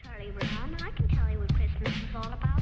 Charlie Brown, I can tell you what Christmas is all about.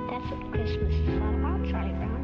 That's what Christmas is all about, Charlie Brown.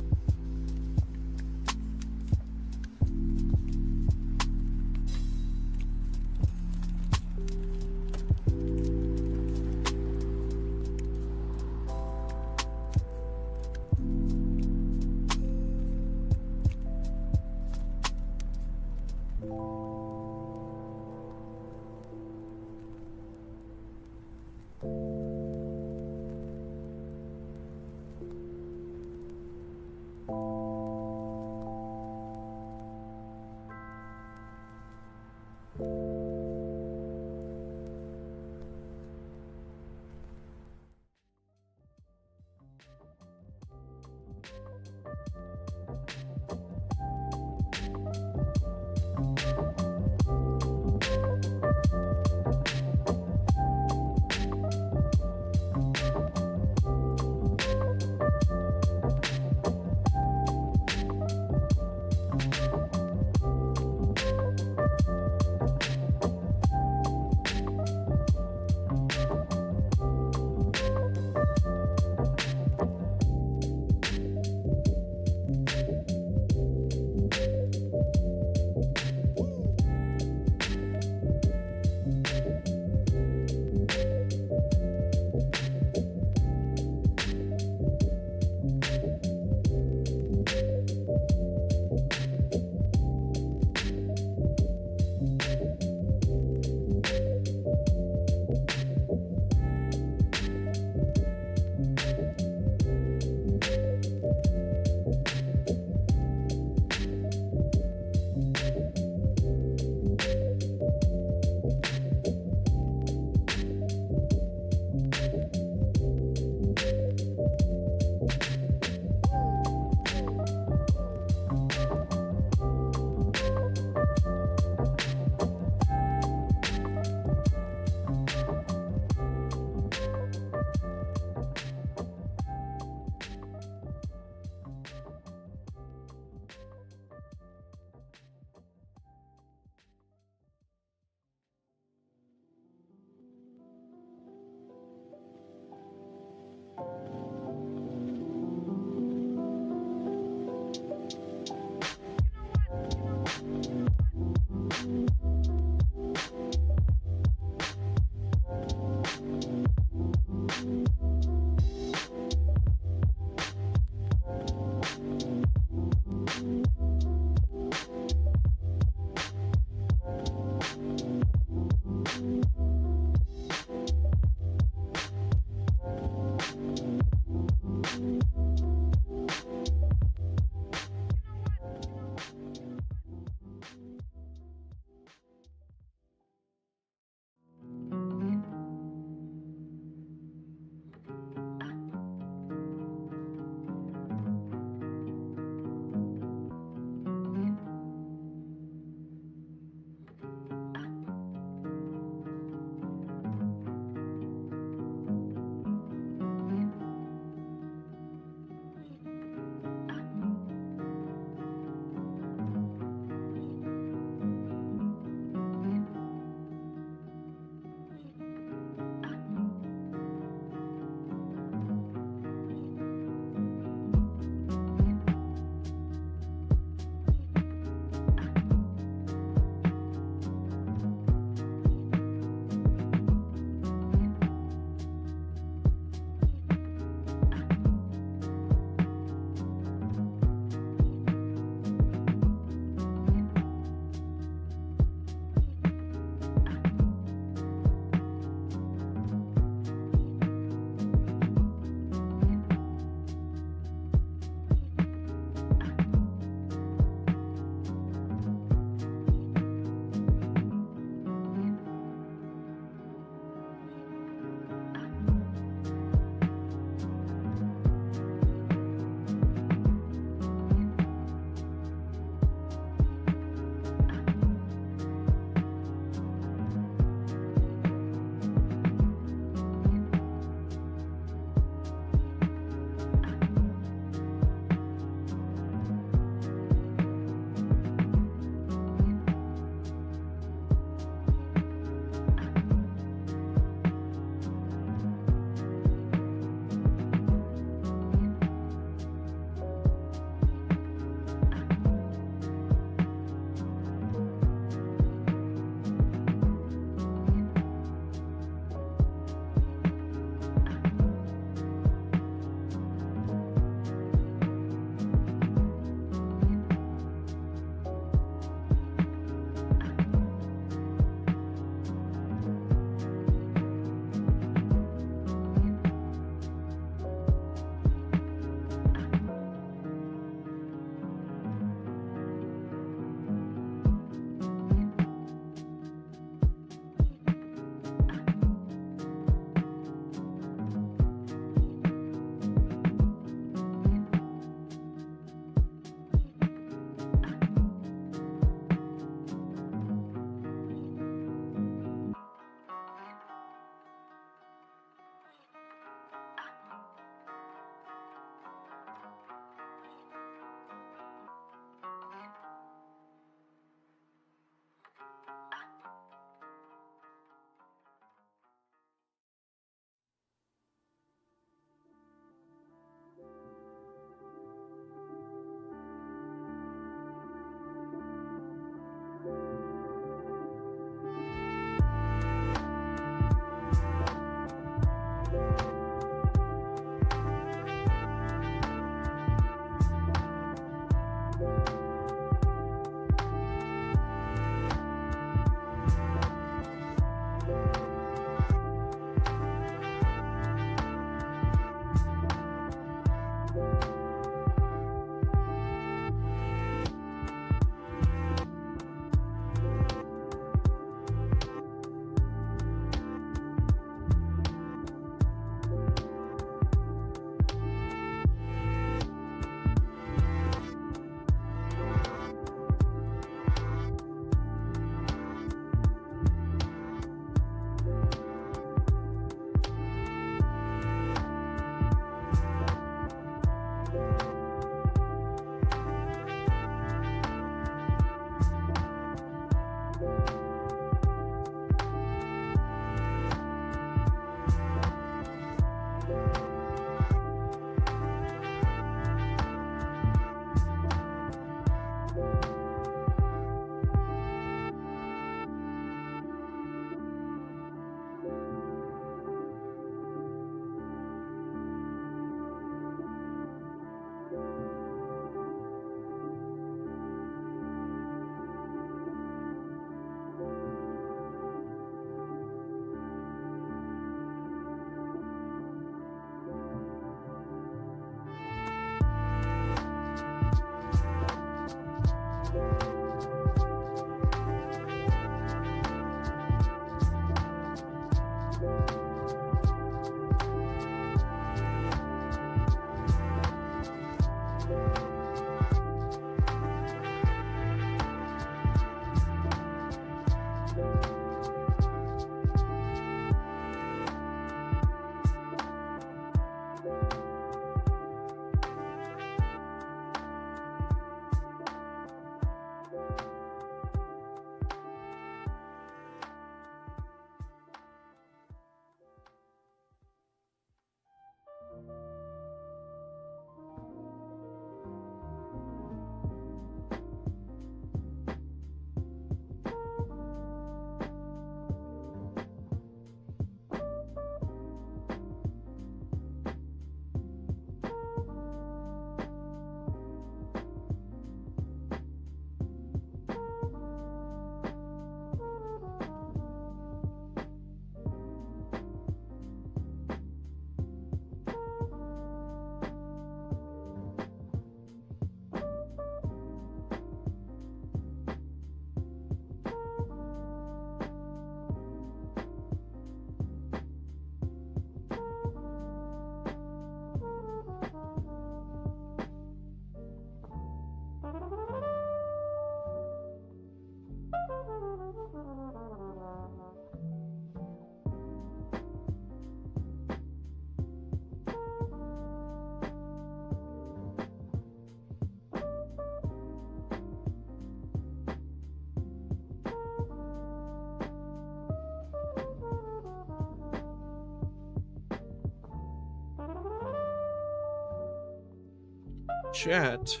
Chat,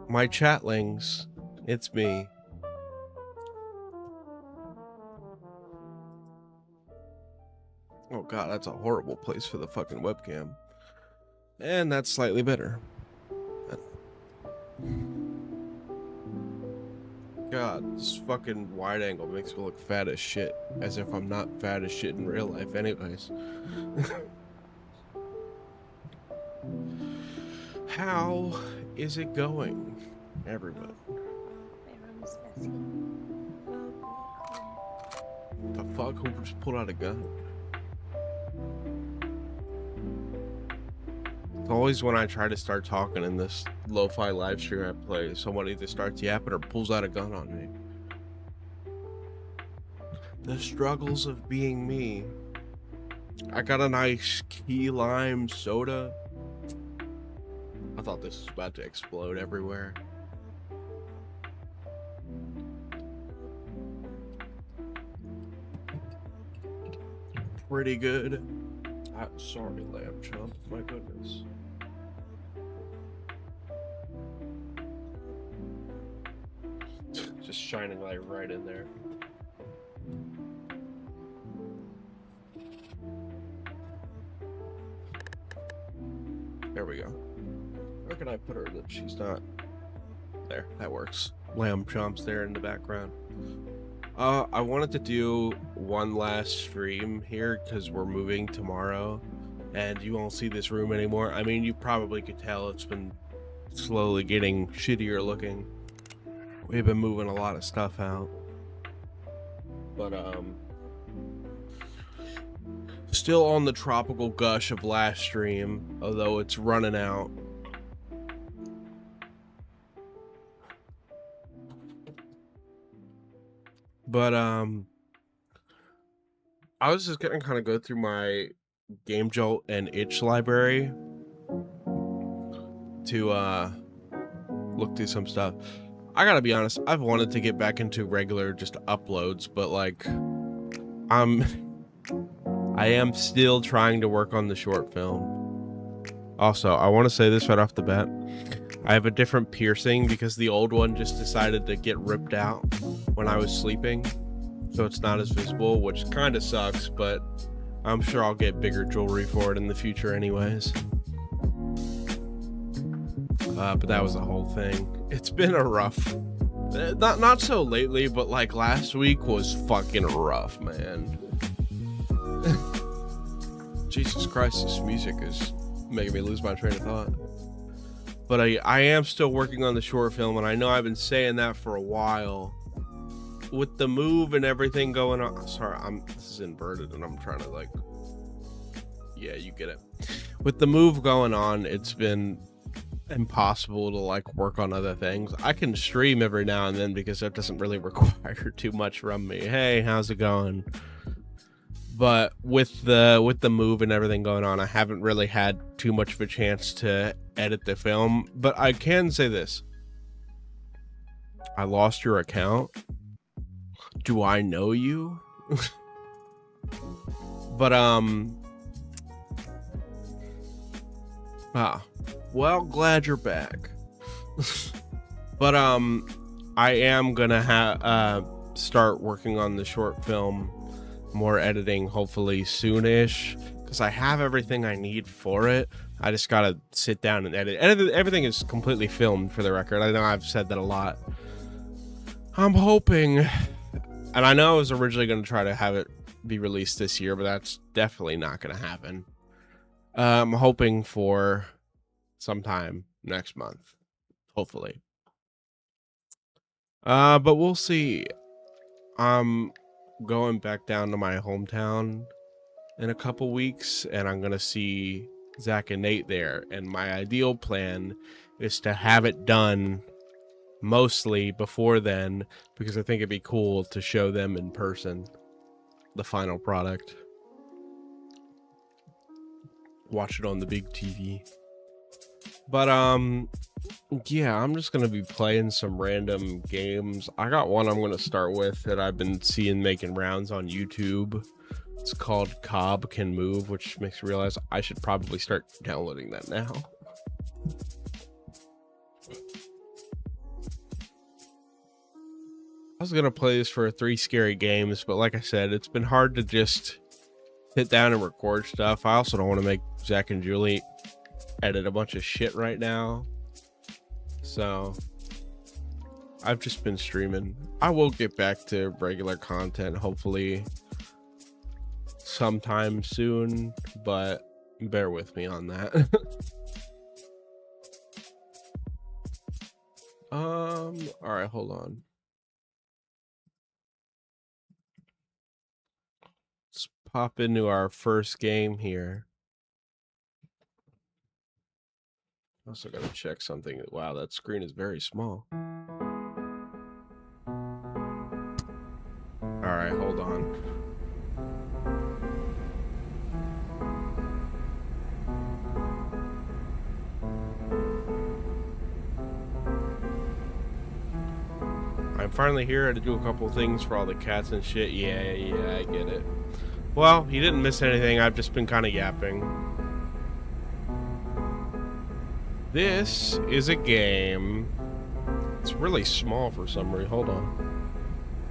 my chatlings, it's me. Oh god, that's a horrible place for the fucking webcam. And that's slightly better. God, this fucking wide angle makes me look fat as shit. As if I'm not fat as shit in real life anyways. How is it going, everyone? My room's messy. The fuck? Who just pulled out a gun? It's always when I try to start talking in this lo-fi live stream I play, someone either starts yapping or pulls out a gun on me. The struggles of being me. I got a nice key lime soda. I thought this was about to explode everywhere. Pretty good. Sorry, lamb chump. My goodness. Just shining light right in there. There we go. Where can I put her that she's not? There, that works. Lamb chomp's there in the background. I wanted to do one last stream here because we're moving tomorrow and you won't see this room anymore. I mean, you probably could tell it's been slowly getting shittier looking. We've been moving a lot of stuff out. But, still on the tropical gush of last stream, although it's running out. But I was just gonna kind of go through my Game Jolt and Itch library to look through some stuff. I gotta be honest, I've wanted to get back into regular just uploads, but like I am still trying to work on the short film. Also, I want to say this right off the bat. I have a different piercing because the old one just decided to get ripped out when I was sleeping, so it's not as visible, which kind of sucks, but I'm sure I'll get bigger jewelry for it in the future anyways. But that was the whole thing. It's been a rough, not so lately, but like last week was fucking rough, man. Jesus Christ, this music is making me lose my train of thought. But I am still working on the short film, and I know I've been saying that for a while. With the move and everything going on, sorry, this is inverted, and I'm trying to like, yeah, you get it. With the move going on, it's been impossible to like work on other things. I can stream every now and then because that doesn't really require too much from me. Hey, how's it going? But with the move and everything going on, I haven't really had too much of a chance to edit the film. But I can say this. I lost your account. Do I know you? But well, glad you're back. But I am gonna start working on the short film, more editing hopefully soonish, because I have everything I need for it. I just gotta sit down and edit. Everything is completely filmed, for the record. I know I've said that a lot. I'm hoping, and I know I was originally going to try to have it be released this year, but that's definitely not going to happen. I'm hoping for sometime next month, hopefully. But we'll see. I'm going back down to my hometown in a couple weeks, and I'm going to see Zach and Nate there. And my ideal plan is to have it done mostly before then, because I think it'd be cool to show them in person the final product. Watch it on the big TV. But yeah, I'm just gonna be playing some random games. I got one I'm gonna start with that I've been seeing making rounds on YouTube. It's called Cobb Can Move, which makes me realize I should probably start downloading that now. I was gonna play this for 3 scary games, but like I said, it's been hard to just sit down and record stuff. I also don't want to make Zach and Julie edit a bunch of shit right now. So I've just been streaming. I will get back to regular content hopefully sometime soon, but bear with me on that. All right, hold on. Let's pop into our first game here. Also gotta check something. Wow, that screen is very small. All right, hold on. I'm finally here to do a couple things for all the cats and shit. Yeah, I get it. Well, you didn't miss anything. I've just been kind of yapping. This is a game. It's really small for some reason. Hold on.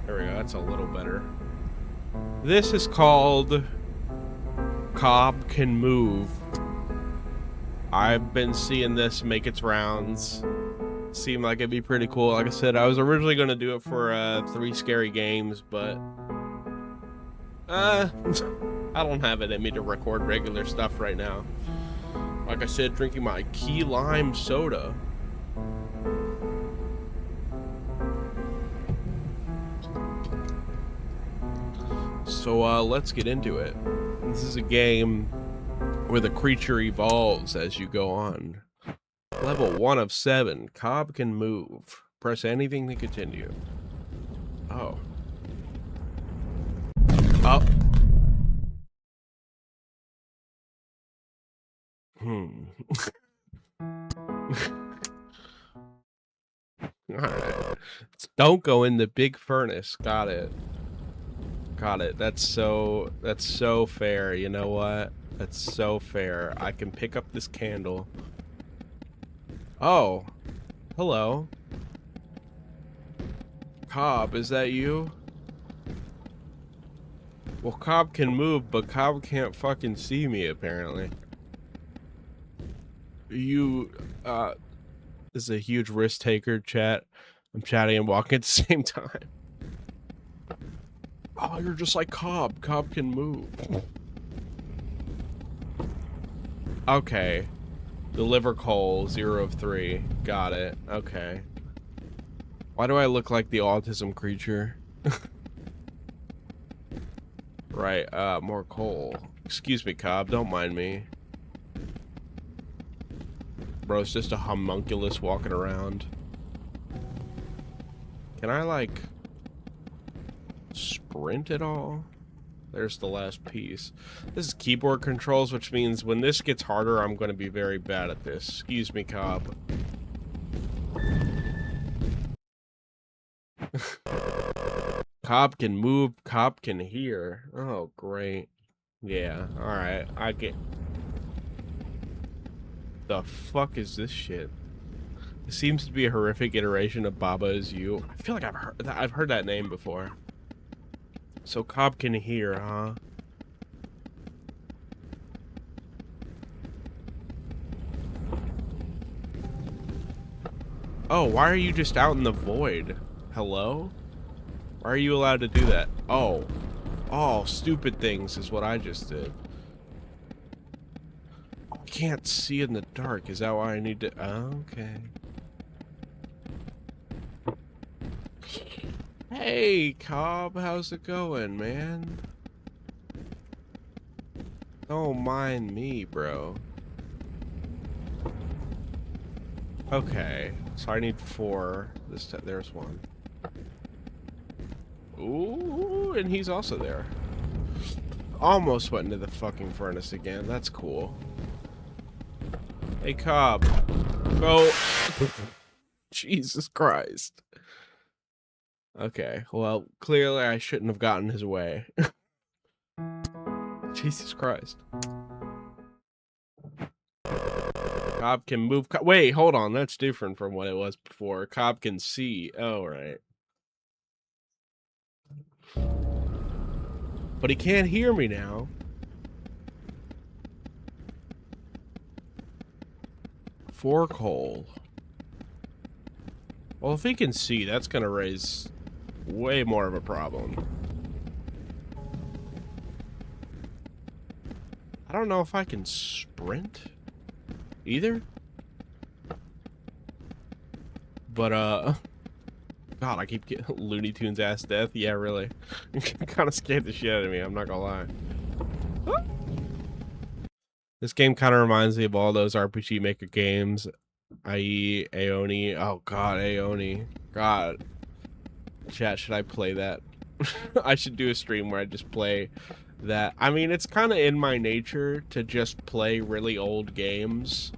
There we go. That's a little better. This is called Cobb Can Move. I've been seeing this make its rounds. Seemed like it'd be pretty cool. Like I said, I was originally going to do it for 3 scary games, but I don't have it in me to record regular stuff right now. Like I said, drinking my key lime soda. So let's get into it. This is a game where the creature evolves as you go on. Level 1 of 7. Cobb Can Move. Press anything to continue. Oh. Oh. Alright. Don't go in the big furnace. Got it. Got it. That's so fair. You know what? That's so fair. I can pick up this candle. Oh. Hello. Cobb, is that you? Well, Cobb can move, but Cobb can't fucking see me, apparently. You, this is a huge risk taker, chat. I'm chatting and walking at the same time. Oh, you're just like Cobb. Cobb can move. Okay. Deliver coal, 0 of 3. Got it. Okay. Why do I look like the autism creature? Right, more coal. Excuse me, Cobb, don't mind me. Bro, it's just a homunculus walking around. Can I, like, sprint at all? There's the last piece. This is keyboard controls, which means when this gets harder, I'm going to be very bad at this. Excuse me, Cobb. Cobb can move, Cobb can hear. Oh, great. Yeah, alright. I get... The fuck is this shit? It seems to be a horrific iteration of Baba Is You. I feel like I've heard that name before. So Cobb can hear, huh? Oh, why are you just out in the void? Hello? Why are you allowed to do that? Oh. Oh, stupid things is what I just did. I can't see in the dark. Is that why I need to... Okay. Hey, Cobb, how's it going, man? Don't mind me, bro. Okay, so I need 4. There's 1. Ooh, and he's also there. Almost went into the fucking furnace again. That's cool. Hey, Cobb. Go. Jesus Christ. Okay, well, clearly I shouldn't have gotten his way. Jesus Christ. Cobb can move. Wait, hold on. That's different from what it was before. Cobb can see. Oh, right. But he can't hear me now. For coal. Well, if he can see, that's gonna raise way more of a problem. I don't know if I can sprint either. But, God, I keep getting Looney Tunes ass death. Yeah, really. Kind of scared the shit out of me, I'm not gonna lie. This game kind of reminds me of all those RPG Maker games, i.e. Aoni. Oh, God, Aoni. God. Chat, should I play that? I should do a stream where I just play that. I mean, it's kind of in my nature to just play really old games.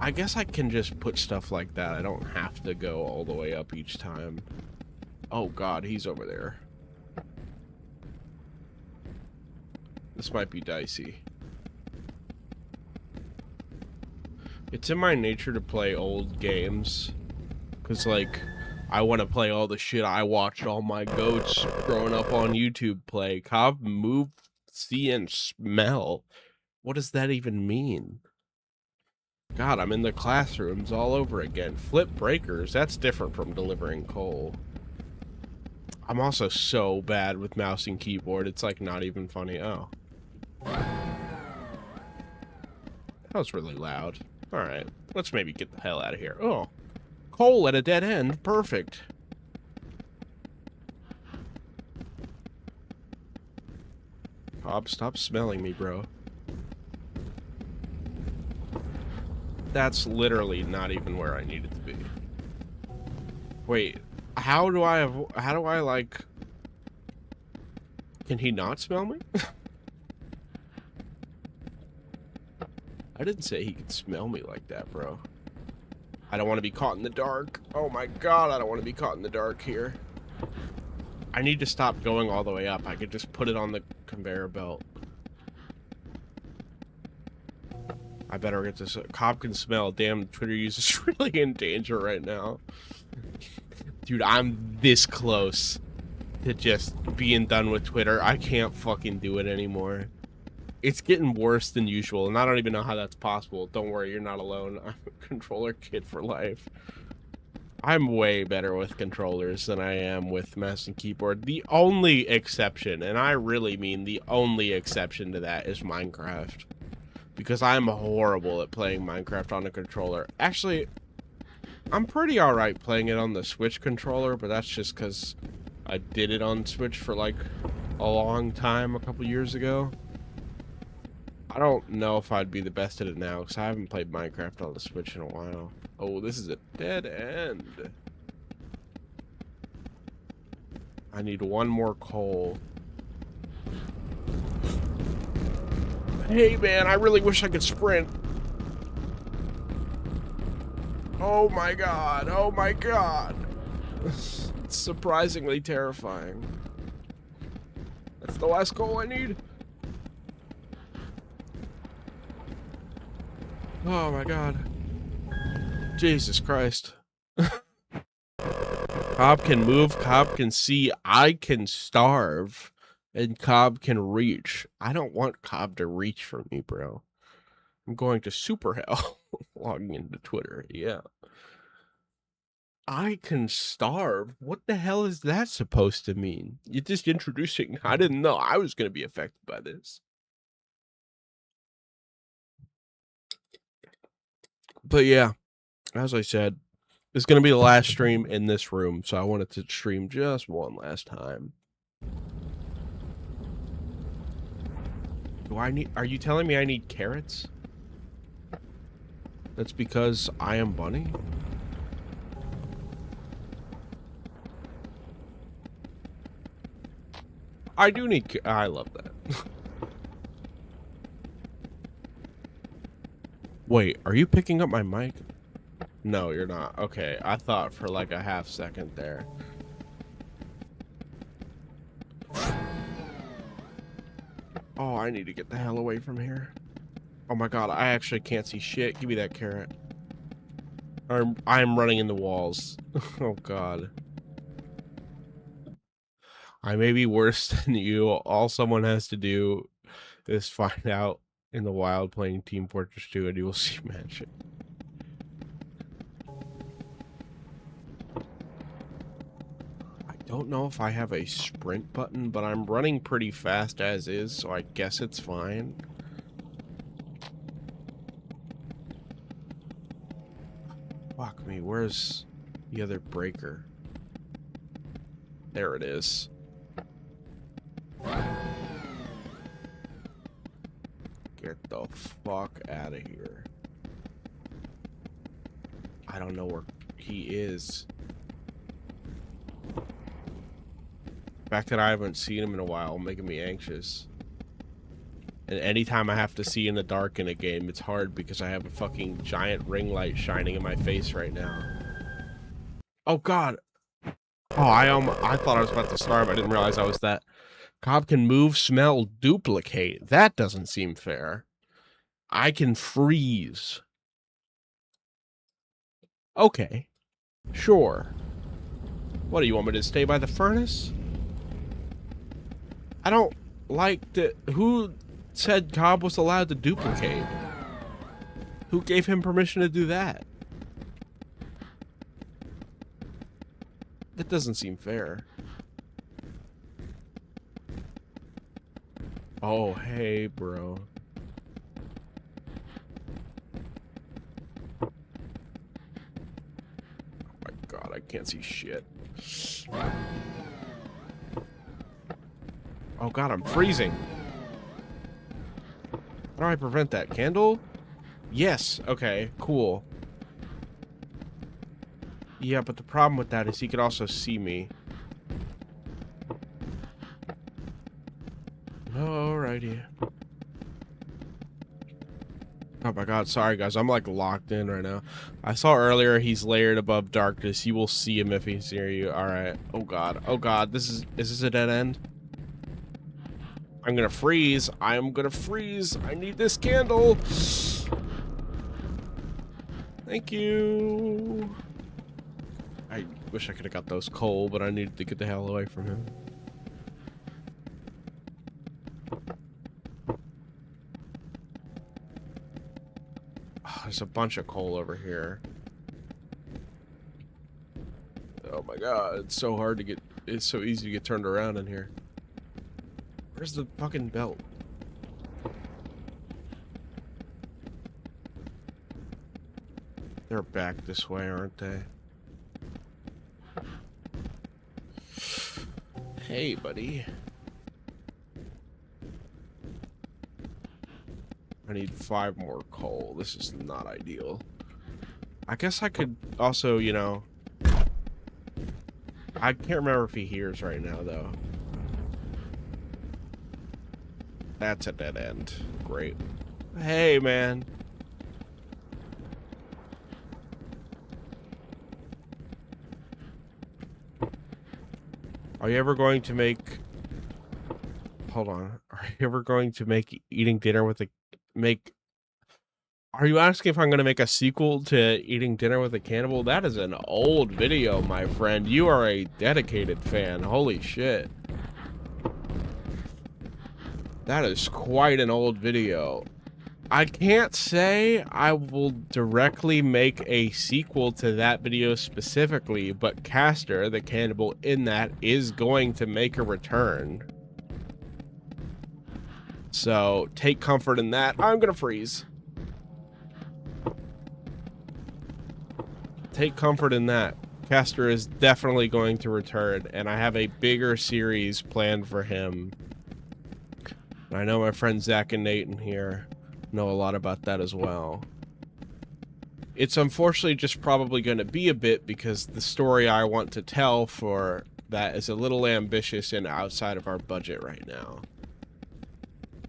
I guess I can just put stuff like that. I don't have to go all the way up each time. Oh, God, he's over there. This might be dicey. It's in my nature to play old games. Because, like, I want to play all the shit I watched all my goats growing up on YouTube play. Cobb, move, see, and smell. What does that even mean? God, I'm in the classrooms all over again. Flip breakers, that's different from delivering coal. I'm also so bad with mouse and keyboard, it's like not even funny. Oh. That was really loud. Alright, let's maybe get the hell out of here. Oh, coal at a dead end. Perfect. Bob, stop smelling me, bro. That's literally not even where I needed to be. Wait, how do I like... Can he not smell me? I didn't say he could smell me like that, bro. I don't want to be caught in the dark. Oh my God, I don't want to be caught in the dark here. I need to stop going all the way up. I could just put it on the conveyor belt. I better get this. Cobb can smell. Damn, Twitter users really in danger right now. Dude, I'm this close to just being done with Twitter. I can't fucking do it anymore. It's getting worse than usual, and I don't even know how that's possible. Don't worry, you're not alone. I'm a controller kid for life. I'm way better with controllers than I am with mouse and keyboard. The only exception, and I really mean the only exception to that, is Minecraft. Because I'm horrible at playing Minecraft on a controller. Actually, I'm pretty alright playing it on the Switch controller, but that's just because I did it on Switch for like a long time a couple years ago. I don't know if I'd be the best at it now, because I haven't played Minecraft on the Switch in a while. Oh, this is a dead end. I need one more coal. Hey, man, I really wish I could sprint. Oh, my God. Oh, my God. It's surprisingly terrifying. That's the last coal I need. Oh my God. Jesus Christ. Cobb can move, Cobb can see, I can starve, and Cobb can reach. I don't want Cobb to reach for me, bro. I'm going to super hell. Logging into Twitter, yeah. I can starve? What the hell is that supposed to mean? You're just introducing, I didn't know I was going to be affected by this. But yeah, as I said, it's going to be the last stream in this room, so I wanted to stream just one last time. Do I need... Are you telling me I need carrots? That's because I am Bunny? I do need... I love that. Wait, are you picking up my mic? No, you're not. Okay, I thought for like a half second there. Oh, I need to get the hell away from here. Oh my God, I actually can't see shit. Give me that carrot. I'm running into walls. Oh God. I may be worse than you. All someone has to do is find out in the wild playing Team Fortress 2 and you will see magic. I don't know if I have a sprint button, but I'm running pretty fast as is, so I guess it's fine. Fuck me, where's the other breaker? There it is. Get the fuck out of here. I don't know where he is. The fact that I haven't seen him in a while making me anxious. And anytime I have to see in the dark in a game, it's hard because I have a fucking giant ring light shining in my face right now. Oh god. Oh, I thought I was about to starve. I didn't realize I was that. Cobb can move, smell, duplicate. That doesn't seem fair. I can freeze. Okay. Sure. What, do you want me to stay by the furnace? I don't like the... Who said Cobb was allowed to duplicate? Who gave him permission to do that? That doesn't seem fair. Oh, hey, bro. Oh my god, I can't see shit. Oh god, I'm freezing. How do I prevent that? Candle? Yes. Okay, cool. Yeah, but the problem with that is he could also see me. Alrighty. Oh my god, sorry guys, I'm like locked in right now. I saw earlier he's layered above darkness. You will see him if he's near you. Alright. Oh god, is this a dead end? I'm gonna freeze. I'm gonna freeze. I need this candle. Thank you. I wish I could have got those coal, but I needed to get the hell away from him. Oh, there's a bunch of coal over here. Oh my god, it's so hard to get... It's so easy to get turned around in here. Where's the fucking belt? They're back this way, aren't they? Hey, buddy. I need 5 more coal. This is not ideal. I guess I could also, you know... I can't remember if he hears right now, though. That's a dead end. Great. Hey, man. Are you ever going to make... Hold on. Are you ever going to make eating dinner with a... Are you asking if I'm going to make a sequel to Eating Dinner with a Cannibal? That is an old video, my friend. You are a dedicated fan. Holy shit. That is quite an old video. I can't say I will directly make a sequel to that video specifically, but Castor, the cannibal in that, is going to make a return. So, take comfort in that. I'm gonna freeze. Take comfort in that. Castor is definitely going to return, and I have a bigger series planned for him. I know my friends Zach and Nate in here know a lot about that as well. It's unfortunately just probably going to be a bit because the story I want to tell for that is a little ambitious and outside of our budget right now.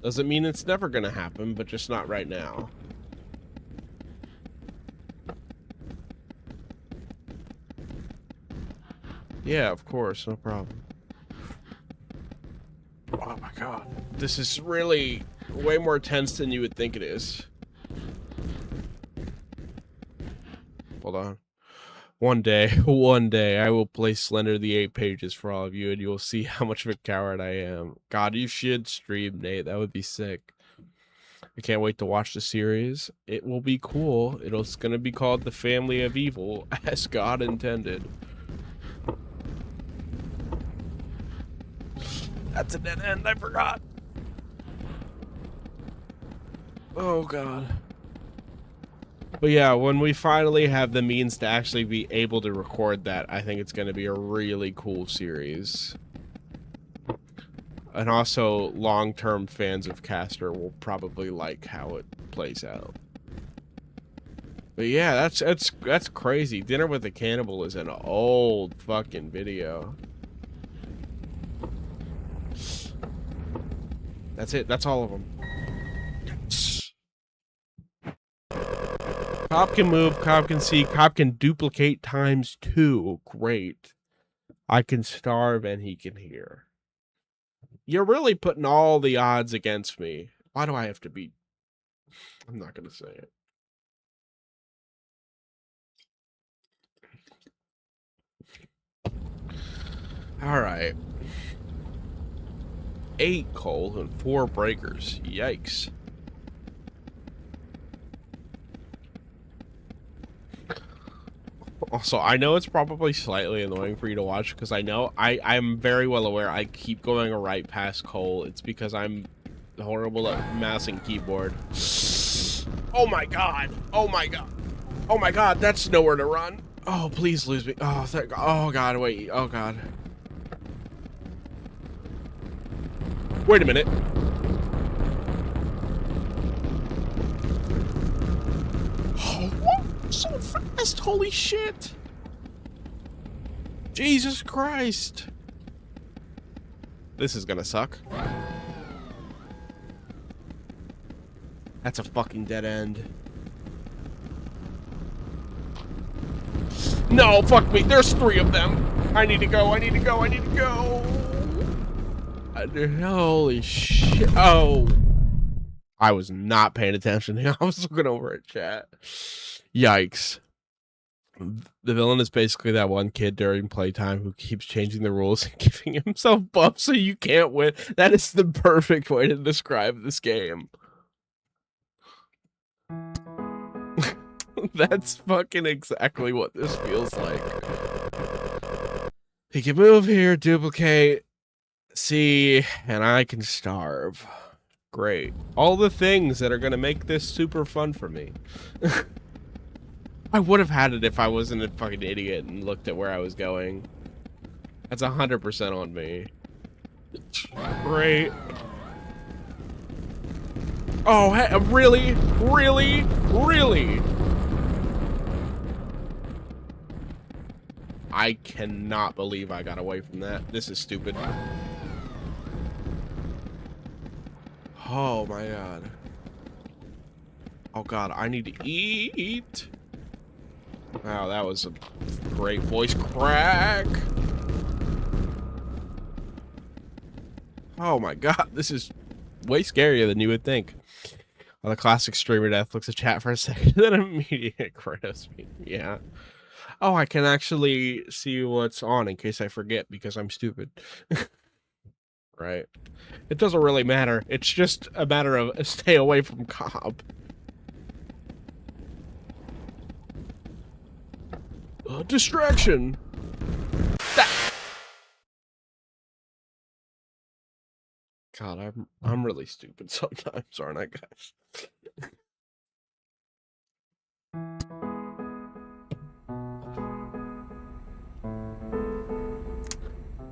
Doesn't mean it's never going to happen, but just not right now. Yeah, of course, no problem. Oh my god. This is really way more tense than you would think it is. Hold on. one day, I will play Slender the 8 Pages for all of you, and you'll see how much of a coward I am. God, you should stream, Nate. That would be sick. I can't wait to watch the series. It will be cool. It's gonna be called The Family of Evil, as God intended. That's a dead end, I forgot. Oh, God. But yeah, when we finally have the means to actually be able to record that, I think it's going to be a really cool series. And also, long-term fans of Castor will probably like how it plays out. But yeah, that's crazy. Dinner with a Cannibal is an old fucking video. That's it. That's all of them. Cop can move, cop can see, cop can duplicate ×2. Great. I can starve and he can hear. You're really putting all the odds against me. Why do I have to be... I'm not going to say it. Alright. 8 coal and 4 breakers. Yikes. Also, I know it's probably slightly annoying for you to watch because I know I'm very well aware I keep going right past coal. It's because I'm horrible at mouse and keyboard. Oh my god! Oh my god! Oh my god! That's nowhere to run. Oh, please lose me. Oh, thank god. Oh god, wait. Oh god. Wait a minute. Oh, what? So fast! Holy shit! Jesus Christ! This is gonna suck. That's a fucking dead end. No, fuck me. There's 3 of them. I need to go. I need to go. I need to go. Holy shit. Oh. I was not paying attention. I was looking over at chat. Yikes. The villain is basically that one kid during playtime who keeps changing the rules and giving himself buffs so you can't win. That is the perfect way to describe this game. That's fucking exactly what this feels like. He can move here, duplicate, see, and I can starve. Great. All the things that are going to make this super fun for me. I would have had it if I wasn't a fucking idiot and looked at where I was going. That's 100% on me. Great. Oh, hey, really? Really? Really? I cannot believe I got away from that. This is stupid. Oh my god. Oh god, I need to eat. Wow, that was a great voice crack. Oh my god, this is way scarier than you would think. Well, the classic streamer death looks at chat for a second, then immediately credits me. Yeah. Oh, I can actually see what's on in case I forget because I'm stupid. Right. It doesn't really matter. It's just a matter of stay away from cop. Distraction. God, I'm really stupid sometimes, aren't I, guys?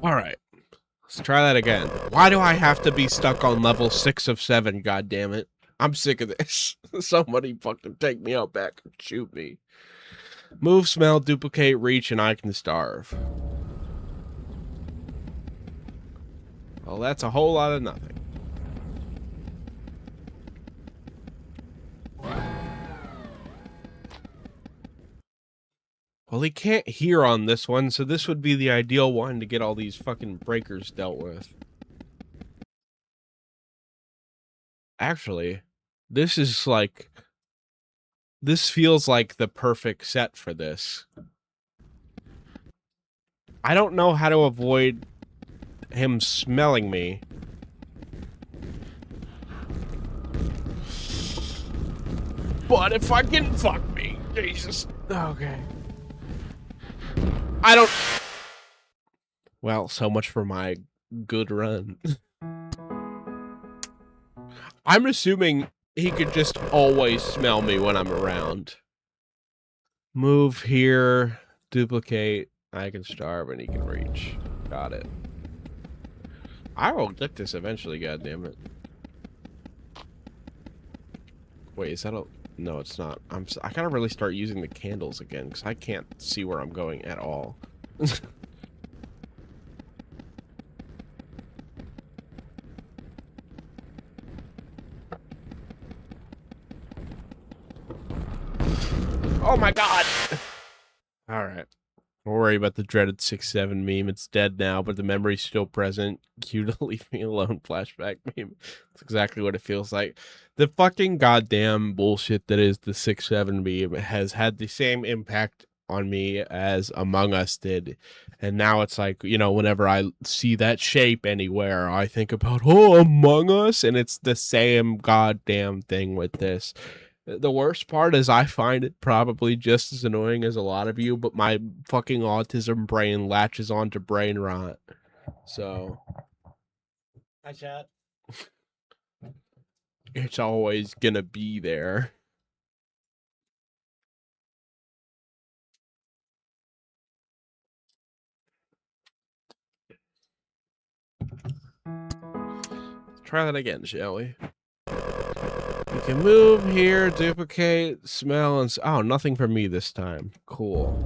All right. Let's try that again. Why do I have to be stuck on level 6 of 7, god damn it? I'm sick of this. Somebody fucking take me out back and shoot me. Move, smell, duplicate, reach, and I can starve. Well, that's a whole lot of nothing. Well, he can't hear on this one, so this would be the ideal one to get all these fucking breakers dealt with. Actually, this is like... This feels like the perfect set for this. I don't know how to avoid him smelling me. But if I can fuck me, Jesus. Okay. I don't... Well, so much for my good run. I'm assuming he could just always smell me when I'm around. Move here, duplicate. I can starve and he can reach. Got it. I will get this eventually, goddammit. Wait, is that a... No, it's not. I gotta really start using the candles again, because I can't see where I'm going at all. Oh my god! Alright. Don't worry about the dreaded 6-7 meme. It's dead now, but the memory's still present. Cue to leave me alone flashback meme. That's exactly what it feels like. The fucking goddamn bullshit that is the 6-7 meme has had the same impact on me as Among Us did. And now it's like, you know, whenever I see that shape anywhere, I think about, oh, Among Us. And it's the same goddamn thing with this. The worst part is I find it probably just as annoying as a lot of you, but my fucking autism brain latches onto brain rot. So. Hi, chat. It's always gonna be there. Let's try that again, shall we? You can move here, duplicate, smell, and... Oh, nothing for me this time. Cool.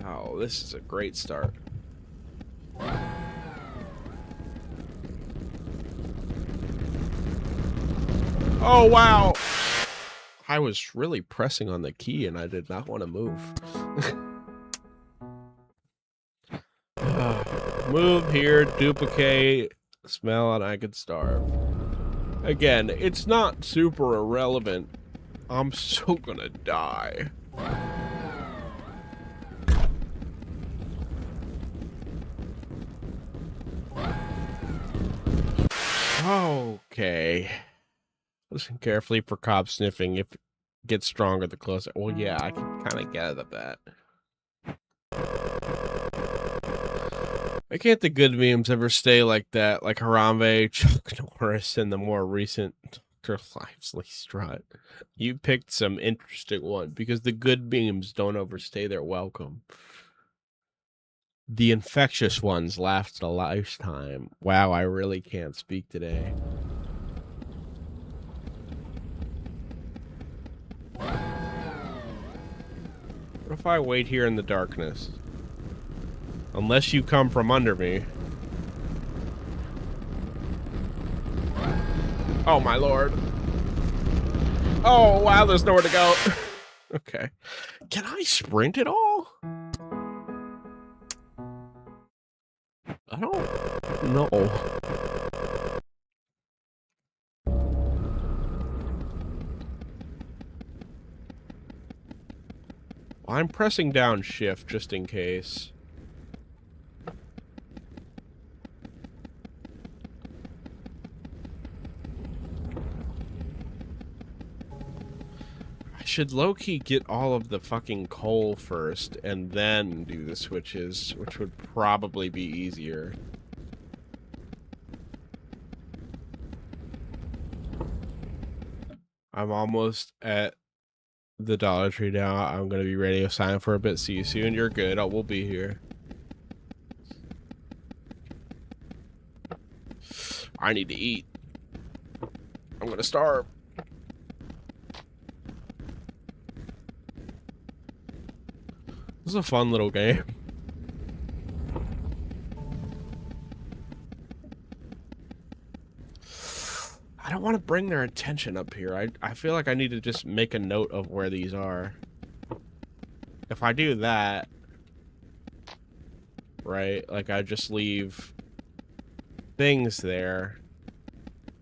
Oh, this is a great start. Oh, wow! I was really pressing on the key and I did not want to move. Move here, duplicate, smell, and I could starve. Again, it's not super irrelevant. I'm so gonna die. Okay. Listen carefully for cob sniffing. If it gets stronger the closer. Well, yeah, I can kind of get at that. Why can't the good memes ever stay like that? Like Harambe, Chuck Norris, and the more recent Dr. Lively Strut. You picked some interesting one because the good memes don't overstay their welcome. The infectious ones last a lifetime. Wow, I really can't speak today. What if I wait here in the darkness? Unless you come from under me. Oh, my lord. Oh, wow, there's nowhere to go. Okay. Can I sprint at all? I don't know. I'm pressing down shift just in case. I should low-key get all of the fucking coal first and then do the switches, which would probably be easier. I'm almost at the Dollar Tree now. I'm gonna be radio silent for a bit. See you soon. You're good. We'll be here. I need to eat. I'm gonna starve. This is a fun little game. I don't want to bring their attention up here. I feel like I need to just make a note of where these are. If I do that, right, like I just leave things there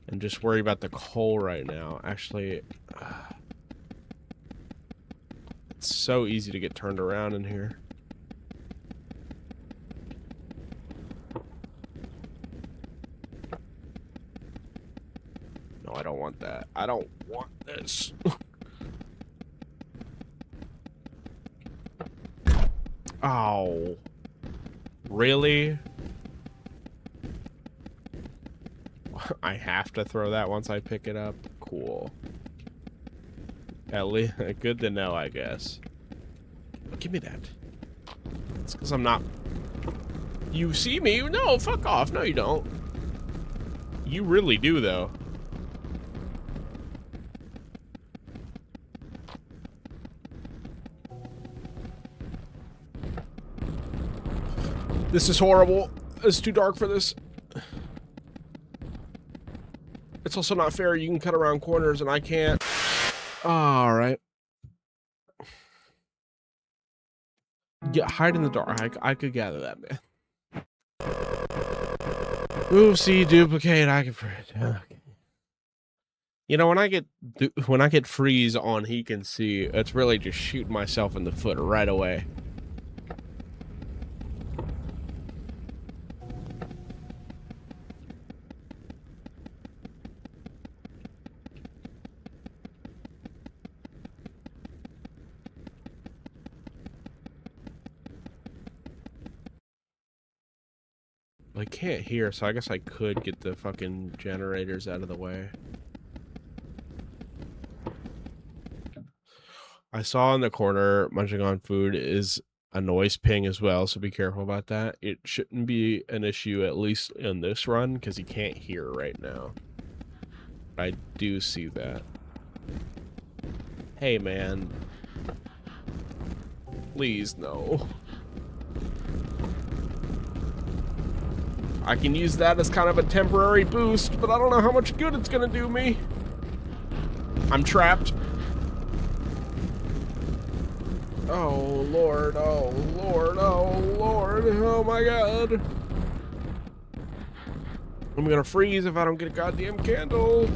and just worry about the coal right now. Actually, It's so easy to get turned around in here. No, I don't want that. I don't want this. Oh. Really? I have to throw that once I pick it up? Cool. At least, good to know, I guess. Give me that. It's because I'm not... You see me? No, fuck off. No, you don't. You really do, though. This is horrible. It's too dark for this. It's also not fair. You can cut around corners and I can't. All right. Yeah, hide in the dark. I could gather that, man. Move, see, duplicate. I can. Okay. You know, when I get freeze on, he can see. It's really just shooting myself in the foot right away. I can't hear, so I guess I could get the fucking generators out of the way. I saw in the corner, munching on food is a noise ping as well, so be careful about that. It shouldn't be an issue, at least in this run, because he can't hear right now. I do see that. Hey, man. Please, no. I can use that as kind of a temporary boost, but I don't know how much good it's gonna do me. I'm trapped. Oh, Lord, oh, Lord, oh, Lord, oh my God. I'm gonna freeze if I don't get a goddamn candle.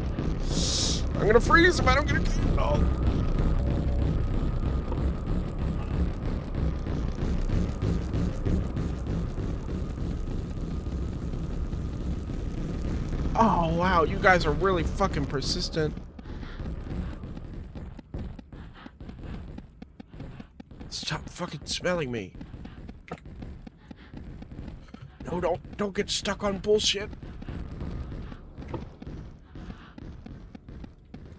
I'm gonna freeze if I don't get a candle. Oh, wow, you guys are really fucking persistent. Stop fucking smelling me. No, don't get stuck on bullshit.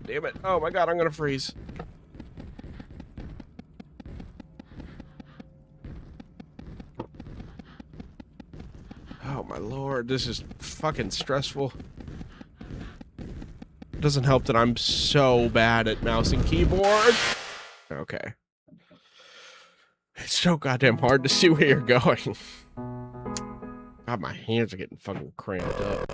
Damn it. Oh my God, I'm gonna freeze. Oh my Lord, this is fucking stressful. It doesn't help that I'm so bad at mouse and keyboard. Okay. It's so goddamn hard to see where you're going. God, my hands are getting fucking cramped up.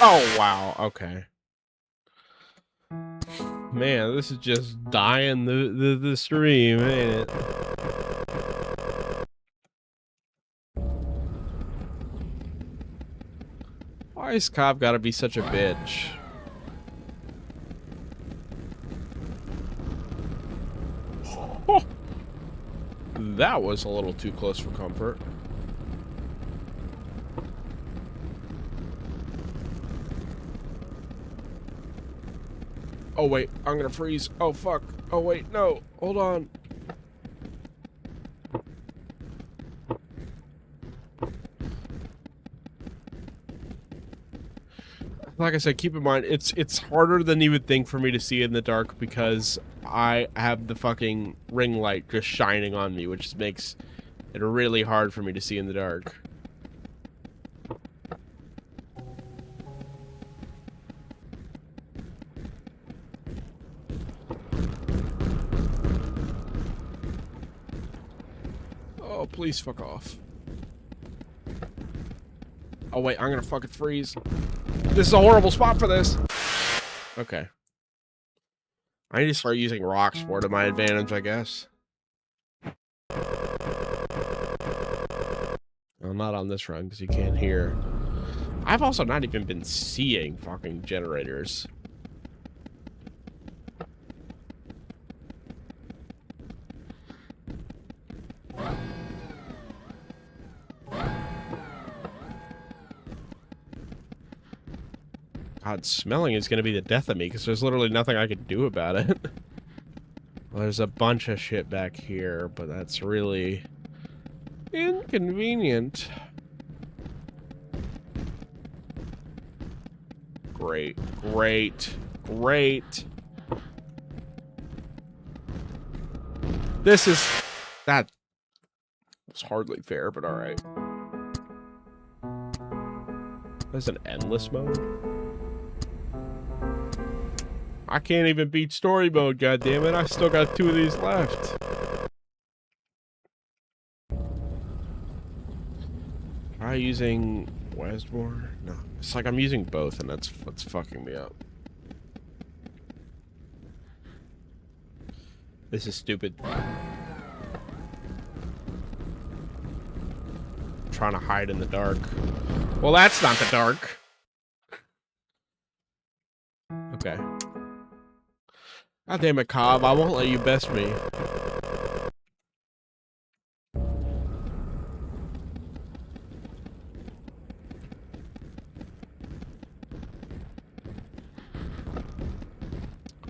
Oh, wow. Okay. Man, this is just dying the stream, ain't it? Why is Cobb gotta be such a bitch? Oh, that was a little too close for comfort. Oh wait, I'm gonna freeze. Oh fuck. Oh wait, no. Hold on. Like I said, keep in mind, it's harder than you would think for me to see in the dark because I have the fucking ring light just shining on me, which makes it really hard for me to see in the dark. Oh, please fuck off. Oh wait, I'm gonna fucking freeze. This is a horrible spot for this. Okay. I need to start using rocks more to my advantage, I guess. Well, not on this run because you can't hear. I've also not even been seeing fucking generators. God, smelling is going to be the death of me because there's literally nothing I could do about it. Well, there's a bunch of shit back here, but that's really inconvenient. Great, great, great. This is... that was hardly fair, but alright. There's an endless mode? I can't even beat story mode, goddammit. I still got 2 of these left. Try using Westmore? No. It's like I'm using both and that's what's fucking me up. This is stupid. Trying to hide in the dark. Well, that's not the dark. Okay. God damn it, Cobb. I won't let you best me.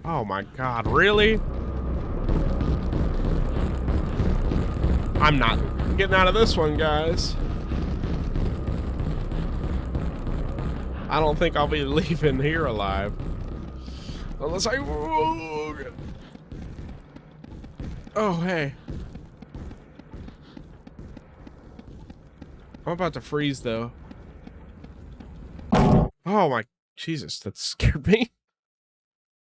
Oh my god, really? I'm not getting out of this one, guys. I don't think I'll be leaving here alive. Unless I... Oh, hey. I'm about to freeze, though. Oh, my... Jesus, that scared me.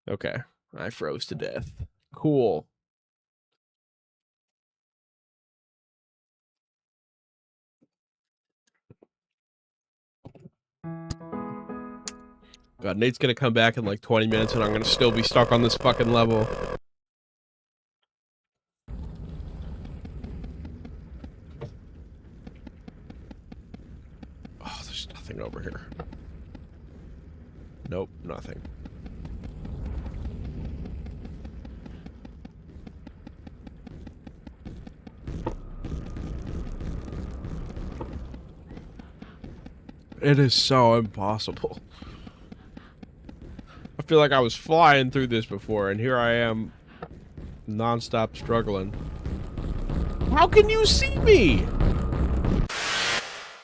Okay. I froze to death. Cool. God, Nate's gonna come back in like 20 minutes and I'm gonna still be stuck on this fucking level. Oh, there's nothing over here. Nope, nothing. It is so impossible. I feel like I was flying through this before, and here I am, non-stop struggling. How can you see me?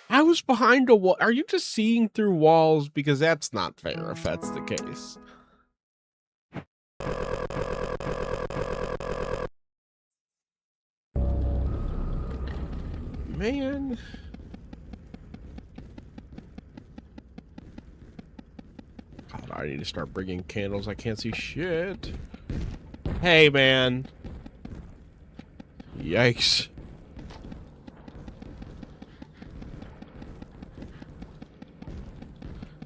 I was behind a wall. Are you just seeing through walls? Because that's not fair if that's the case. Man. God, I need to start bringing candles. I can't see shit. Hey, man. Yikes.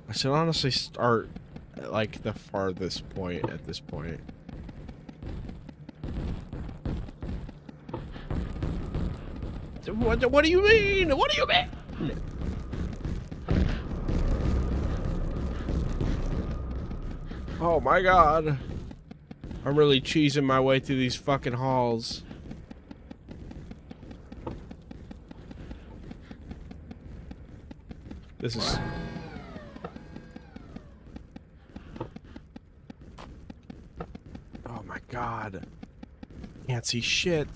I should honestly start at, like, the farthest point at this point. What do you mean? What do you mean? Oh my god. I'm really cheesing my way through these fucking halls. This is... Oh my god. Can't see shit.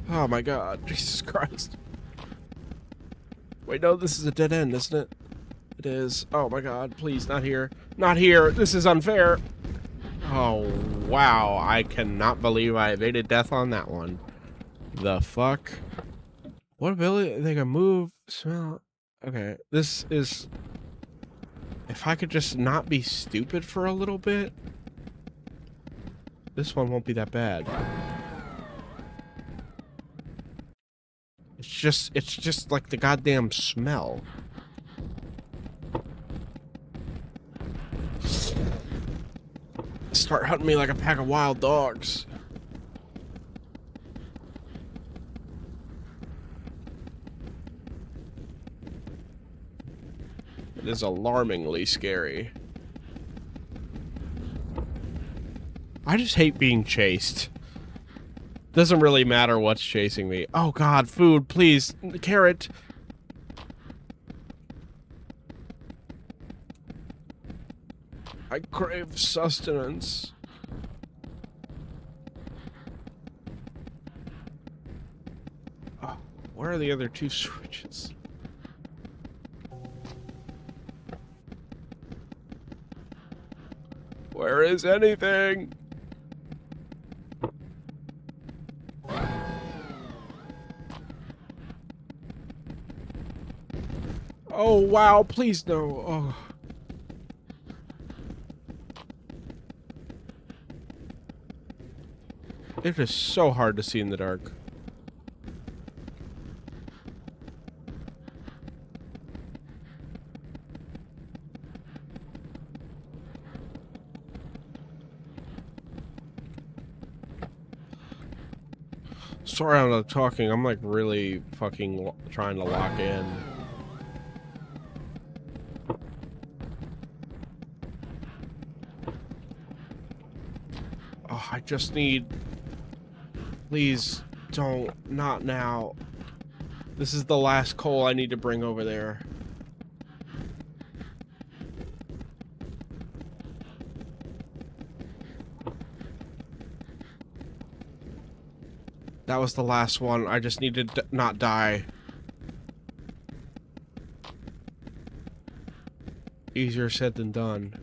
Oh my god. Jesus Christ. Wait, no, this is a dead end, isn't it? It is. Oh my god, please, not here. Not here. This is unfair. Oh, wow. I cannot believe I evaded death on that one. The fuck? What ability? They can move, smell. Okay, this is... If I could just not be stupid for a little bit, this one won't be that bad. It's just like the goddamn smell. Start hunting me like a pack of wild dogs. is alarmingly scary. I just hate being chased. Doesn't really matter what's chasing me. Oh god, food, please. Carrot. I crave sustenance. Oh, where are the other two switches? Where is anything? Oh, wow, please no. Oh. It is so hard to see in the dark. Sorry I'm not talking. I'm like really fucking trying to lock in. Oh, I just need... Please, don't. Not now. This is the last coal I need to bring over there. That was the last one. I just need to not die. Easier said than done.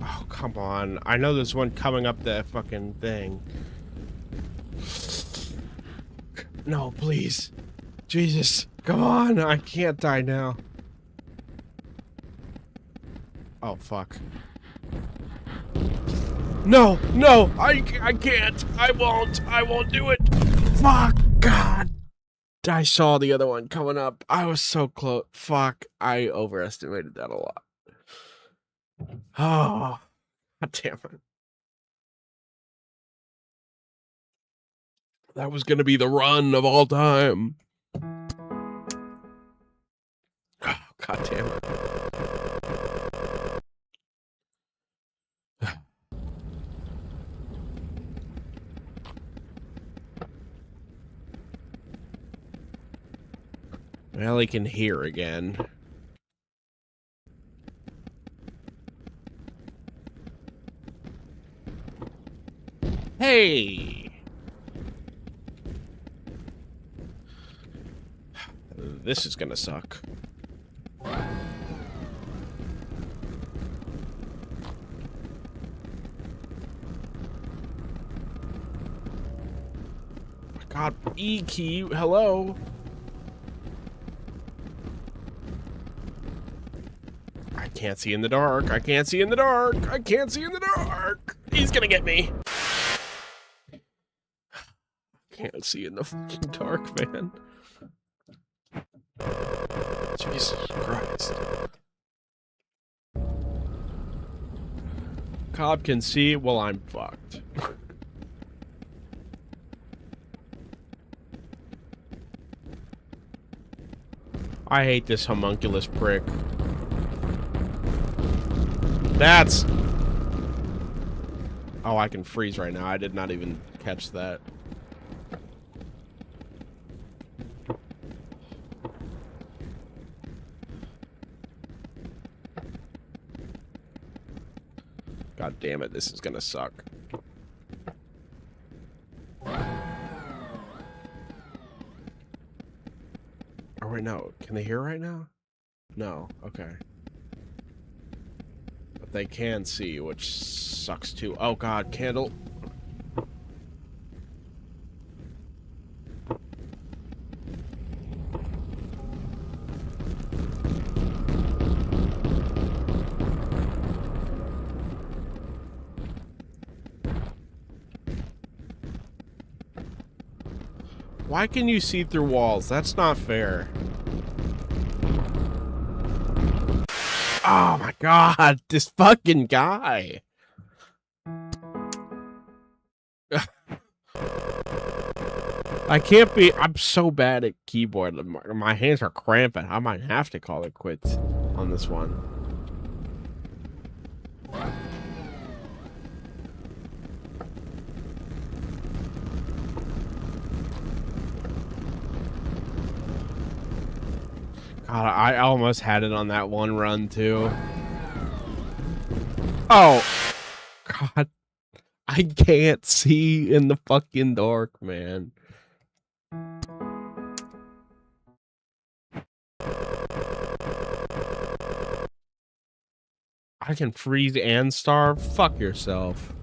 Oh, come on. I know there's one coming up the fucking thing. No, please. Jesus. Come on. I can't die now. Oh, fuck. No, no, I can't. I won't do it. Fuck, God. I saw the other one coming up. I was so close. Fuck, I overestimated that a lot. Oh, God damn it. That was gonna be the run of all time. Oh, God damn it. Well, he can hear again. Hey! This is gonna suck. God, E key, hello? I can't see in the dark. I can't see in the dark. I can't see in the dark. He's gonna get me. Can't see in the fucking dark, man. Jesus Christ. Cobb can see, well, I'm fucked. I hate this homunculus prick. That's... Oh, I can freeze right now. I did not even catch that. God damn it, this is gonna suck. Oh, wait, no. Can they hear right now? No. Okay. But they can see, which sucks too. Oh god, candle. Why can you see through walls? That's not fair. Oh my god, this fucking guy. I can't be. I'm so bad at keyboard. My hands are cramping. I might have to call it quits on this one. God, I almost had it on that one run too. Oh, God. I can't see in the fucking dark, man. I can freeze and starve? Fuck yourself.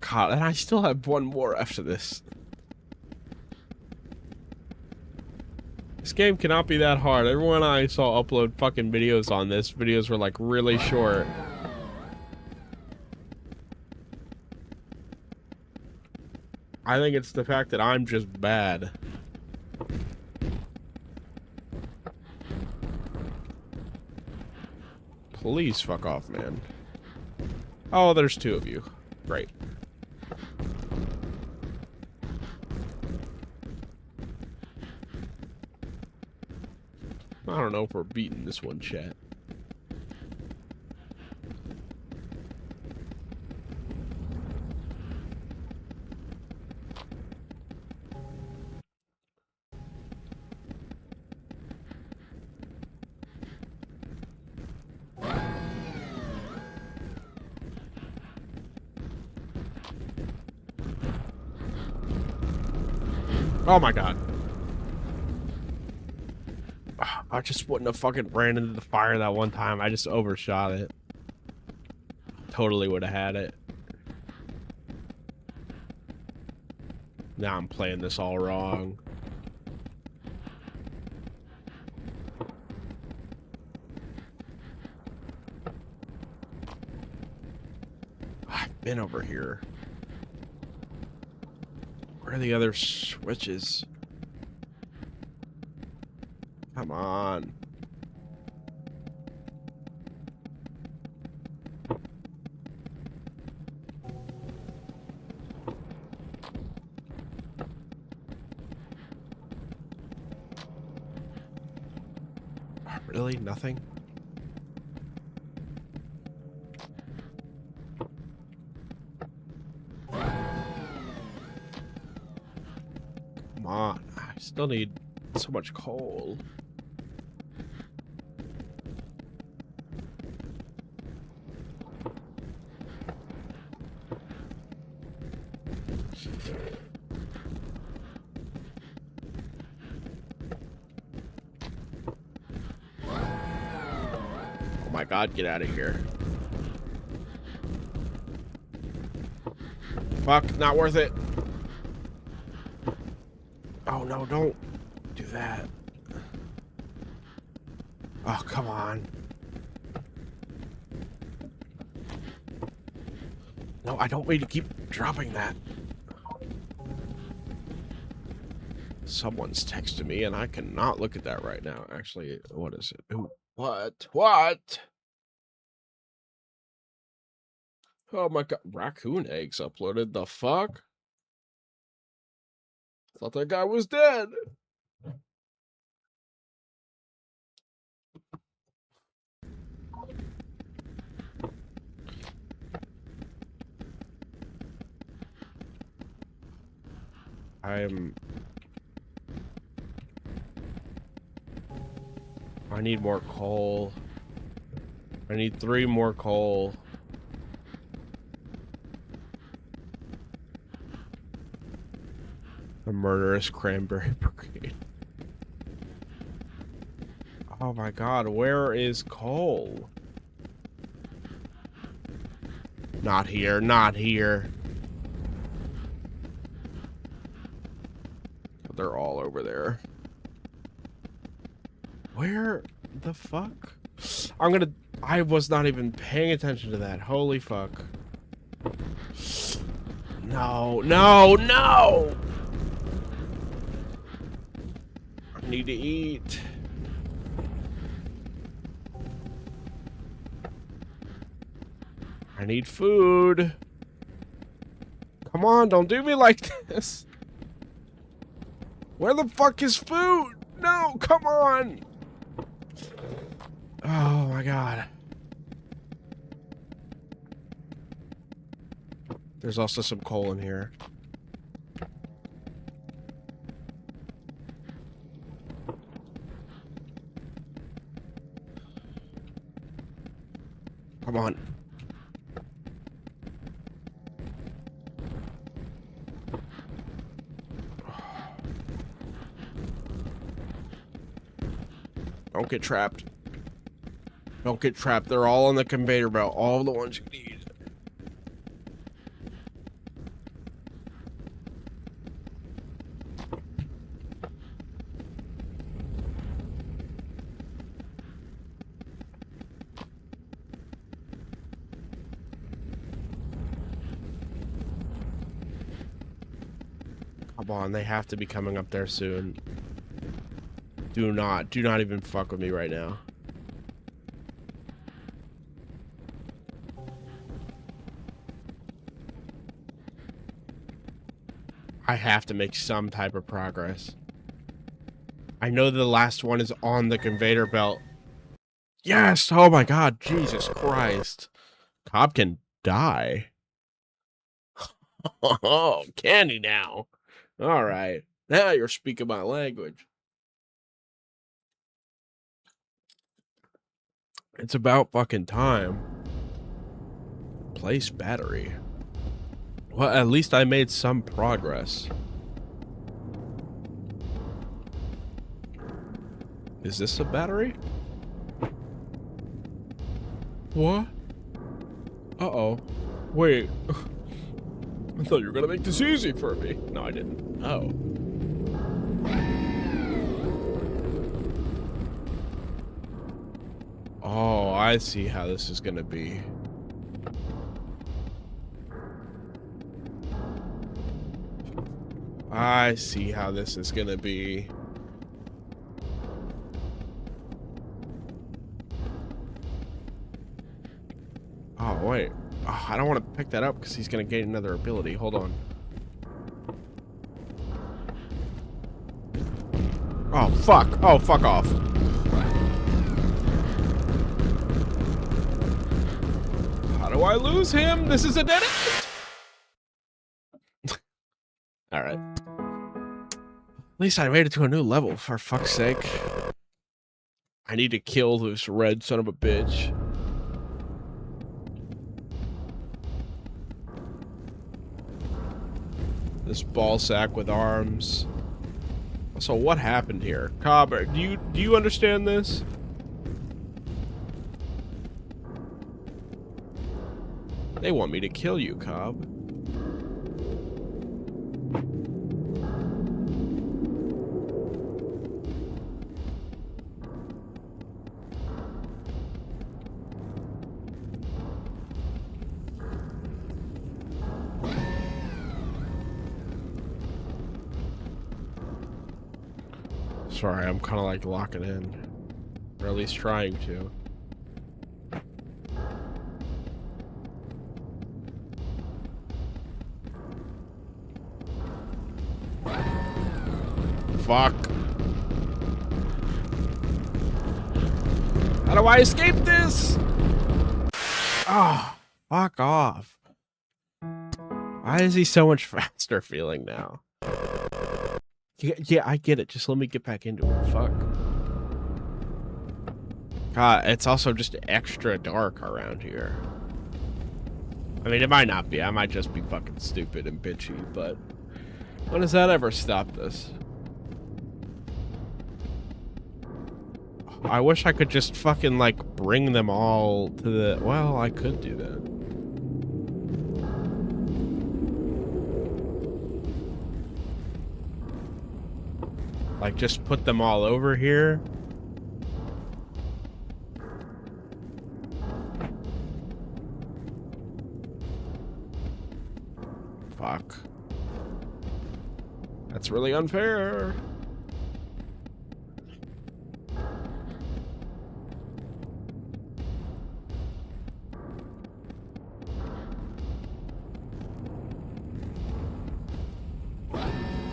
God, and I still have one more after this. This game cannot be that hard. Everyone I saw upload fucking videos on this, videos were like really short. I think it's the fact that I'm just bad. Please fuck off, man. Oh, there's two of you. Great. I don't know if we're beating this one, chat. Oh my god. I just wouldn't have fucking ran into the fire that one time. I just overshot it. Totally would have had it. Now I'm playing this all wrong. I've been over here. Where are the other switches? Come on. Really? Nothing? Come on. I still need so much coal. Oh my god, get out of here. Fuck, not worth it. Oh no, don't do that. Oh, come on. No, I don't mean to keep dropping that. Someone's texting me and I cannot look at that right now. Actually, what is it? Ooh, what? What? Oh my god, raccoon eggs uploaded. The fuck? Thought that guy was dead. I need more coal. I need 3 more coal. The murderous cranberry brigade. Oh my god, where is coal? Not here, not here. They're all over there. Where the fuck? I was not even paying attention to that. Holy fuck. No, no, no! I need to eat. I need food. Come on, don't do me like this. Where the fuck is food? No, come on. Oh my god. There's also some coal in here. Come on. Don't get trapped. Don't get trapped. They're all on the conveyor belt. All the ones you need. Come on, they have to be coming up there soon. Do not even fuck with me right now. I have to make some type of progress. I know the last one is on the conveyor belt. Yes! Oh my god, Jesus Christ. Cobb can die. Oh, can he now? Alright. Now you're speaking my language. It's about fucking time. Place battery. Well, at least I made some progress. Is this a battery? What? Uh-oh. Wait. I thought you were gonna make this easy for me. No, I didn't. Oh. Oh, I see how this is gonna be. I see how this is gonna be. Oh, wait. Oh, I don't want to pick that up because he's gonna gain another ability. Hold on. Oh, fuck. Oh, fuck off. How do I lose him? This is a dead end. Alright. At least I made it to a new level, for fuck's sake. I need to kill this red son of a bitch. This ball sack with arms. So what happened here? Cobb, do you understand this? They want me to kill you, Cobb. Sorry, I'm kind of like locking in. Or at least trying to. Fuck. How do I escape this? Ah, oh, fuck off. Why is he so much faster feeling now? Yeah, I get it. Just let me get back into it. Fuck. God, it's also just extra dark around here. I mean, it might not be. I might just be fucking stupid and bitchy, but when has that ever stopped us? I wish I could just fucking, like, bring them all to the... Well, I could do that. Like, just put them all over here. Fuck. That's really unfair.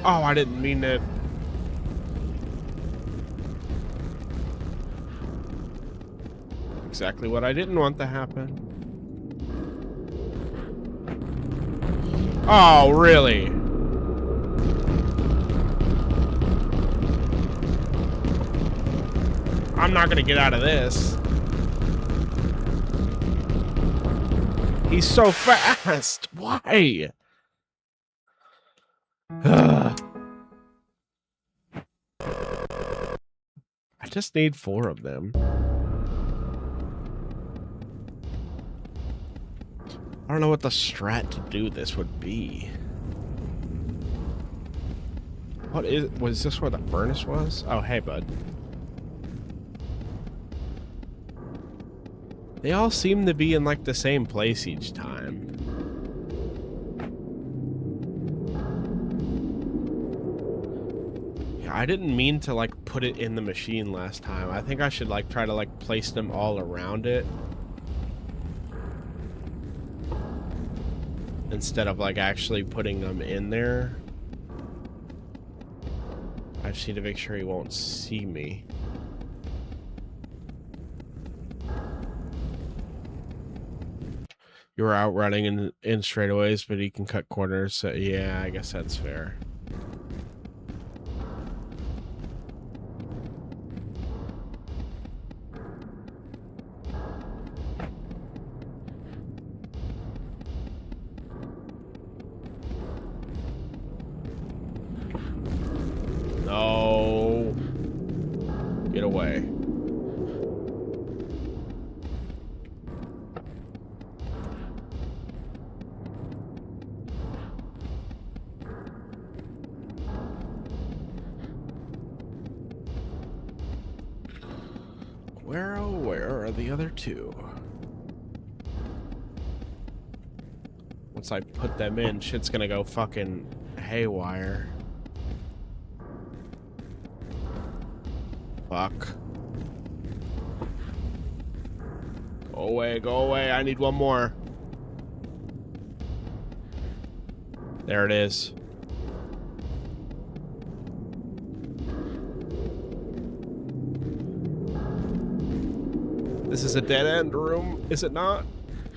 Oh, I didn't mean to. Exactly what I didn't want to happen. Oh, really? I'm not gonna get out of this. He's so fast. Why? I just need 4 of them. I don't know what the strat to do this would be. What is... Was this where the furnace was? Oh, hey, bud. They all seem to be in, like, the same place each time. Yeah, I didn't mean to, like, put it in the machine last time. I think I should, like, try to, like, place them all around it. Instead of, like, actually putting them in there. I just need to make sure he won't see me. You were out running in straightaways, but he can cut corners. So yeah, I guess that's fair. No. Get away. Where are the other 2? Once I put them in, shit's gonna go fucking haywire. Fuck. Go away, I need 1 more. There it is. This is a dead end room, is it not?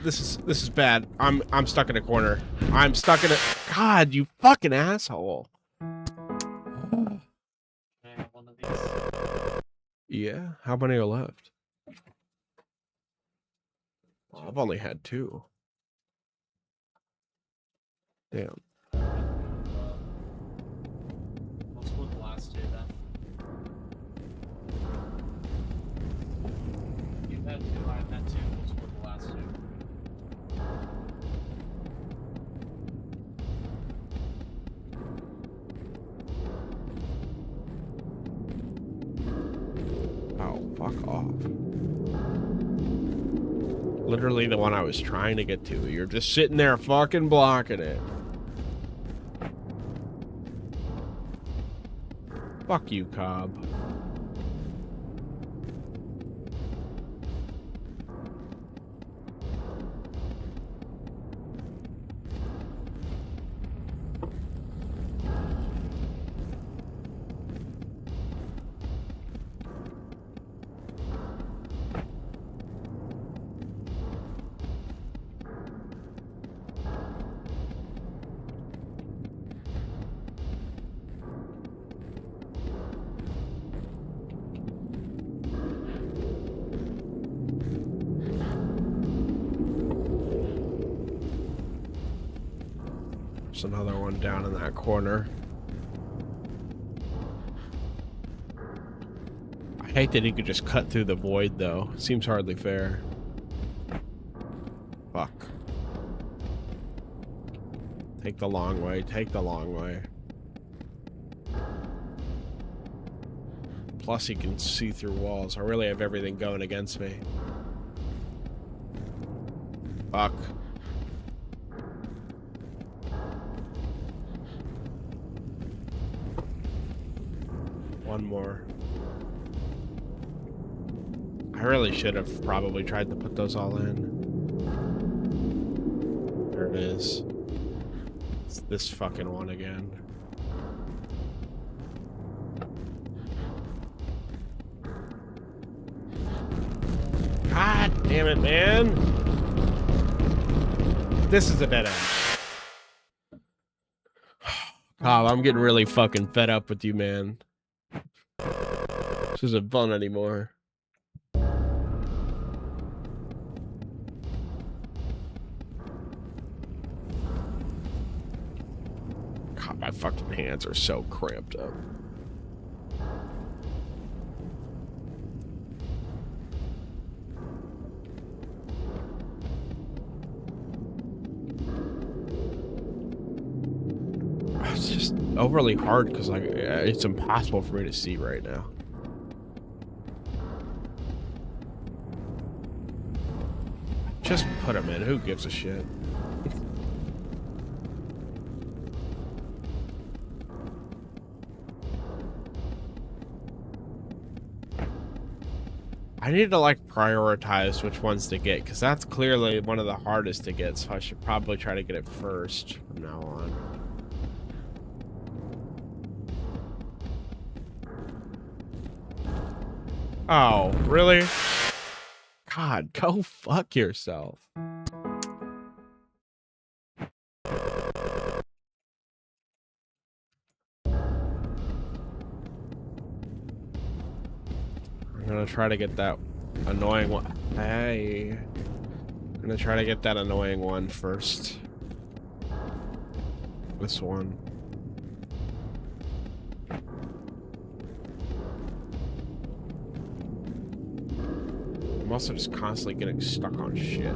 This is bad. I'm stuck in a corner. I'm stuck in a... God, you fucking asshole. One of these. Yeah, how many are left? Well, I've only had 2. Damn. Let's put the last 2 then. You've had 2, I've had 2. Let's put the last 2. Oh, fuck off. Literally the one I was trying to get to. You're just sitting there fucking blocking it. Fuck you, Cobb. There's another one down in that corner. I hate that he could just cut through the void, though. Seems hardly fair. Fuck. Take the long way. Take the long way. Plus, he can see through walls. I really have everything going against me. Fuck. One more. I really should have probably tried to put those all in. There it is. It's this fucking one again. God damn it, man. This is a dead end. Kyle, I'm getting really fucking fed up with you, man. This isn't fun anymore. God, my fucking hands are so cramped up. It's just overly hard because like it's impossible for me to see right now. Just put him in. Who gives a shit? I need to like prioritize which ones to get because that's clearly one of the hardest to get, so I should probably try to get it first from now on. Oh, really? God, go fuck yourself. I'm gonna try to get that annoying one. Hey. I'm gonna try to get that annoying one first. This one. I'm also just constantly getting stuck on shit.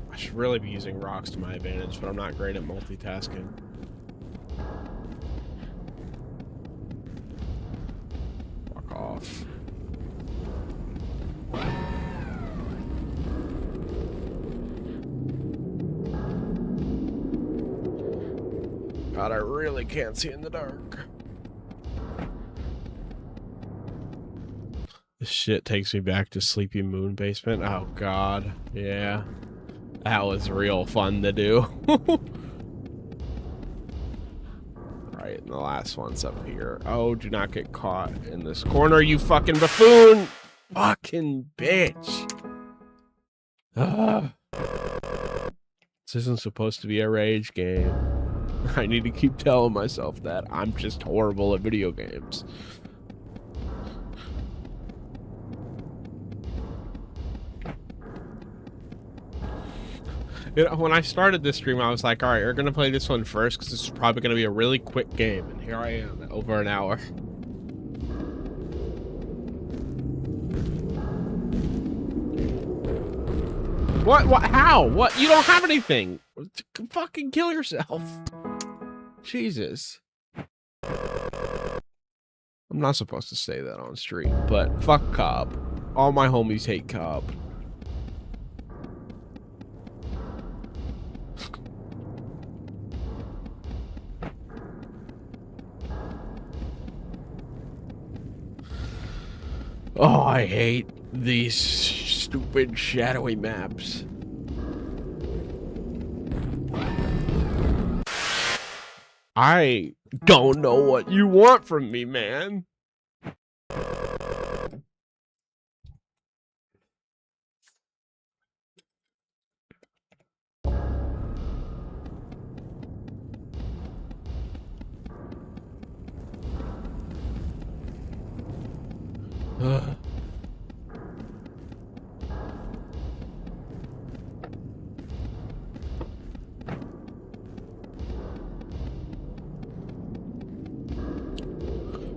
I should really be using rocks to my advantage, but I'm not great at multitasking. Fuck off. God, I really can't see in the dark. This shit takes me back to Sleepy Moon Basement. Oh God, yeah. That was real fun to do. Right, and the last one's up here. Oh, do not get caught in this corner, you fucking buffoon! Fucking bitch! Ugh. This isn't supposed to be a rage game. I need to keep telling myself that. I'm just horrible at video games. You know, when I started this stream, I was like, all right, we're going to play this one first because this is probably going to be a really quick game. And here I am at over an hour. What? How? What? You don't have anything. Fucking kill yourself. Jesus. I'm not supposed to say that on stream, but fuck Cobb. All my homies hate Cobb. Oh, I hate these stupid shadowy maps. I don't know what you want from me, man.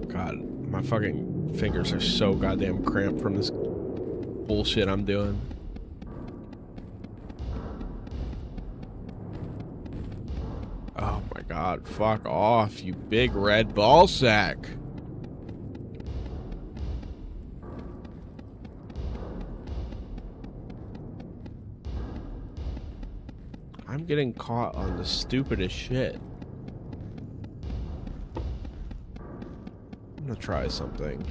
God, my fucking fingers are so goddamn cramped from this bullshit I'm doing. Oh my God, fuck off, you big red ball sack. I'm getting caught on the stupidest shit. I'm gonna try something.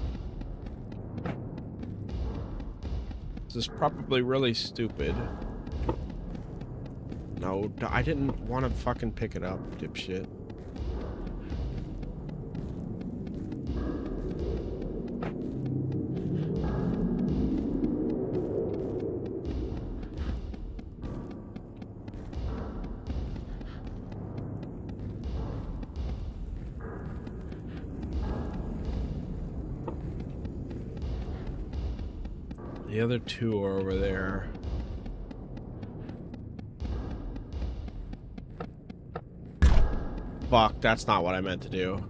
This is probably really stupid. No, I didn't want to fucking pick it up, dipshit. The other two are over there. Fuck, that's not what I meant to do.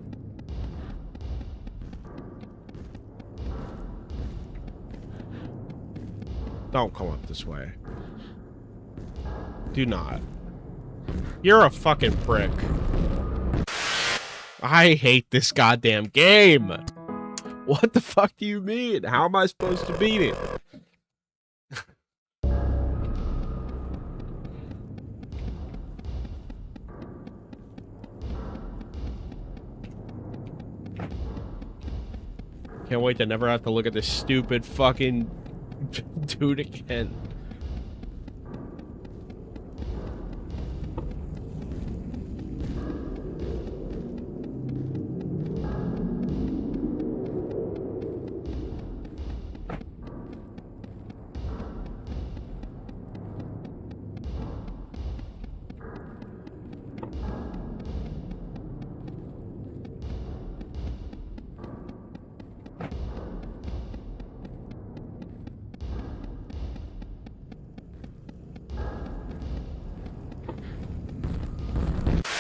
Don't come up this way. Do not. You're a fucking prick. I hate this goddamn game. What the fuck do you mean? How am I supposed to beat it? Can't wait to never have to look at this stupid fucking dude again.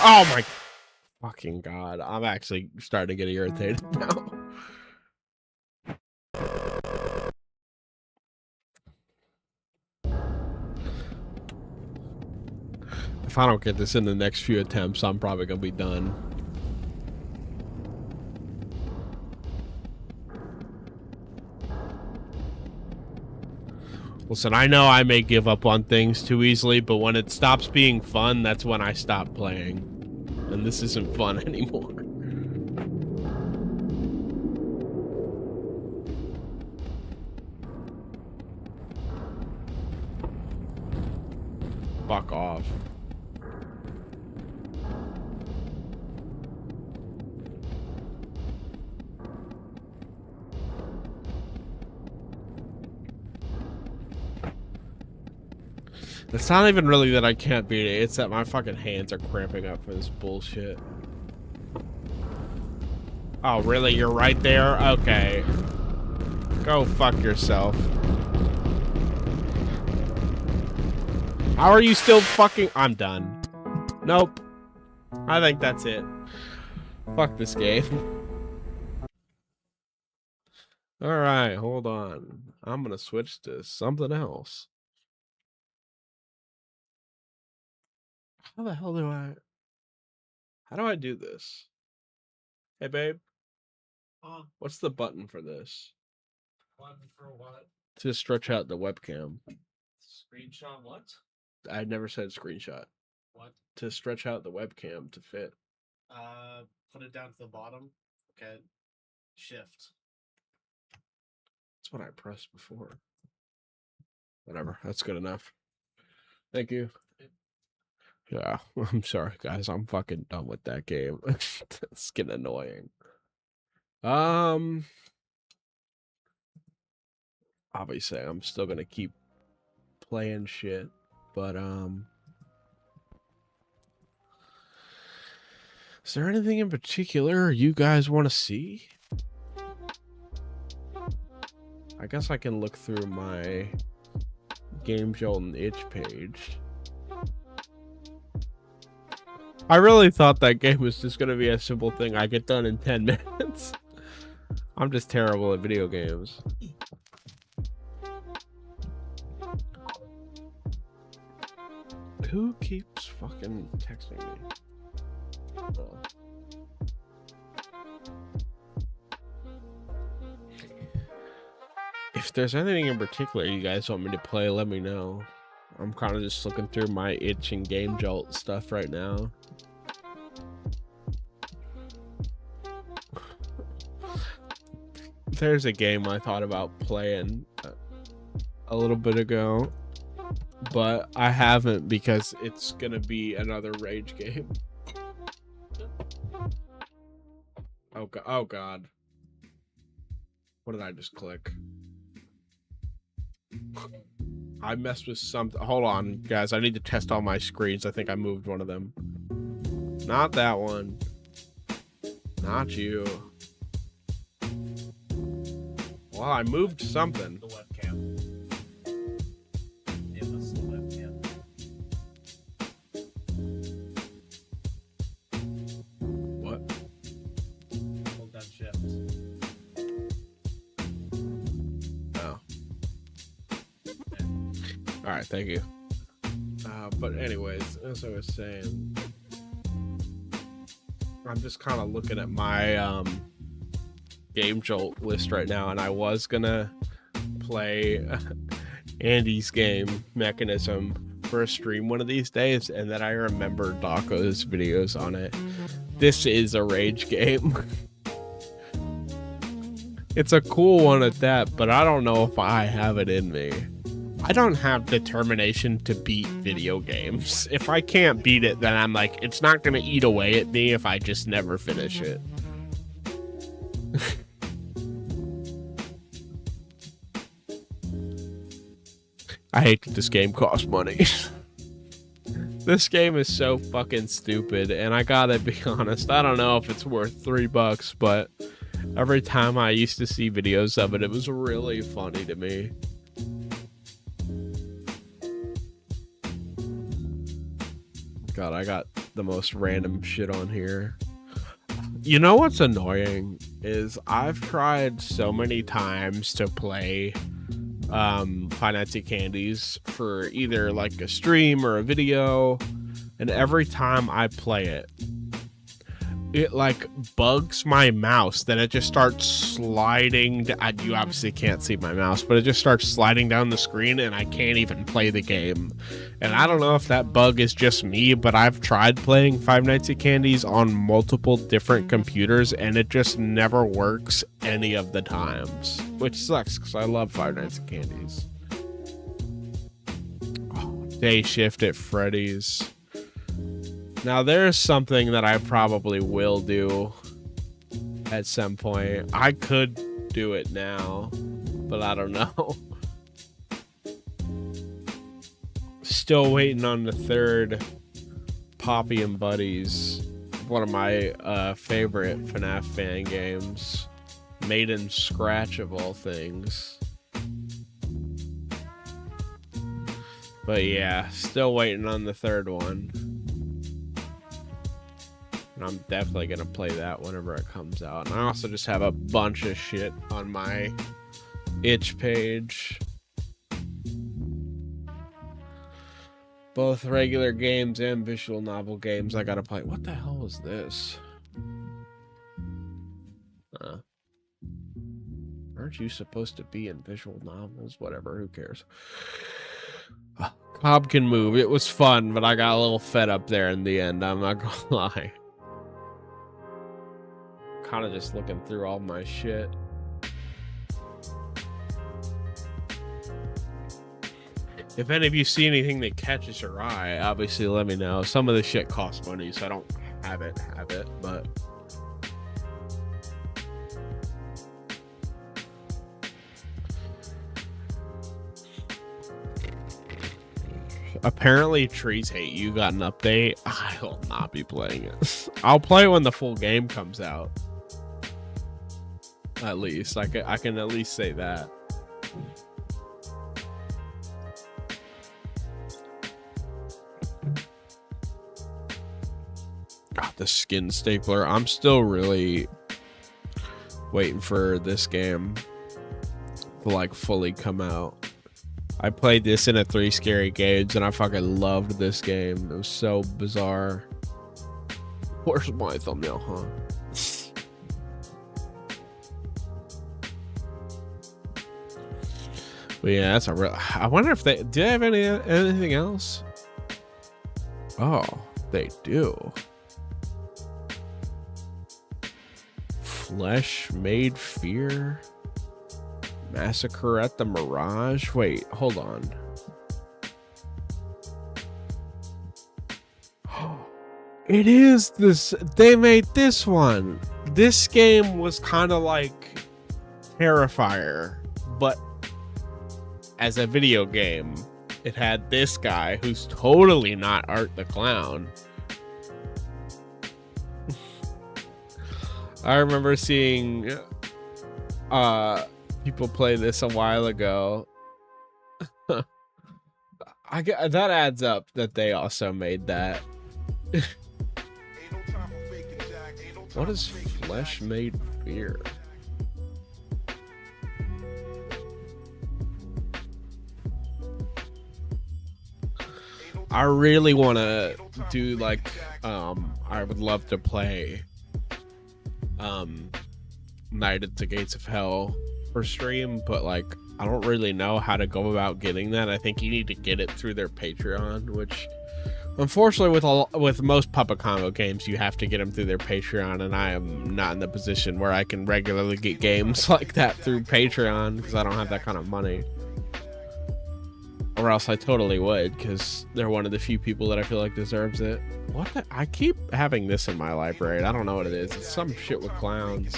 Oh my fucking god. I'm actually starting to get irritated now. If I don't get this in the next few attempts, I'm probably gonna be done. Listen, I know I may give up on things too easily, but when it stops being fun, that's when I stop playing. And this isn't fun anymore. Fuck off. It's not even really that I can't beat it, it's that my fucking hands are cramping up for this bullshit. Oh, really? You're right there? Okay. Go fuck yourself. How are you still fucking... I'm done. Nope. I think that's it. Fuck this game. Alright, hold on. I'm gonna switch to something else. How the hell do I... How do I do this? Hey, babe. What's the button for this? One for what? To stretch out the webcam. Screenshot what? I never said screenshot. What? To stretch out the webcam to fit. Put it down to the bottom. Okay. Shift. That's what I pressed before. Whatever. That's good enough. Thank you. Yeah, I'm sorry, guys. I'm fucking done with that game. It's getting annoying. Obviously, I'm still gonna keep playing shit, but is there anything in particular you guys want to see? I guess I can look through my Game Jolt and Itch page. I really thought that game was just gonna be a simple thing I get done in 10 minutes. I'm just terrible at video games. Who keeps fucking texting me? Oh. If there's anything in particular you guys want me to play, let me know. I'm kind of just looking through my itch and Game Jolt stuff right now. There's a game I thought about playing a little bit ago, but I haven't because it's gonna be another rage game. Oh god. What did I just click? I messed with something. Hold on, guys. I need to test all my screens. I think I moved one of them. Not that one. Not you. Well, I moved something. The webcam. It was the webcam. What? Hold down shift. Oh. All right, thank you. But anyways, as I was saying, I'm just kind of looking at my Game Jolt list right now, and I was gonna play Andy's game Mechanism for a stream one of these days, and then I remembered Daco's videos on it. This is a rage game. It's a cool one at that, but I don't know if I have it in me. I don't have determination to beat video games. If I can't beat it, then I'm like, it's not gonna eat away at me if I just never finish it. I hate that this game costs money. This game is so fucking stupid, and I gotta be honest, I don't know if it's worth $3, but every time I used to see videos of it, it was really funny to me. God, I got the most random shit on here. You know what's annoying is I've tried so many times to play Five Nights at Candy's for either like a stream or a video, and every time I play it, it like bugs my mouse. Then it just starts sliding. You obviously can't see my mouse, but it just starts sliding down the screen, and I can't even play the game. And I don't know if that bug is just me, but I've tried playing Five Nights at Candy's on multiple different computers, and it just never works any of the times, which sucks because I love Five Nights at Candy's. Oh, Day Shift at Freddy's. Now there's something that I probably will do at some point. I could do it now, but I don't know. Still waiting on the third Poppy and Buddies, one of my favorite FNAF fan games, made in Scratch of all things. But yeah, still waiting on the third one. And I'm definitely going to play that whenever it comes out. And I also just have a bunch of shit on my itch page. Both regular games and visual novel games I gotta play. What the hell is this? Aren't you supposed to be in visual novels? Whatever, who cares? Cobb Can Move. It was fun, but I got a little fed up there in the end. I'm not gonna lie. Kind of just looking through all my shit. If any of you see anything that catches your eye, obviously let me know. Some of the shit costs money, so I don't have it, but apparently Trees Hate You got an update. I will not be playing it. I'll play it when the full game comes out. At least I can at least say that. God, the skin stapler. I'm still really waiting for this game to like fully come out. I played this in a 3 Scary Games and I fucking loved this game. It was so bizarre. Where's my thumbnail, huh? But yeah, that's a real. I wonder if they do they have anything else. Oh, they do. Flesh Made Fear. Massacre at the Mirage. Wait, hold on. It is this. They made this one. This game was kind of like Terrifier, but as a video game. It had this guy who's totally not Art the Clown. I remember seeing people play this a while ago. That adds up that they also made that. What is Flesh Made Fear? I really want to do like I would love to play Night at the Gates of Hell for stream, but like I don't really know how to go about getting that. I think you need to get it through their Patreon, which unfortunately with most Puppet Combo games you have to get them through their Patreon, and I am not in the position where I can regularly get games like that through Patreon because I don't have that kind of money. Or else I totally would, because they're one of the few people that I feel like deserves it. What the? I keep having this in my library. I don't know what it is. It's some shit with clowns.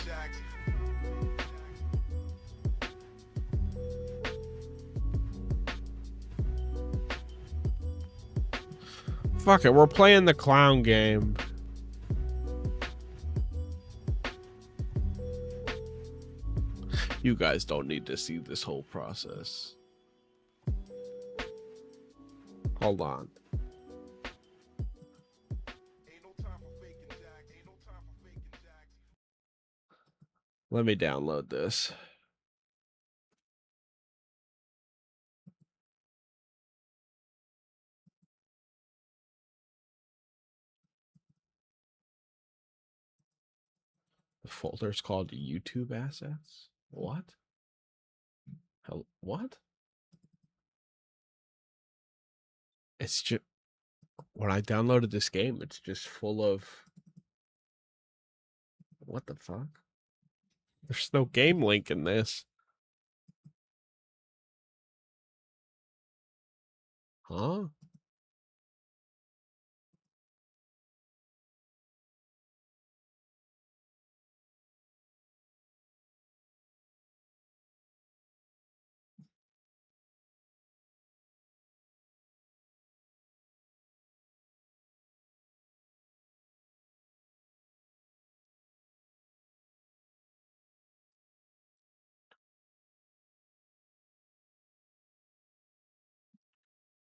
Fuck it, we're playing the clown game. You guys don't need to see this whole process. Hold on. Let me download this. The folder's called YouTube Assets? What? Hell, what? It's just when I downloaded this game, it's just full of what the fuck? There's no game link in this. Huh?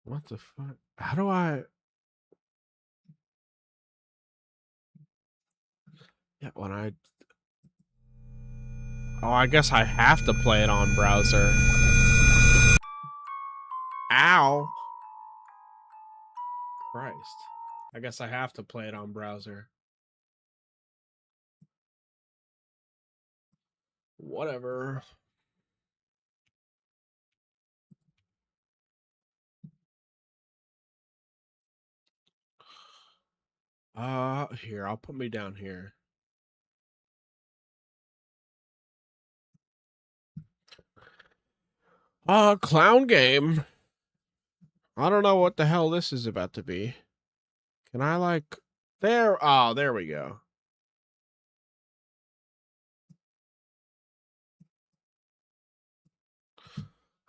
What the fuck? How do I? Yeah, when I. Oh, I guess I have to play it on browser. Ow. Christ. I guess I have to play it on browser. Whatever. Here, I'll put me down here. Clown game. I don't know what the hell this is about to be. Can I like there? Oh, there we go.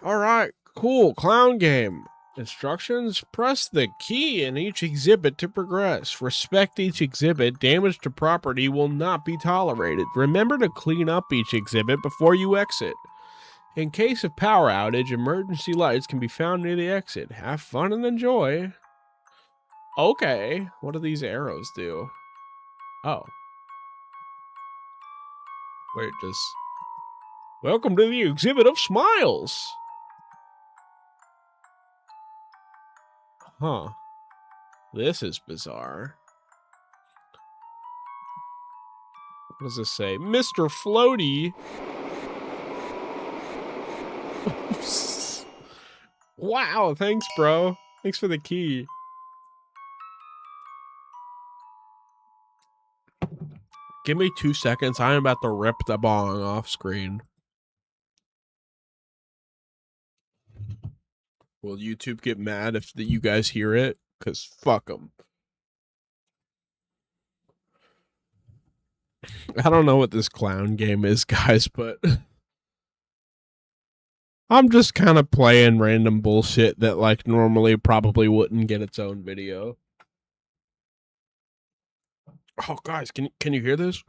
All right, cool. Clown game. Instructions: press the key in each exhibit to progress. Respect each exhibit. Damage to property will not be tolerated. Remember to clean up each exhibit before you exit. In case of power outage, emergency lights can be found near the exit. Have fun and enjoy. Okay, what do these arrows do? Oh. Wait, does... Welcome to the exhibit of smiles! Huh. This is bizarre. What does this say? Mr. Floaty! Wow, thanks, bro. Thanks for the key. Give me 2 seconds. I'm about to rip the bong off screen. Will YouTube get mad if you guys hear it? Because fuck them. I don't know what this clown game is, guys, but I'm just kind of playing random bullshit that, like, normally probably wouldn't get its own video. Oh, guys, can you hear this?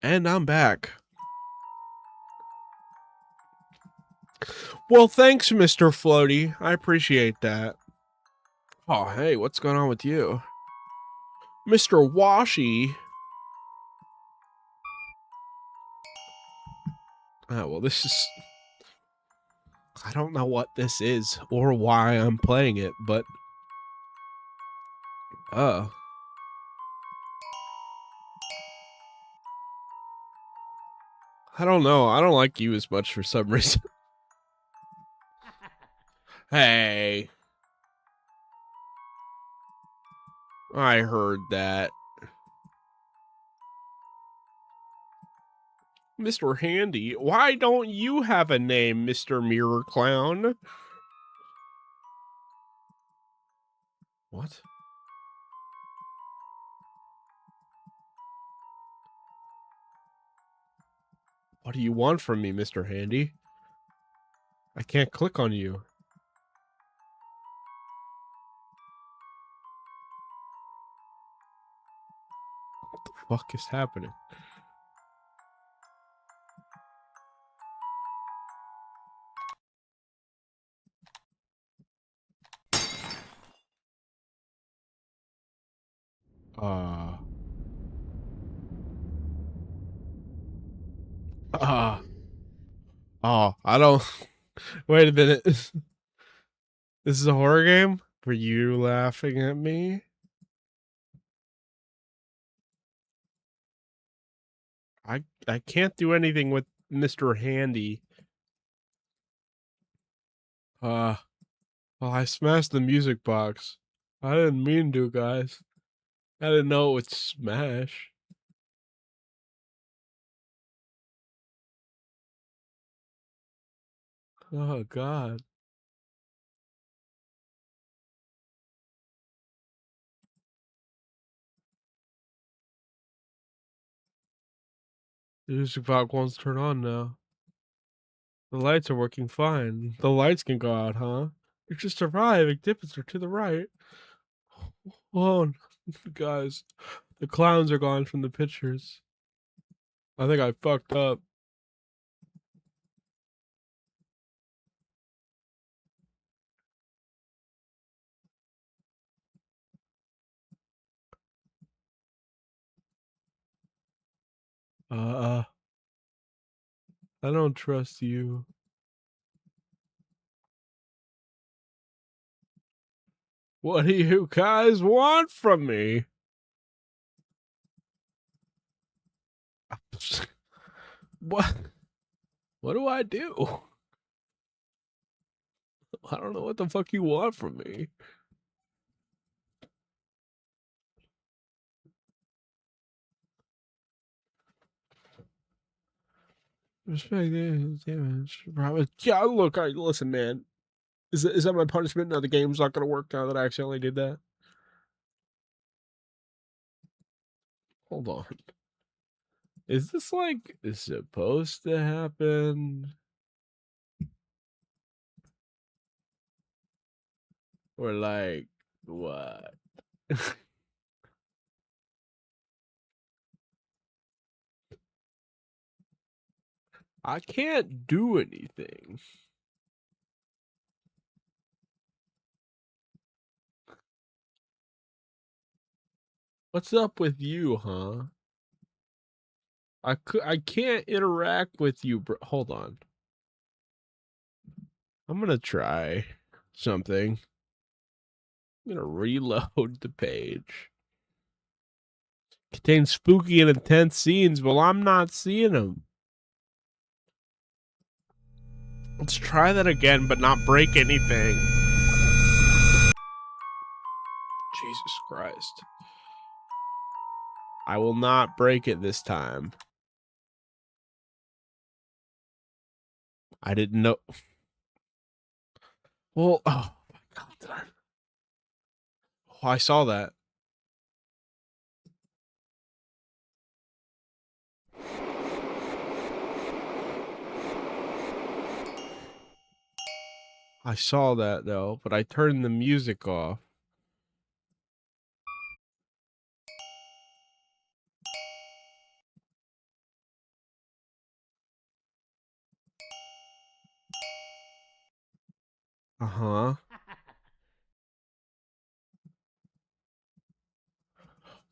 And I'm back. Well, thanks, Mr. Floaty. I appreciate that. Oh, hey, what's going on with you? Mr. Washy. Oh, well, this is... I don't know what this is or why I'm playing it, but... I don't know. I don't like you as much for some reason. Hey. I heard that. Mr. Handy, why don't you have a name, Mr. Mirror Clown? What? What do you want from me, Mr. Handy? I can't click on you. What the fuck is happening? Oh, I don't... Wait a minute. This is a horror game? Were you laughing at me? I can't do anything with Mr. Handy. Well, I smashed the music box. I didn't mean to, guys. I didn't know it would smash. Oh, God. The music box won't turn on now. The lights are working fine. The lights can go out, huh? You're just arriving. Dippets are to the right. Oh, guys. The clowns are gone from the pictures. I think I fucked up. I don't trust you. What do you guys want from me? What? What do I do? I don't know what the fuck you want from me. Respect damage. Yeah, look, listen, man. Is that my punishment? Now the game's not gonna work now that I accidentally did that. Hold on. Is this like supposed to happen? Or like what? I can't do anything. What's up with you, huh? I can't interact with you, bro. Hold on. I'm gonna try something. I'm gonna reload the page. Contains spooky and intense scenes. Well, I'm not seeing them. Let's try that again, but not break anything. Jesus Christ. I will not break it this time. I didn't know. Well, oh my God. Oh, I saw that. I saw that though, but I turned the music off. Uh-huh.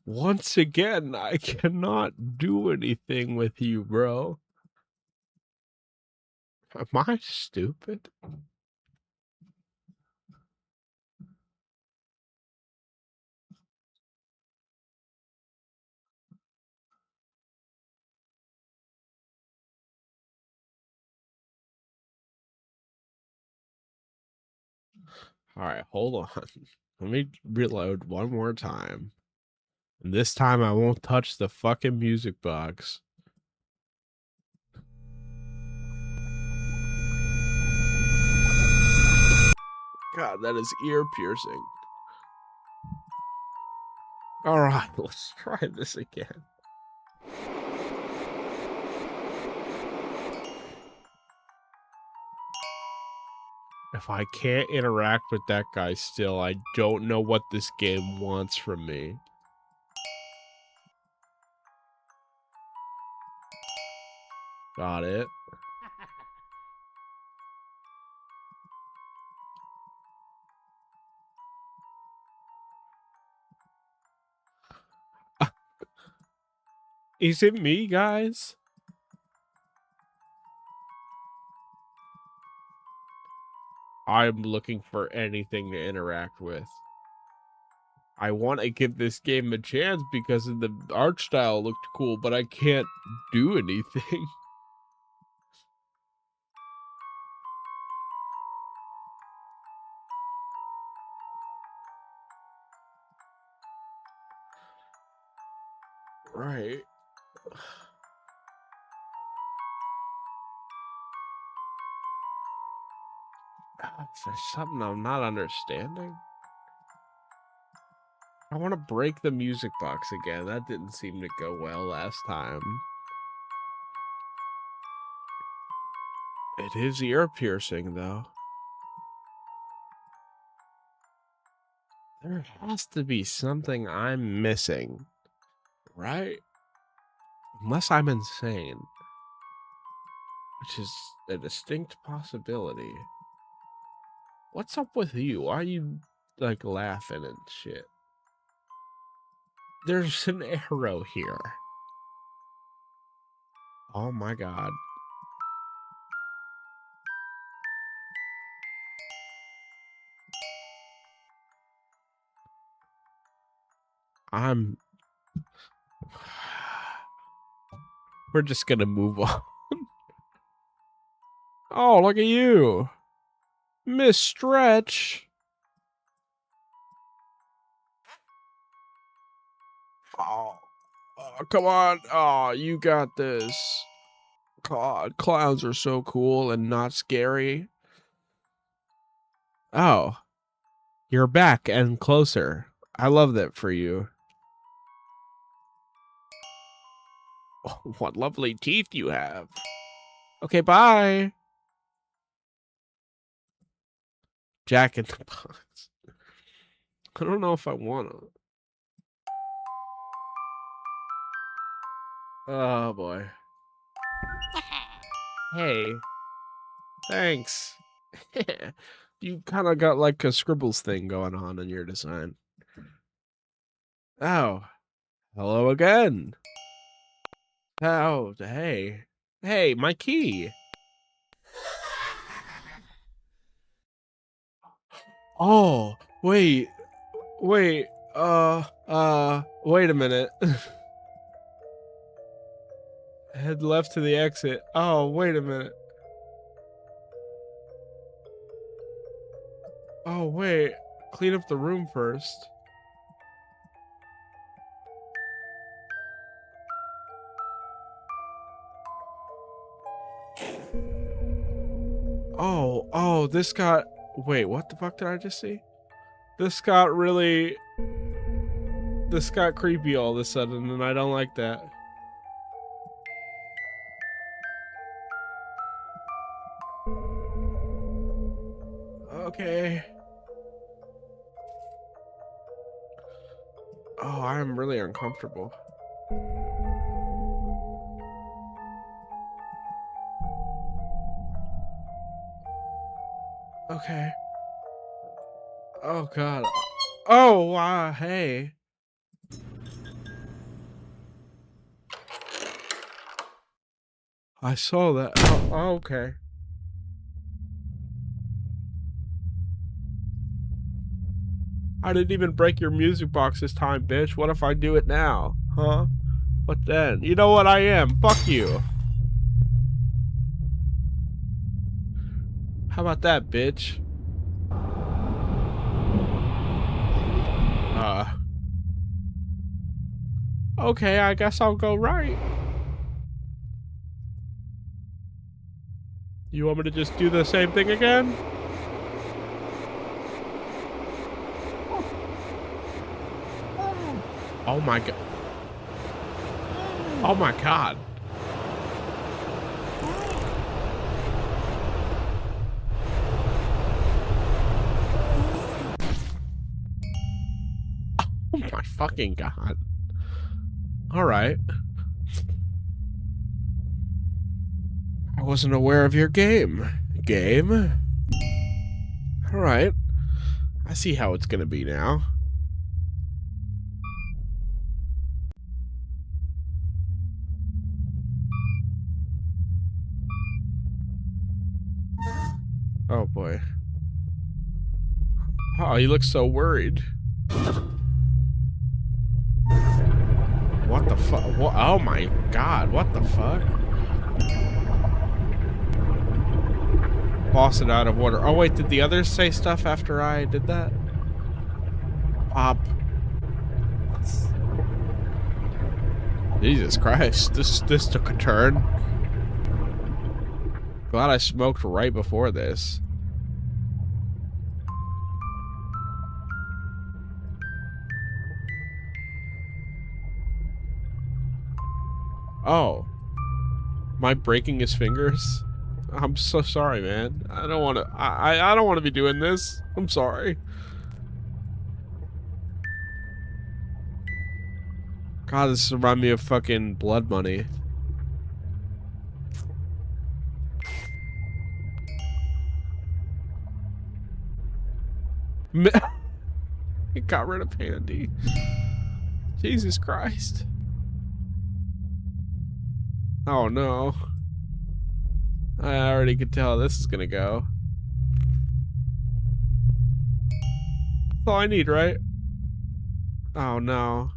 Once again, I cannot do anything with you, bro. Am I stupid? All right, hold on. Let me reload one more time. And this time I won't touch the fucking music box. God, that is ear piercing. All right, let's try this again. If I can't interact with that guy still, I don't know what this game wants from me. Got it. Is it me, guys? I'm looking for anything to interact with. I want to give this game a chance because the art style looked cool, but I can't do anything. Right. Is there something I'm not understanding? I want to break the music box again. That didn't seem to go well last time. It is ear piercing, though. There has to be something I'm missing, right? Unless I'm insane, which is a distinct possibility. What's up with you? Why are you, like, laughing and shit? There's an arrow here. Oh my God. We're just gonna move on. Oh, look at you. Miss Stretch. Oh, come on. Oh, you got this. God, clowns are so cool and not scary. Oh, you're back and closer. I love that for you. Oh, what lovely teeth you have. Okay, bye. Jack in the Box. I don't know if I want to. Oh, boy. Hey. Thanks. You kind of got like a Scribbles thing going on in your design. Oh. Hello again. Oh, hey. Hey, my key. Oh, wait. Wait. Wait a minute. Head left to the exit. Oh, wait a minute. Oh, wait. Clean up the room first. Oh, this got... Wait, what the fuck did I just see? This got really... This got creepy all of a sudden, and I don't like that. Okay. Oh, I'm really uncomfortable. Okay. Oh, God. Oh, wow. Hey. I saw that. Oh, okay. I didn't even break your music box this time, bitch. What if I do it now? Huh? What then? You know what I am. Fuck you. How about that, bitch? Okay, I guess I'll go right. You want me to just do the same thing again? Oh my god. Oh my god. Oh my fucking god. Alright. I wasn't aware of your game. Game? Alright. I see how it's gonna be now. Oh boy. Oh, you look so worried. What the fuck? Oh my god, what the fuck? Faucet out of water. Oh wait, did the others say stuff after I did that? Pop. Jesus Christ, this took a turn. Glad I smoked right before this. Oh. Am I breaking his fingers? I'm so sorry, man. I don't want to. I don't want to be doing this. I'm sorry. God, this reminds me of fucking Blood Money. It got rid of Pandy. Jesus Christ. Oh no. I already could tell how this is gonna go. That's all I need, right? Oh no.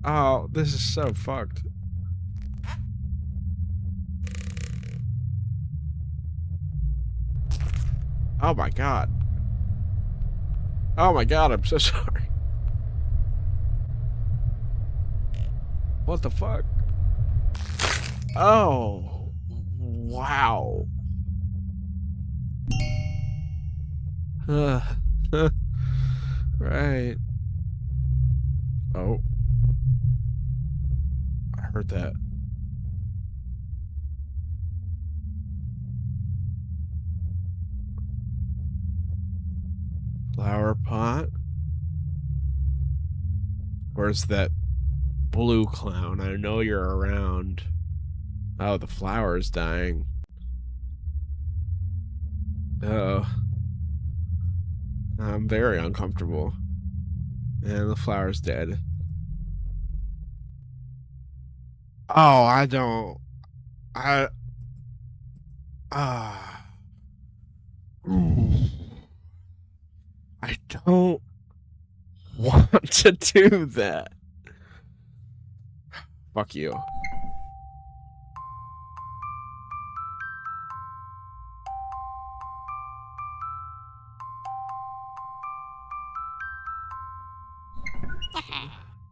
Oh, this is so fucked. Oh my god. Oh my god, I'm so sorry. What the fuck? Oh. Wow. Right. Oh. I heard that. Flower pot. Where's that blue clown? I know you're around. Oh, the flower is dying. Oh. I'm very uncomfortable. And the flower's dead. Oh, I don't. I ah. I don't want to do that. Fuck you.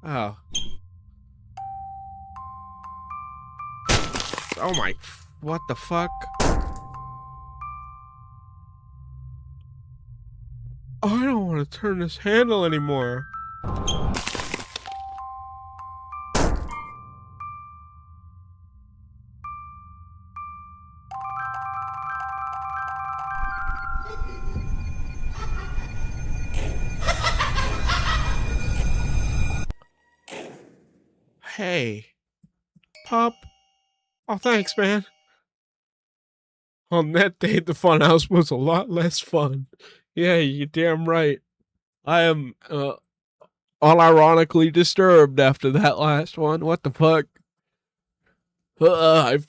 Oh. Oh my. What the fuck? Oh, I don't want to turn this handle anymore. Hey, pup. Oh, thanks, man. On that day, the funhouse was a lot less fun. Yeah, you're damn right. I am unironically disturbed after that last one. What the fuck? I've.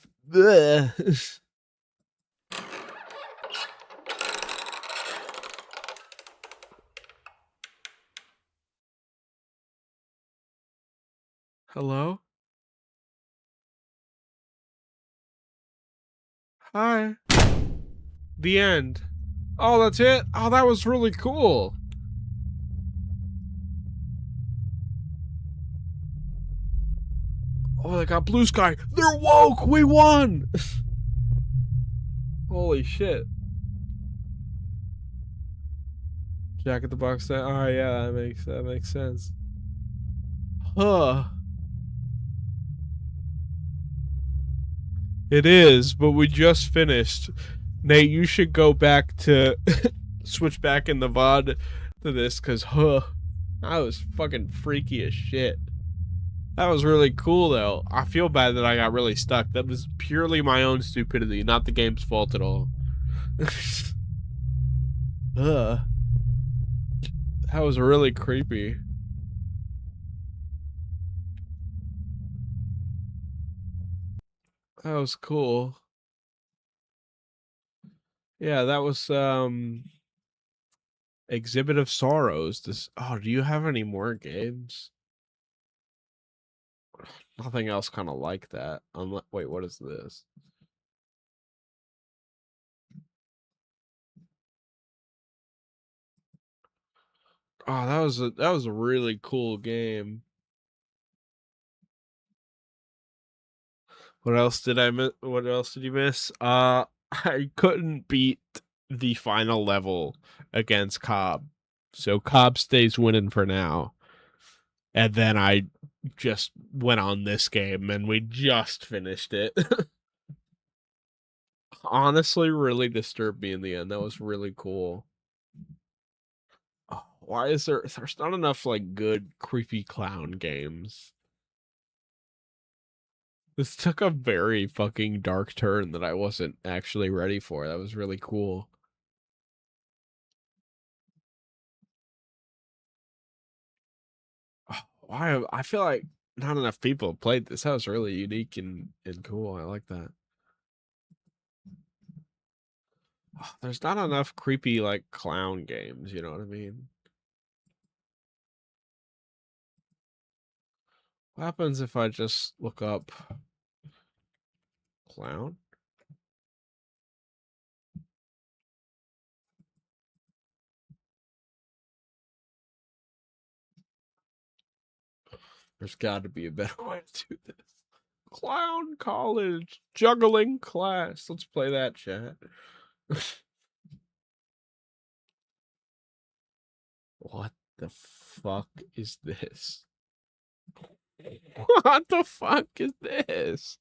Hello? Hi. The end. Oh, that's it? Oh, that was really cool. Oh, they got blue sky. They're woke. We won. Holy shit. Jack at the Box. Oh yeah, that makes sense. Huh. It is, but we just finished. Nate, you should go back to switch back in the VOD to this, cause that was fucking freaky as shit. That was really cool though. I feel bad that I got really stuck. That was purely my own stupidity, not the game's fault at all. Ugh. That was really creepy. That was cool. Yeah, that was Exhibit of Sorrows. This do you have any more games? Nothing else kind of like that. Wait, what is this? Oh, that was a really cool game. What else did I miss? What else did you miss? I couldn't beat the final level against Cobb. So Cobb stays winning for now. And then I just went on this game and we just finished it. Honestly, really disturbed me in the end. That was really cool. Oh, why is there's not enough like good creepy clown games? This took a very fucking dark turn that I wasn't actually ready for. That was really cool. Oh, why I feel like not enough people have played this. That was really unique and cool. I like that. Oh, there's not enough creepy like clown games, you know what I mean? What happens if I just look up clown? There's got to be a better way to do this. Clown college juggling class. Let's play that, chat. What the fuck is this? What the fuck is this?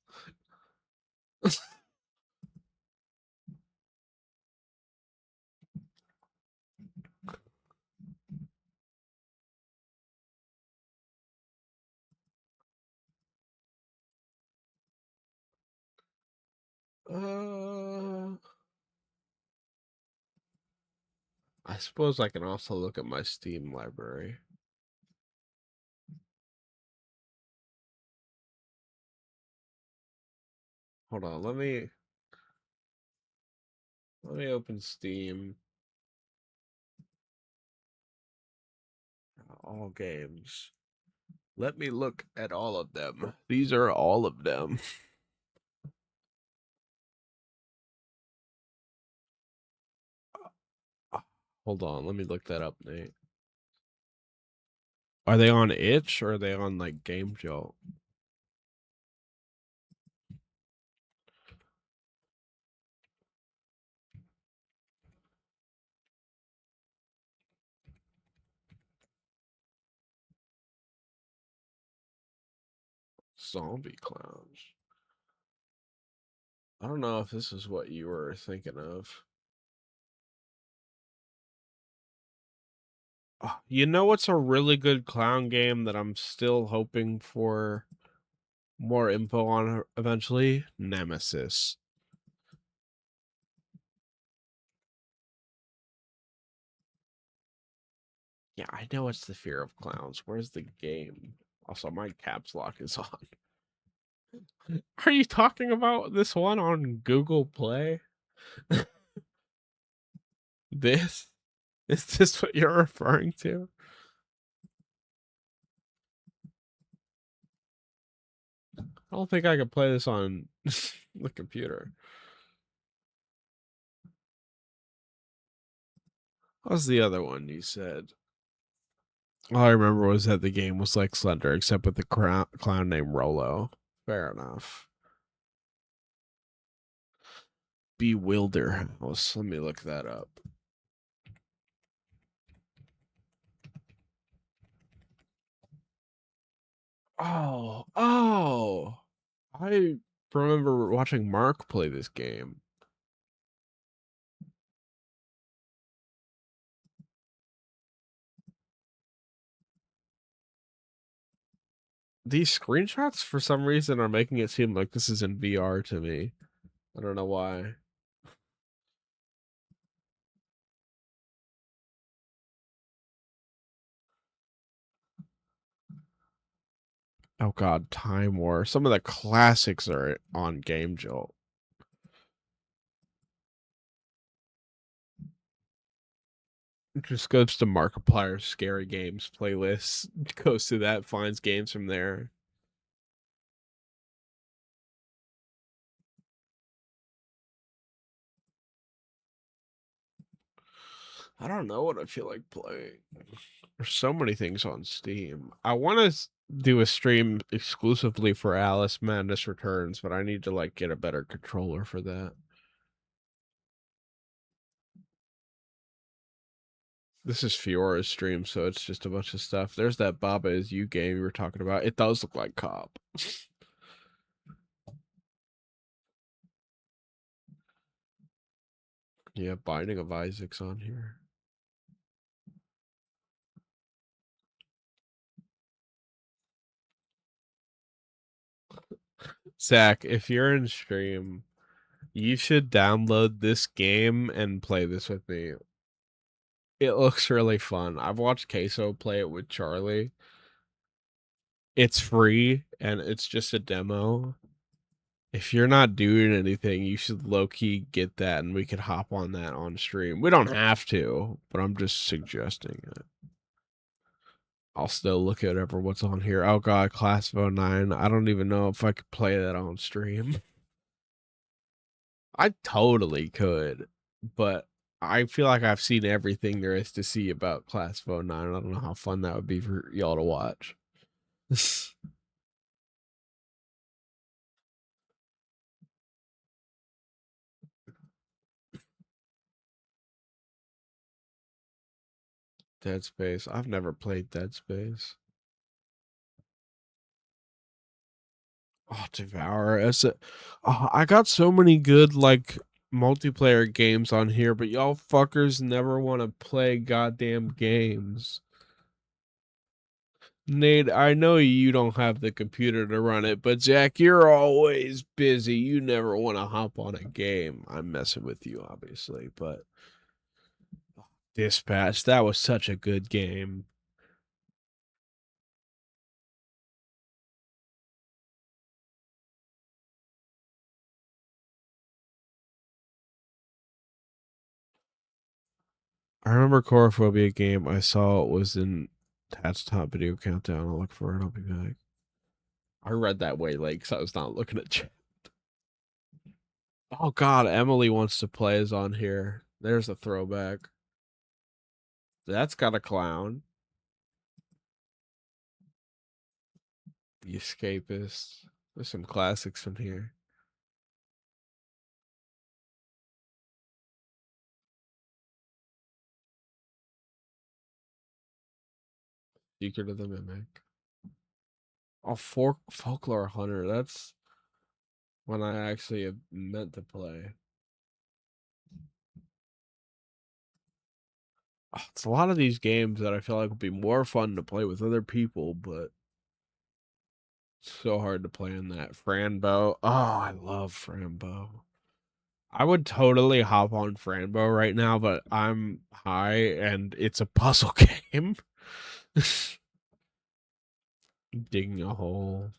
I suppose I can also look at my Steam library. Hold on, let me open Steam. All games. Let me look at all of them. These are all of them. Hold on, let me look that up, Nate. Are they on itch or are they on like Game Jolt? Zombie clowns. I don't know if this is what you were thinking of. You know what's a really good clown game that I'm still hoping for more info on eventually? Nemesis. Yeah, I know it's the fear of clowns. Where's the game? Also, my caps lock is on. Are you talking about this one on Google Play? This? Is this what you're referring to? I don't think I could play this on the computer. What's the other one you said? All I remember was that the game was like Slender, except with the clown named Rolo. Fair enough. Bewilder House. Let me look that up. Oh. I remember watching Mark play this game. These screenshots, for some reason, are making it seem like this is in VR to me. I don't know why. Oh god, Time War. Some of the classics are on Game Jolt. It just goes to Markiplier's scary games playlist. Goes to that, finds games from there. I don't know what I feel like playing. There's so many things on Steam. I want to do a stream exclusively for Alice Madness Returns, but I need to like get a better controller for that. This is Fiora's stream, so it's just a bunch of stuff. There's that Baba Is You game you were talking about. It does look like Cop. Yeah, Binding of Isaac's on here. Zach, if you're in stream, you should download this game and play this with me. It looks really fun. I've watched Queso play it with Charlie. It's free and it's just a demo. If you're not doing anything, you should low-key get that and we could hop on that on stream. We don't have to, but I'm just suggesting it. I'll still look at what's on here. Oh god, Class of 09. I don't even know if I could play that on stream. I totally could, but I feel like I've seen everything there is to see about Class of 09. I don't know how fun that would be for y'all to watch. Dead Space. I've never played Dead Space. Oh, Devour. I got so many good like multiplayer games on here, but y'all fuckers never want to play goddamn games. Nate, I know you don't have the computer to run it, but Jack, you're always busy. You never want to hop on a game. I'm messing with you, obviously, but Dispatch, that was such a good game. I remember Chorophobia game. I saw it was in Tat's Top Video Countdown. I'll look for it. I'll be back. I read that way late because I was not looking at chat. Oh God, Emily wants to play is on here. There's a throwback. That's got a clown. The Escapist. There's some classics in here. Secret of the Mimic. Oh, Folklore Hunter. That's when I actually have meant to play. Oh, it's a lot of these games that I feel like would be more fun to play with other people, but so hard to play in that. Franbo. Oh, I love Franbo. I would totally hop on Franbo right now, but I'm high and it's a puzzle game. Digging a hole.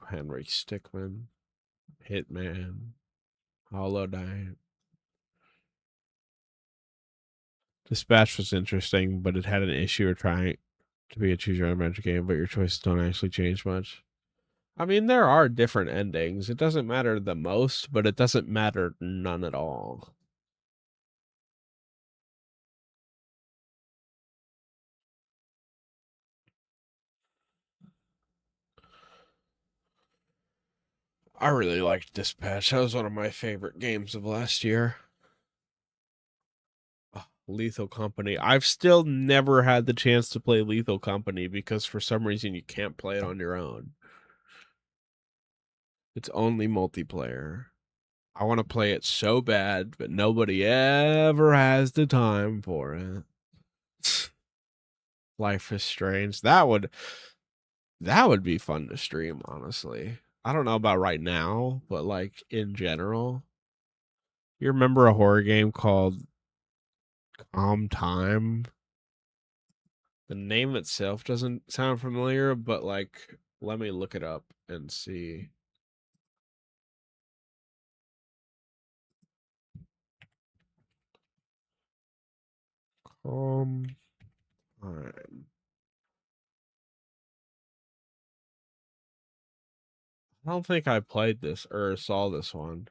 Henry Stickmin. Hitman. Hollow Knight. Dispatch was interesting, but it had an issue of trying to be a choose your own adventure game, but your choices don't actually change much. I mean, there are different endings. It doesn't matter the most, but it doesn't matter none at all. I really liked Dispatch. That was one of my favorite games of last year. Lethal Company. I've still never had the chance to play Lethal Company because for some reason you can't play it on your own. It's only multiplayer. I want to play it so bad, but nobody ever has the time for it. Life is Strange. That would be fun to stream, honestly. I don't know about right now, but like in general. You remember a horror game called Calm Time? The name itself doesn't sound familiar, but like let me look it up and see. Calm Time. I don't think I played this or saw this one.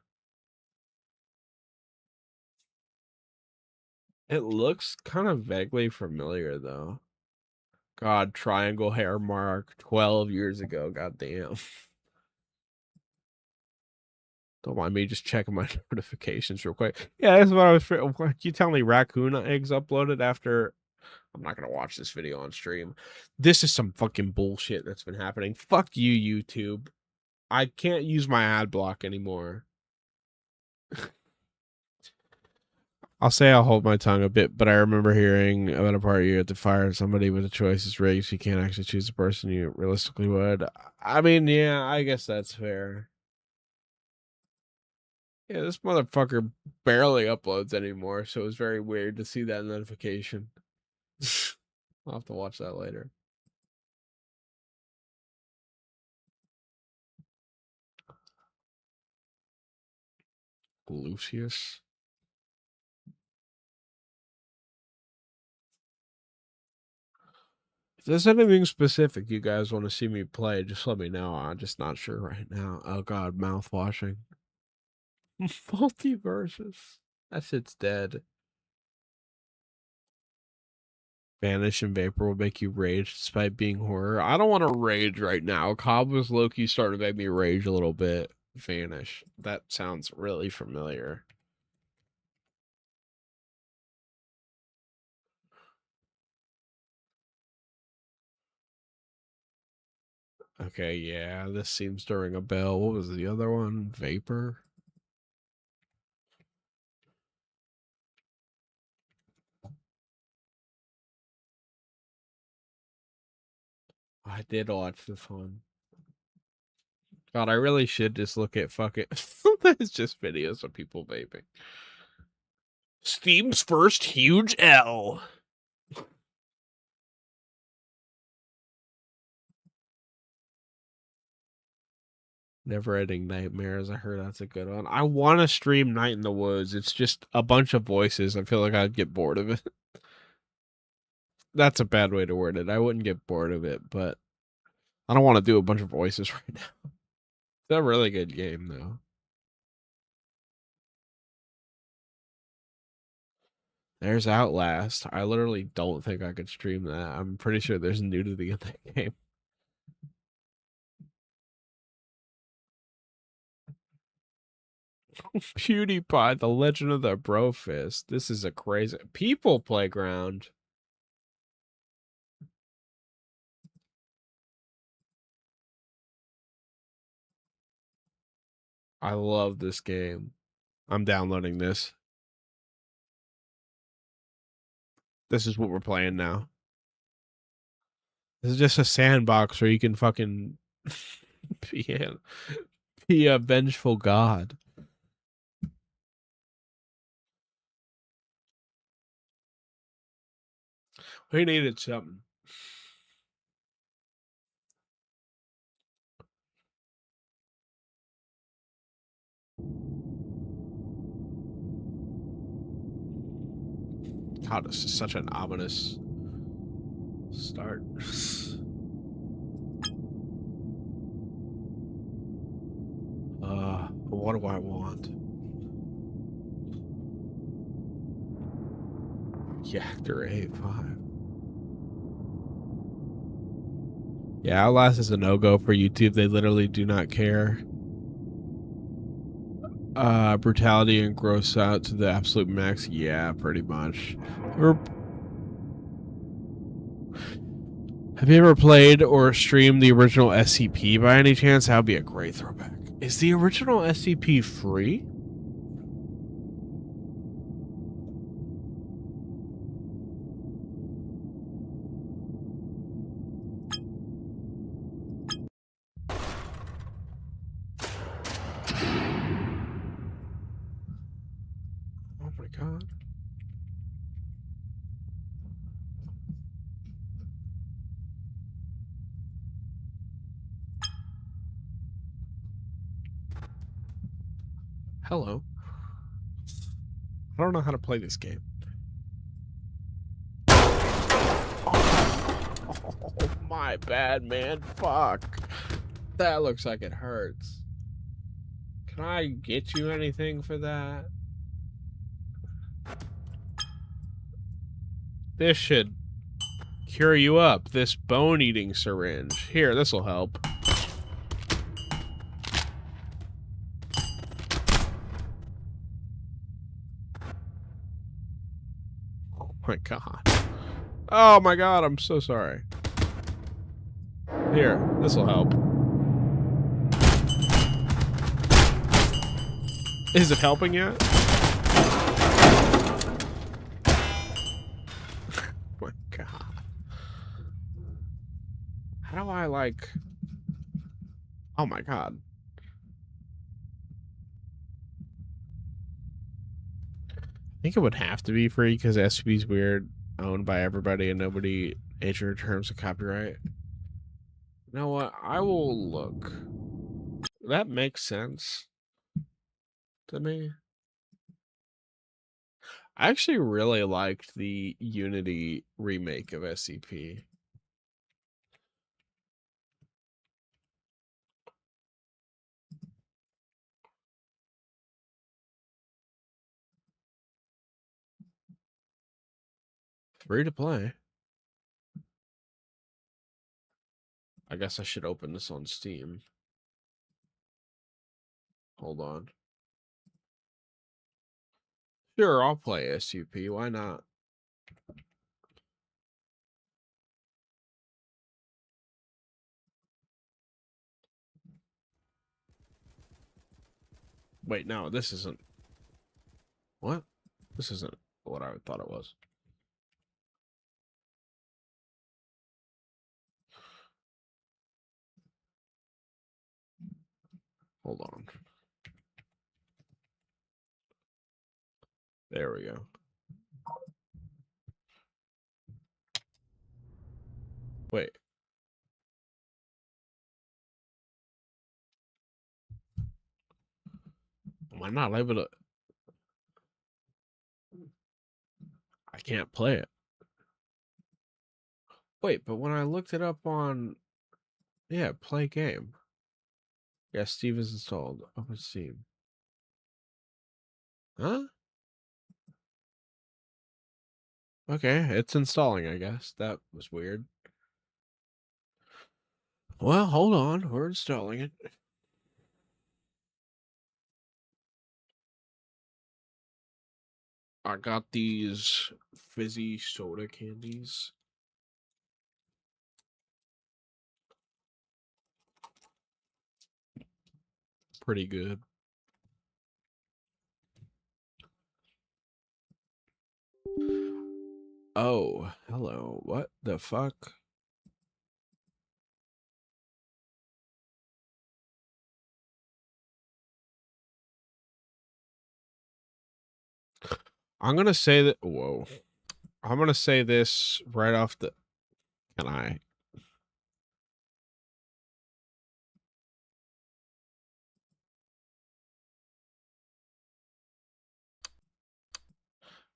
It looks kind of vaguely familiar though. God, triangle hair mark 12 years ago. God damn. Don't mind me just checking my notifications real quick. Yeah, that's what I was. Can you tell me raccoon eggs uploaded after? I'm not gonna watch this video on stream. This is some fucking bullshit that's been happening. Fuck you, YouTube. I can't use my ad block anymore. I'll say I'll hold my tongue a bit, but I remember hearing about a part you had to fire somebody with the choice is rigged, so you can't actually choose the person you realistically would. I mean, yeah, I guess that's fair. Yeah, this motherfucker barely uploads anymore, so it was very weird to see that notification. I'll have to watch that later. Lucius. If there's anything specific you guys want to see me play, just let me know. I'm just not sure right now. Oh god, mouth washing. Multiverses. That shit's dead. Vanish and Vapor will make you rage despite being horror. I don't want to rage right now. Cobb was low-key starting to make me rage a little bit. Vanish. That sounds really familiar. Okay, yeah, this seems to ring a bell. What was the other one? Vapor? I did watch this one. God, I really should just look at fucking. There's just videos of people vaping. Steam's first huge L. Never Ending Nightmares. I heard that's a good one. I want to stream Night in the Woods. It's just a bunch of voices. I feel like I'd get bored of it. That's a bad way to word it. I wouldn't get bored of it, but I don't want to do a bunch of voices right now. It's a really good game, though. There's Outlast. I literally don't think I could stream that. I'm pretty sure there's nudity in that game. PewDiePie, The Legend of the Brofist. This is a crazy people playground. I love this game. I'm downloading this. This is what we're playing now. This is just a sandbox where you can fucking be a vengeful god. We needed something. God, this is such an ominous start. What do I want? Reactor A5. Yeah, Outlast is a no-go for YouTube. They literally do not care. Brutality and gross out to the absolute max. Yeah, pretty much. Have you ever played or streamed the original SCP by any chance? That would be a great throwback. Is the original SCP free? Oh my god. Hello. I don't know how to play this game. Oh, my bad, man. Fuck. That looks like it hurts. Can I get you anything for that? This should cure you up. This bone-eating syringe. Here, this'll help. Oh my god. Oh my god, I'm so sorry. Here, this'll help. Is it helping yet? Oh my god. How do I like... Oh my god. I think it would have to be free because SCP's weird, owned by everybody and nobody entered terms of copyright. You know what? I will look. That makes sense to me. I actually really liked the Unity remake of SCP. Free to play. I guess I should open this on Steam. Hold on. Sure, I'll play SCP. Why not? Wait, no, this isn't. What? This isn't what I thought it was. Hold on. There we go. Wait. Am I not able to? I can't play it. Wait, but when I looked it up on, yeah, play game. Yeah, Steam is installed. Open Steam. Huh? Okay, it's installing, I guess. That was weird. Well, hold on. We're installing it. I got these fizzy soda candies. Pretty good. Oh, hello. What the fuck? I'm gonna say that. Whoa. I'm gonna say this right off the. Can I?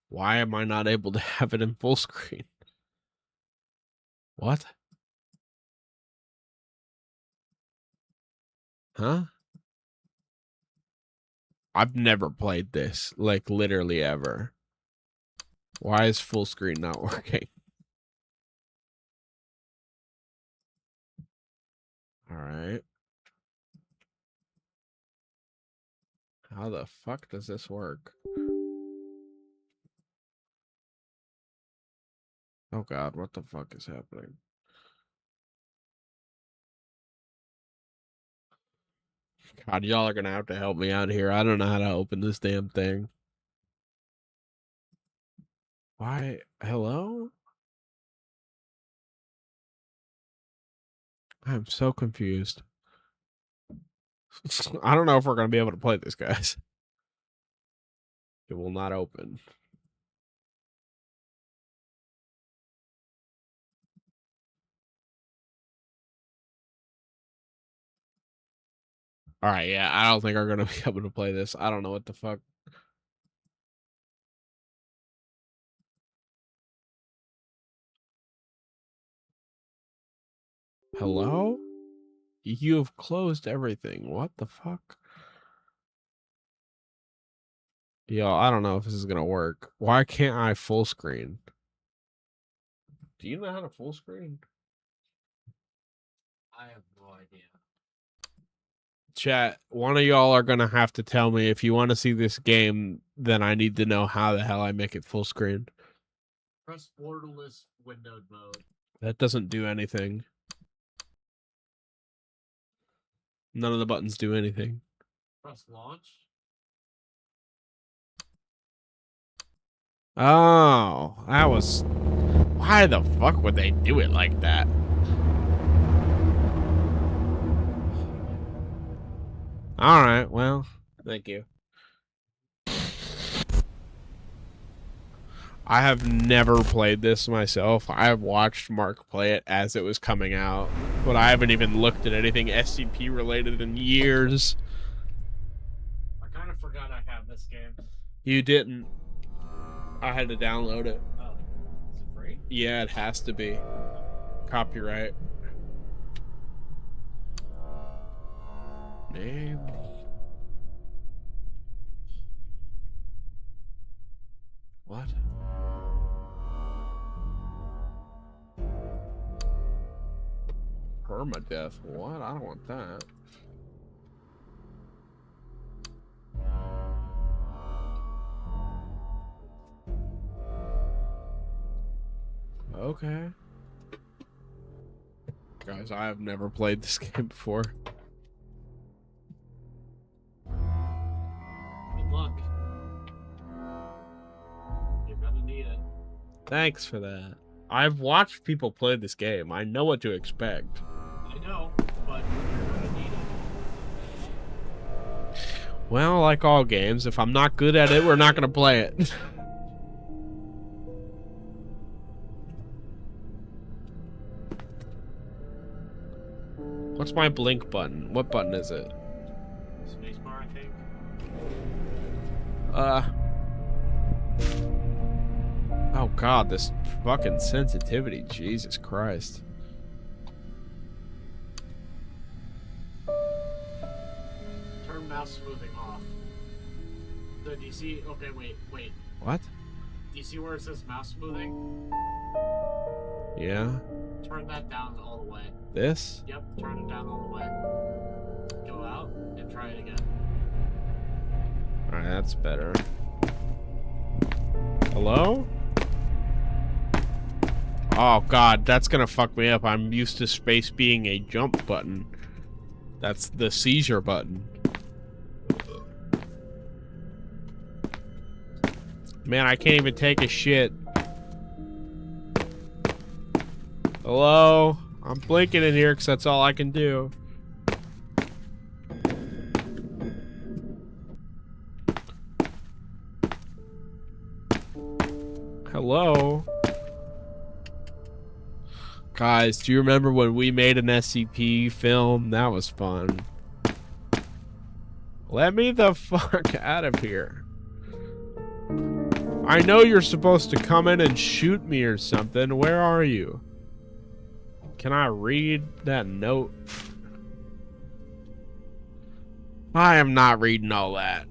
Why am I not able to have it in full screen? What? Huh? I've never played this, like literally ever. Why is full screen not working? All right. How the fuck does this work? Oh god, what the fuck is happening? God, y'all are gonna have to help me out here. I don't know how to open this damn thing. Why? Hello? I'm so confused. I don't know if we're gonna be able to play this, guys. It will not open. All right, yeah, I don't think we're gonna be able to play this. I don't know what the fuck. Hello? You have closed everything. What the fuck? Yo, I don't know if this is gonna work. Why can't I full screen? Do you know how to full screen? I have no idea. Chat, one of y'all are gonna have to tell me if you want to see this game, then I need to know how the hell I make it full screen. Press borderless windowed mode. That doesn't do anything. None of the buttons do anything. Press launch. Oh, that was... Why the fuck would they do it like that? Alright, well, thank you. I have never played this myself. I have watched Mark play it as it was coming out, but I haven't even looked at anything SCP related in years. I kind of forgot I have this game. You didn't. I had to download it. Oh, is it free? Yeah, it has to be. Copyright. Name. What? Permadeath. What? I don't want that. Okay. Guys, I have never played this game before. Good luck. You're gonna need it. Thanks for that. I've watched people play this game. I know what to expect. I know, but you're gonna need it. Well, like all games, if I'm not good at it, we're not gonna play it. What's my blink button? What button is it? Spacebar, I think. Oh god, this fucking sensitivity. Jesus Christ. Turn mouse smoothing off. So do you see? Okay, wait. What? Do you see where it says mouse smoothing? Yeah. Turn that down all the way. This? Yep, turn it down all the way. Go out and try it again. Alright, that's better. Hello? Oh god, that's gonna fuck me up. I'm used to space being a jump button. That's the seizure button. Man, I can't even take a shit. Hello? I'm blinking in here because that's all I can do. Hello? Guys, do you remember when we made an SCP film? That was fun. Let me the fuck out of here. I know you're supposed to come in and shoot me or something. Where are you? Can I read that note? I am not reading all that.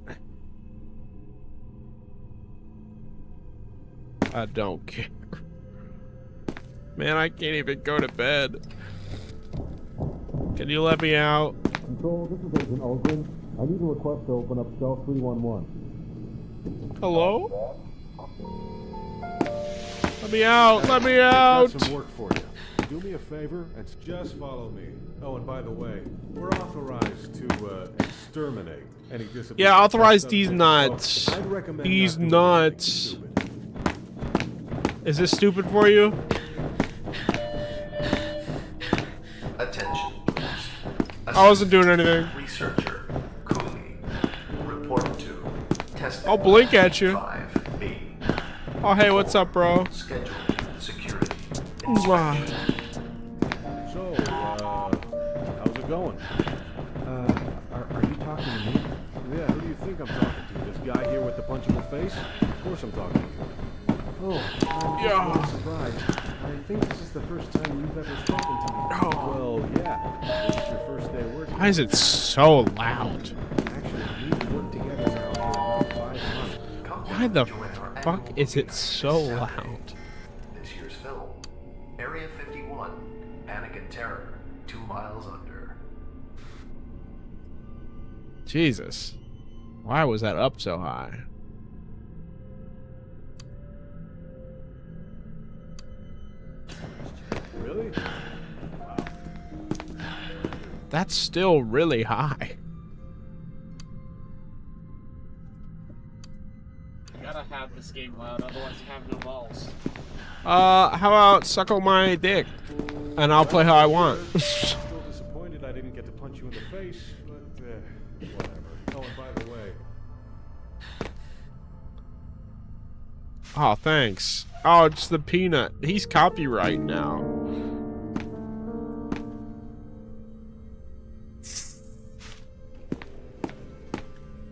I don't care. Man, I can't even go to bed. Can you let me out? Control, this is Agent Olgren. I need a request to open up cell 311. Hello? Let me out! Let me out! Got some work for you. Do me a favor and just follow me. Oh, and by the way, we're authorized to exterminate any disabilities. Yeah, authorize these nuts. So I'd recommend These not doing anything nuts. stupid. Is this stupid for you? Attention, please. I wasn't doing anything. Researcher, Cooley. Report to testing. I'll blink at you. 5B. Oh, hey, what's up, bro? Scheduled security. Mwah. So, how's it going? Are you talking to me? Yeah, who do you think I'm talking to? This guy here with the punchable face? Of course I'm talking to you. Oh, I'm just a little surprised. I think this is the first time you've ever spoken to me. Oh. Well, yeah. This is your first day working. Why is it so loud? Actually, we've worked together now for about 5 months. Why the fuck is it so loud? This year's film. Area 51. Panic and Terror. 2 miles under. Jesus. Why was that up so high? Really? That's still really high. You gotta have this game loud, otherwise you have no balls. How about suckle my dick? And I'll play how I want. Still disappointed I didn't get to punch you in the face, but whatever. Oh, and by the way, Oh, thanks. Oh, it's the peanut. He's copyright now.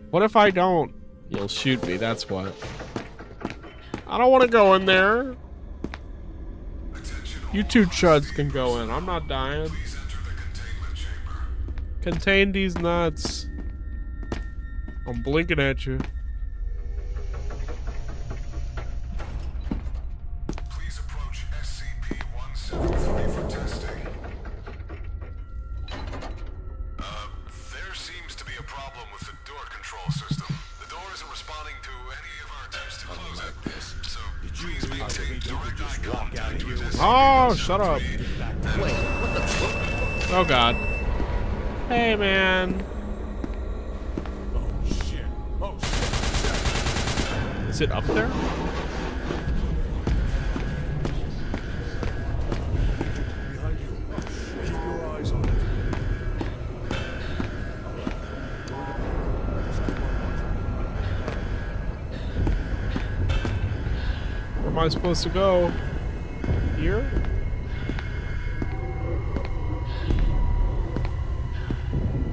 What if I don't? You'll shoot me, that's what. I don't want to go in there. You two chuds can go in. I'm not dying. Contain these nuts. I'm blinking at you. Please approach SCP-173 for testing. There seems to be a problem with the door control system. The door isn't responding to any of our attempts to close it. So please maintain direct eye contact with SCP. Oh, shut up. Oh, God. Hey, man. oh shit. Is it up there? Behind you. Keep your eyes on it. Where am I supposed to go? Here?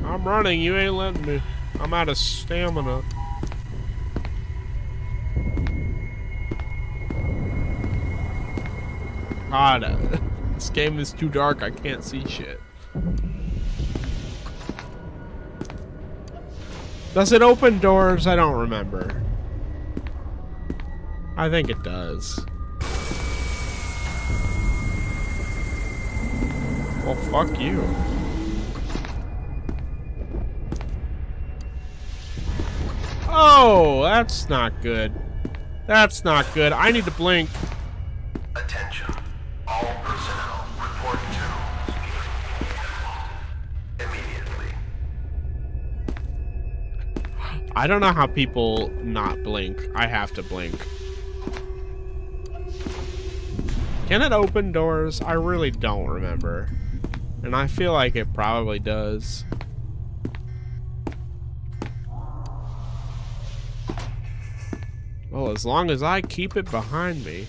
I'm running, you ain't letting me. I'm out of stamina. God, this game is too dark. I can't see shit. Does it open doors? I don't remember. I think it does. Well, fuck you. Oh, that's not good. That's not good. I need to blink. Attention. All personnel report to immediately. I don't know how people not blink. I have to blink. Can it open doors? I really don't remember. And I feel like it probably does. Well, as long as I keep it behind me.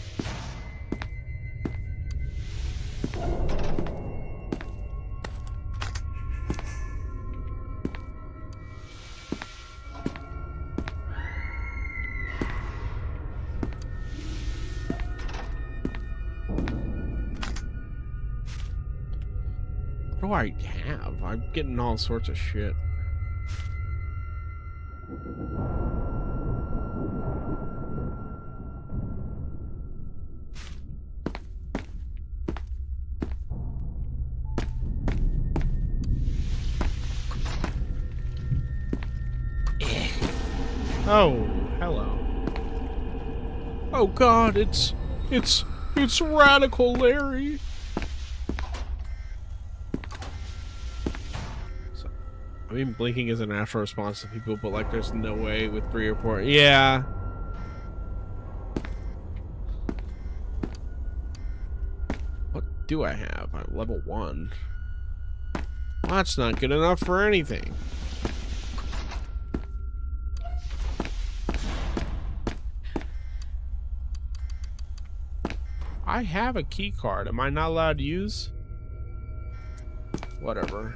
What do I have? I'm getting all sorts of shit. Oh, hello. Oh God, it's Radical Larry. So, I mean, blinking is a natural response to people, but like, there's no way with 3 or 4. Yeah. What do I have? I'm level 1. Well, that's not good enough for anything. I have a key card. Am I not allowed to use? Whatever.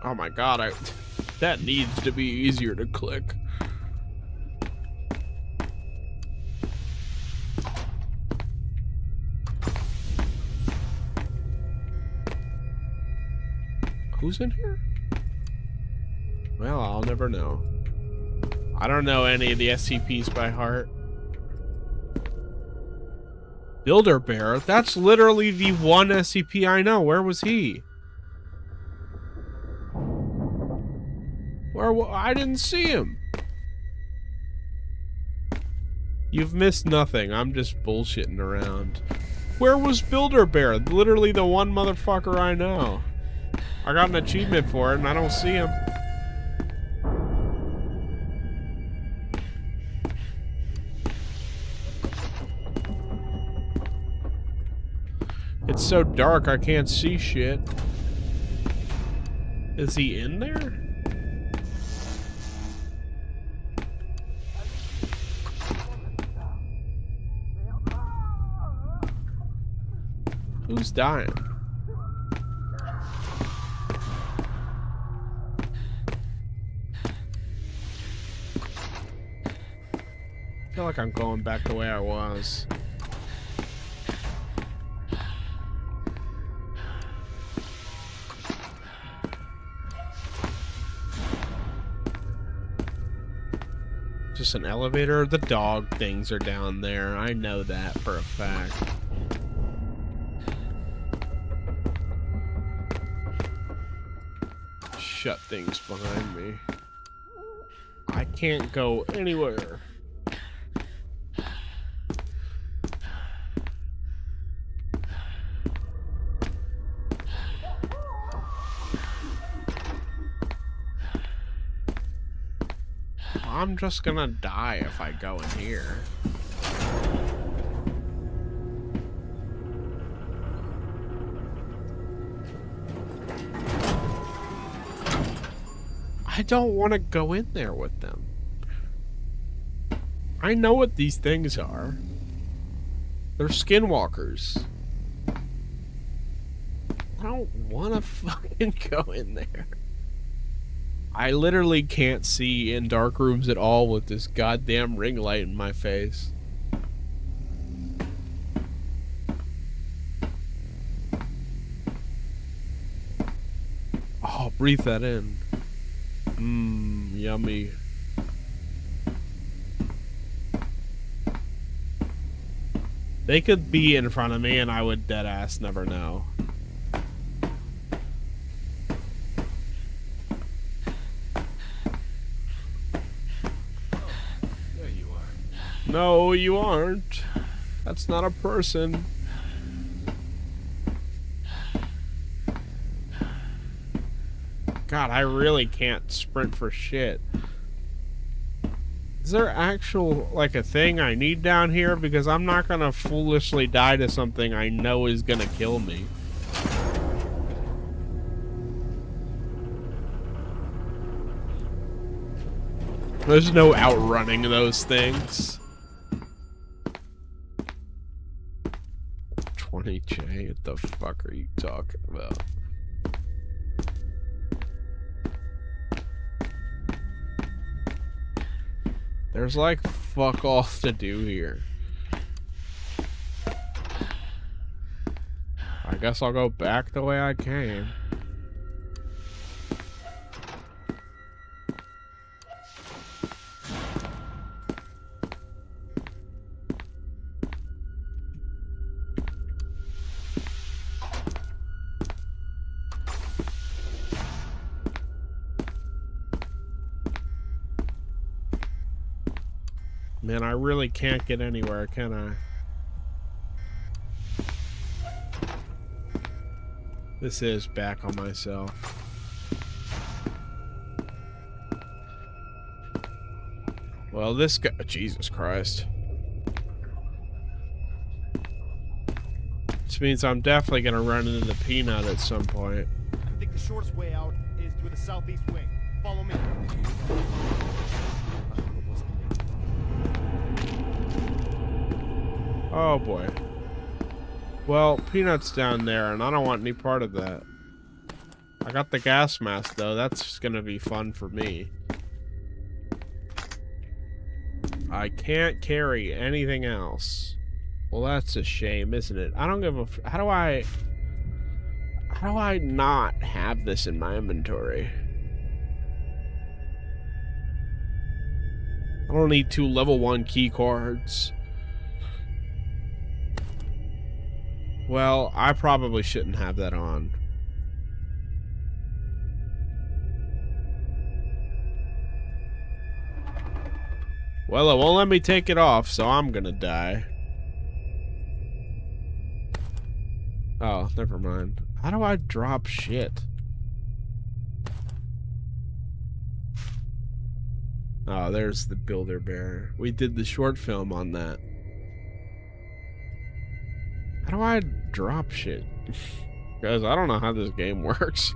Oh my God, that needs to be easier to click. Who's in here? Well, I'll never know. I don't know any of the SCPs by heart. Builder Bear? That's literally the one SCP I know. Where was he? I didn't see him. You've missed nothing. I'm just bullshitting around. Where was Builder Bear? Literally the one motherfucker I know. I got an achievement for it and I don't see him. It's so dark I can't see shit. Is he in there? Who's dying? I feel like I'm going back the way I was. Just an elevator? The dog things are down there. I know that for a fact. Shut things behind me. I can't go anywhere. I'm just gonna die if I go in here. I don't want to go in there with them. I know what these things are. They're skinwalkers. I don't want to fucking go in there. I literally can't see in dark rooms at all with this goddamn ring light in my face. Oh, breathe that in. Mmm, yummy. They could be in front of me and I would deadass never know. There you are. No, you aren't. That's not a person. God, I really can't sprint for shit. Is there actual, like, a thing I need down here? Because I'm not gonna foolishly die to something I know is gonna kill me. There's no outrunning those things. 20J? What the fuck are you talking about? There's like fuck all to do here. I guess I'll go back the way I came. Man, I really can't get anywhere, can I? This is back on myself. Well, this guy... Jesus Christ. This means I'm definitely gonna run into the Peanut at some point. I think the shortest way out is through the southeast wing. Follow me. Oh boy. Well, Peanut's down there, and I don't want any part of that. I got the gas mask, though. That's gonna be fun for me. I can't carry anything else. Well, that's a shame, isn't it? I don't give a... How do I not have this in my inventory? I don't need 2 level 1 key cards. Well, I probably shouldn't have that on. Well, it won't let me take it off, so I'm gonna die. Oh, never mind. How do I drop shit? Oh, there's the Builder Bear. We did the short film on that. How do I drop shit? Guys, I don't know how this game works.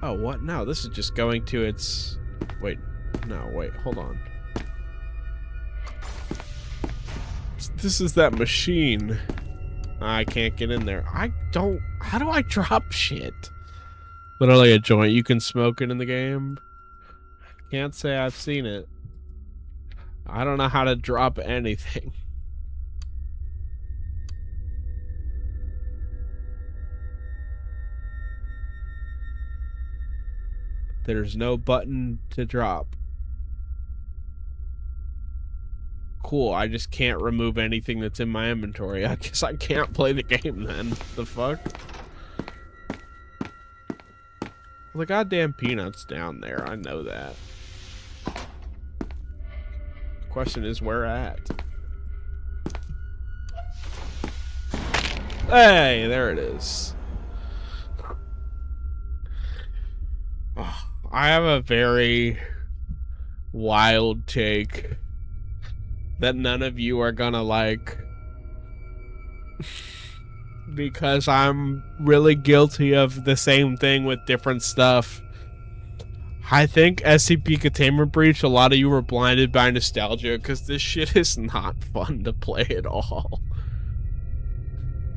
Oh, what? No, this is just going to its... Wait. No, wait. Hold on. This is that machine. I can't get in there. I don't... How do I drop shit? Literally a joint. You can smoke it in the game. Can't say I've seen it. I don't know how to drop anything. There's no button to drop. Cool, I just can't remove anything that's in my inventory. I guess I can't play the game then. The fuck? Well, the goddamn Peanut's down there. I know that. Question is where at? Hey, there it is. Oh, I have a very wild take that none of you are gonna like because I'm really guilty of the same thing with different stuff. I think SCP Containment Breach, a lot of you were blinded by nostalgia because this shit is not fun to play at all.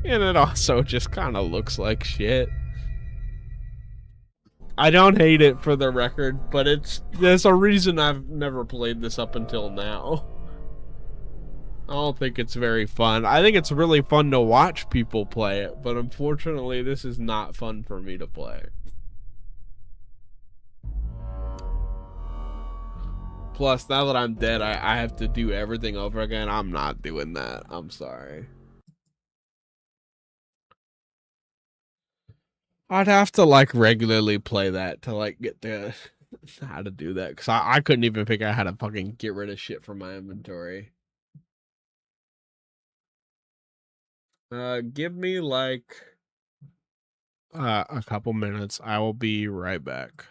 And it also just kind of looks like shit. I don't hate it, for the record, but there's a reason I've never played this up until now. I don't think it's very fun. I think it's really fun to watch people play it, but unfortunately this is not fun for me to play. Plus, now that I'm dead, I have to do everything over again. I'm not doing that. I'm sorry. I'd have to like regularly play that to like get to how to do that, because I couldn't even figure out how to fucking get rid of shit from my inventory. Give me like a couple minutes. I will be right back.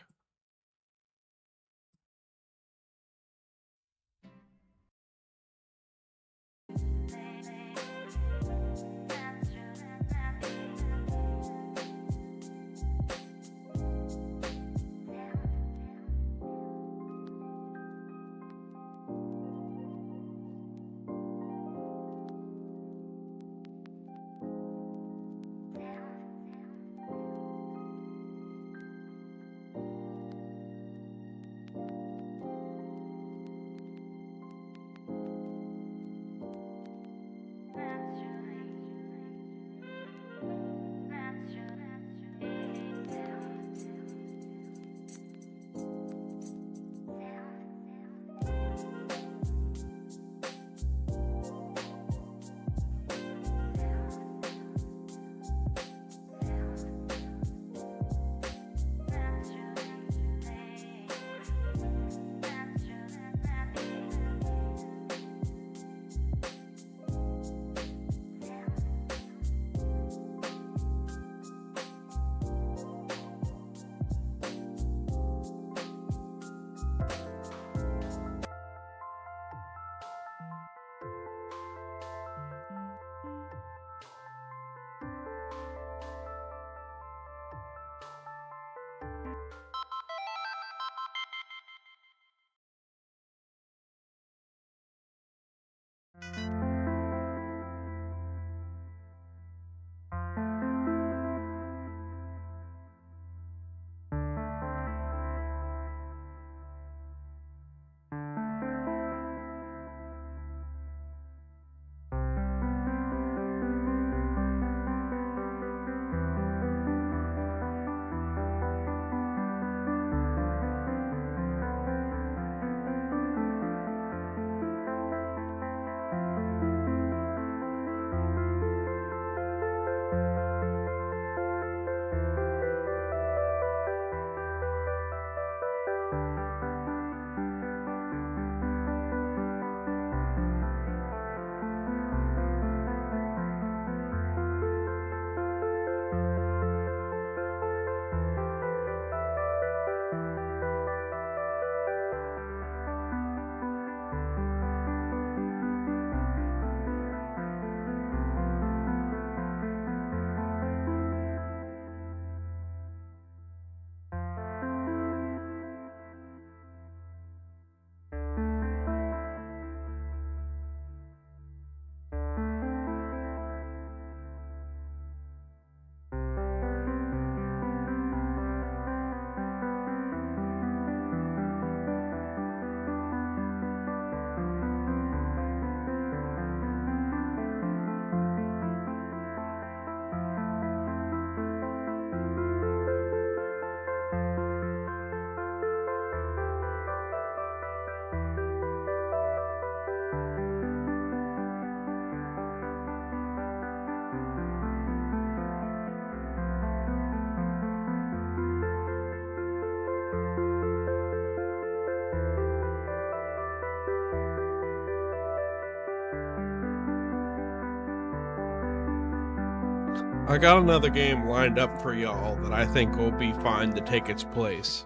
I got another game lined up for y'all that I think will be fine to take its place.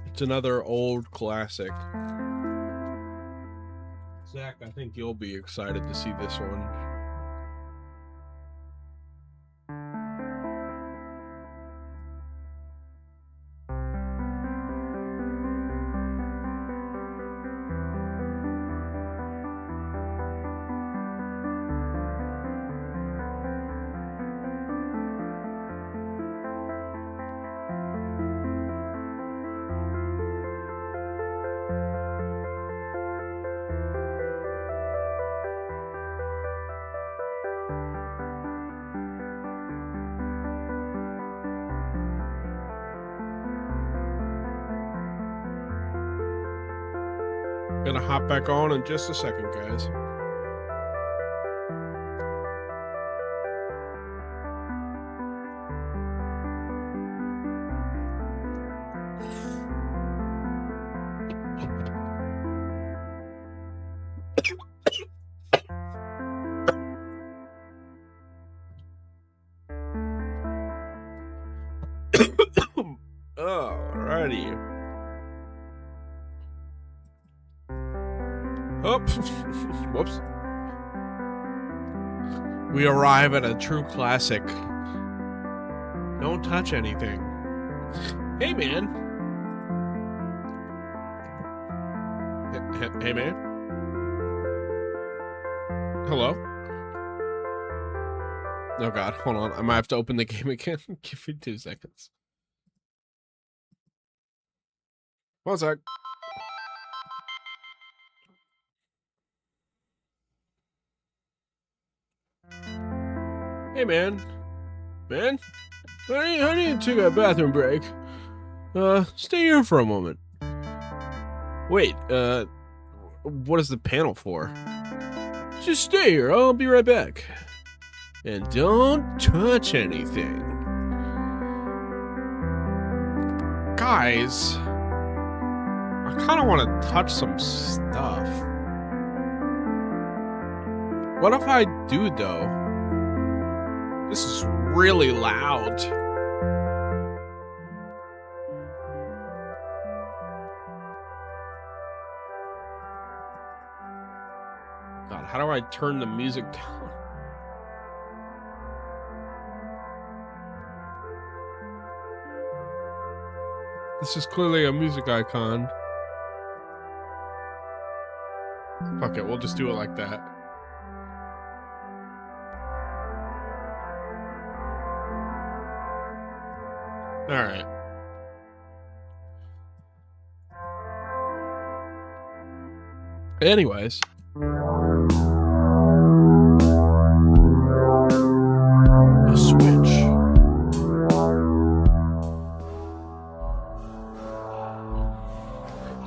It's another old classic. Zach, I think you'll be excited to see this one. Gonna hop back on in just a second, guys. Alrighty. Oh, whoops. We arrive at a true classic. Don't touch anything. Hey, man. Hey, man. Hello? Oh, God. Hold on. I might have to open the game again. Give me 2 seconds. 1 sec. Hey, man. Man? I need to take a bathroom break. Stay here for a moment. Wait, what is the panel for? Just stay here. I'll be right back. And don't touch anything. Guys, I kind of want to touch some stuff. What if I do, though? This is really loud. God, how do I turn the music down? This is clearly a music icon. Fuck it, we'll just do it like that. Alright. Anyways. A switch.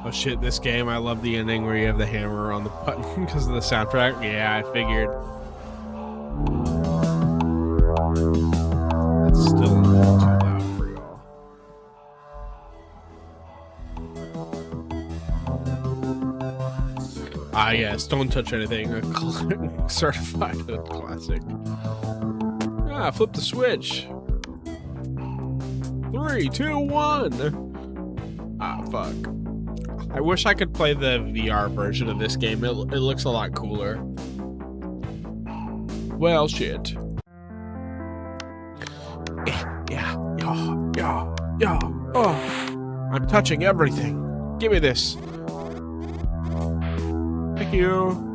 Oh shit, this game, I love the ending where you have the hammer on the button because of the soundtrack. Yeah, I figured. It's still a little too loud for y'all. Ah, yes, don't touch anything. A certified classic. Ah, flip the switch. 3, 2, 1. Ah, fuck. I wish I could play the VR version of this game. It looks a lot cooler. Well, shit. Yeah. Oh, I'm touching everything. Give me this. Thank you.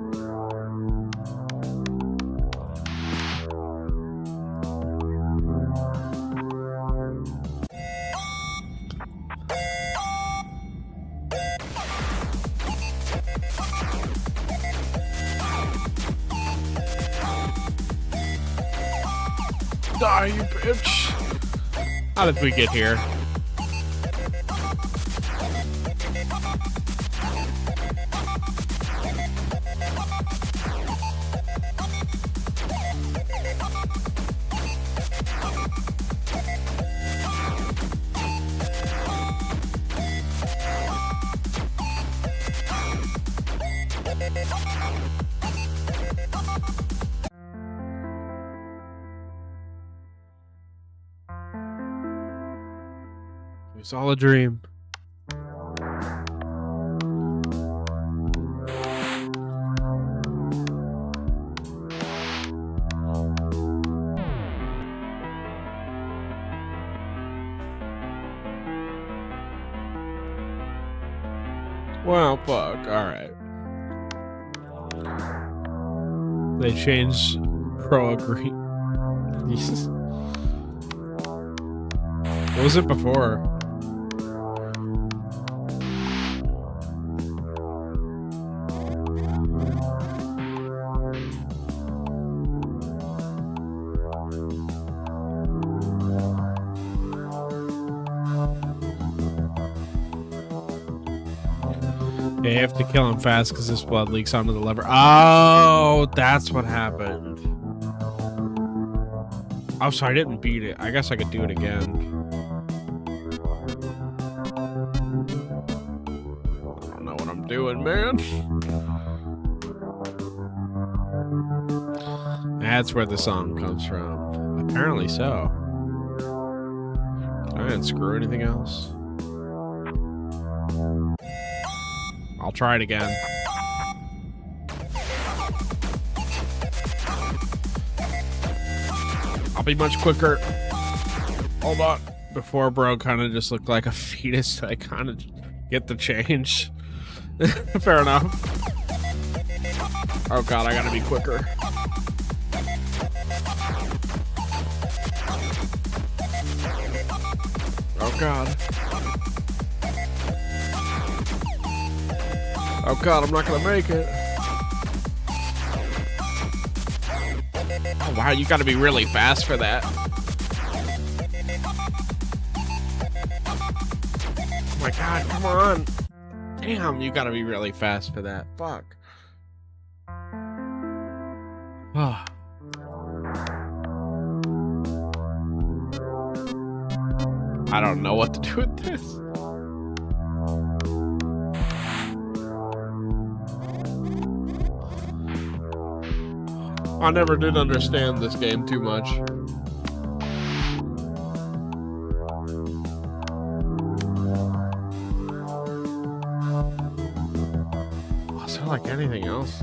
Die, you bitch. How did we get here? It was all a dream. Well, fuck. Alright. They changed Pro Agree. Jesus. What was it before? Yeah, you have to kill him fast because his blood leaks onto the lever. Oh, that's what happened. Oh, so I didn't beat it. I guess I could do it again. I don't know what I'm doing, man. That's where the song comes from. Apparently so. Can I unscrew anything else? I'll try it again. I'll be much quicker. Hold on. Before bro kind of just looked like a fetus, I kind of get the change. Fair enough. Oh god, I gotta be quicker. Oh god. Oh god, I'm not gonna make it. Oh wow, you gotta be really fast for that. Oh my god, come on. Damn, you gotta be really fast for that. Fuck. Oh. I don't know what to do with this. I never did understand this game too much. Oh, is there like anything else?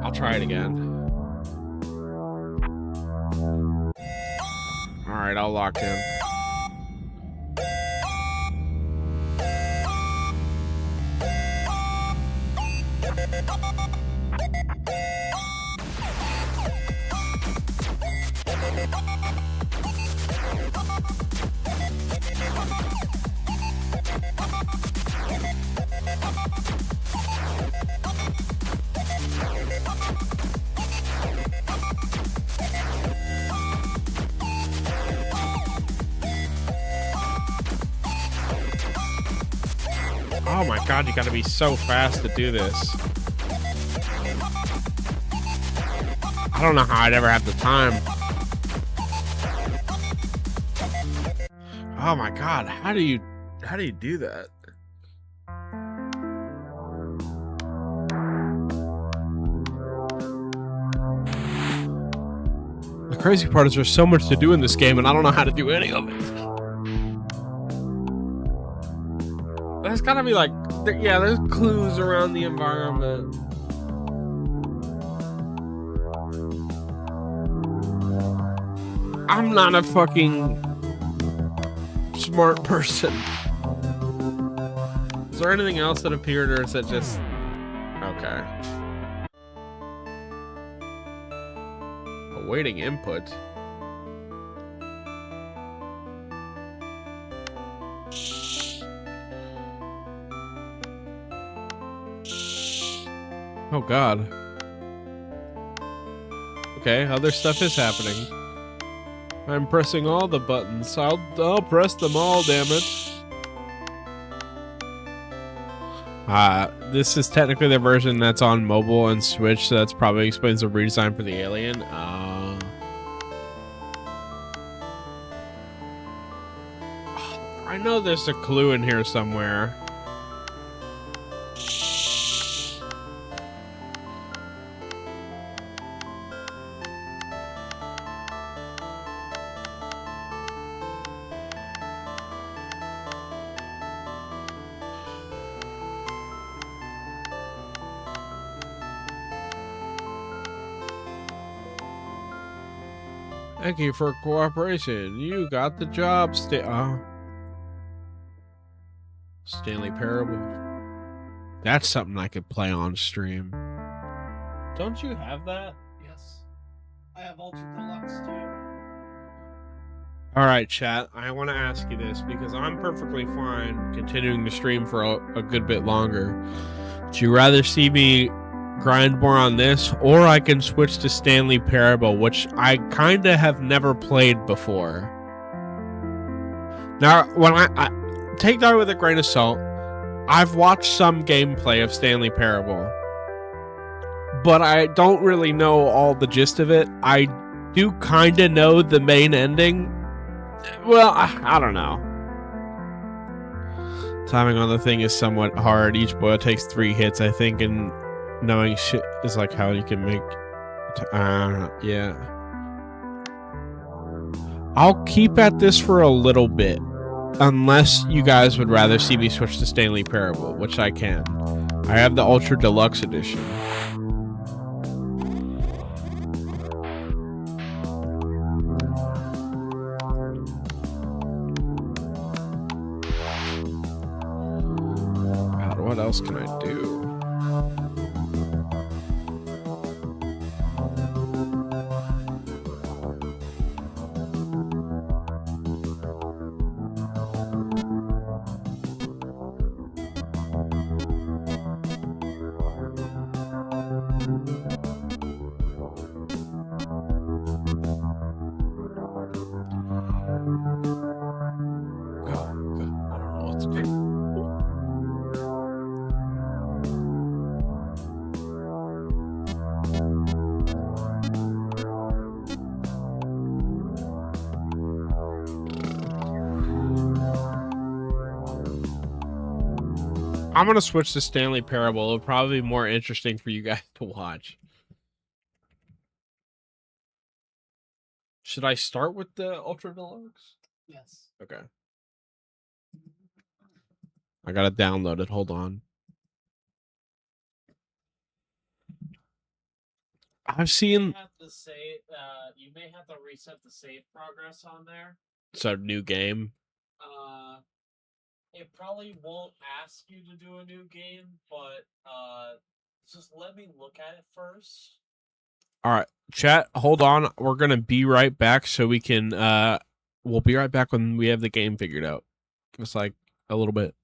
I'll try it again. Alright, I'll lock in. Oh my god, you gotta be so fast to do this. I don't know how I'd ever have the time. Oh my god, how do you do that? The crazy part is there's so much to do in this game and I don't know how to do any of it. There's gotta be like, yeah, there's clues around the environment. I'm not a fucking smart person. Is there anything else that appeared, or is it just okay? Awaiting input. Oh god. Okay, other stuff is happening. I'm pressing all the buttons. I'll press them all, damn it. This is technically the version that's on mobile and Switch, so that's probably explains the redesign for the alien. I know there's a clue in here somewhere. Thank you for cooperation. You got the job, Stanley Parable. That's something I could play on stream. Don't you have that? Yes. I have Ultra Deluxe too. All right, chat. I want to ask you this because I'm perfectly fine continuing to stream for a good bit longer. Would you rather see me grind more on this, or I can switch to Stanley Parable, which I kind of have never played before? Now, when I take that with a grain of salt, I've watched some gameplay of Stanley Parable, but I don't really know all the gist of it. I do kind of know the main ending. Well, I don't know. Timing on the thing is somewhat hard. Each boil takes 3 hits, I think, and knowing shit is like how you can make... yeah. I'll keep at this for a little bit. Unless you guys would rather see me switch to Stanley Parable, which I can. I have the Ultra Deluxe Edition. God, what else can I do? I'm going to switch to Stanley Parable. It'll probably be more interesting for you guys to watch. Should I start with the Ultra Deluxe? Yes. Okay. I got to download it. Hold on. I've seen... You may have to reset the save progress on there. It's a new game. It probably won't ask you to do a new game, but just let me look at it first. All right, chat, hold on. We're going to be right back so we can... we'll be right back when we have the game figured out. Give us, like, a little bit.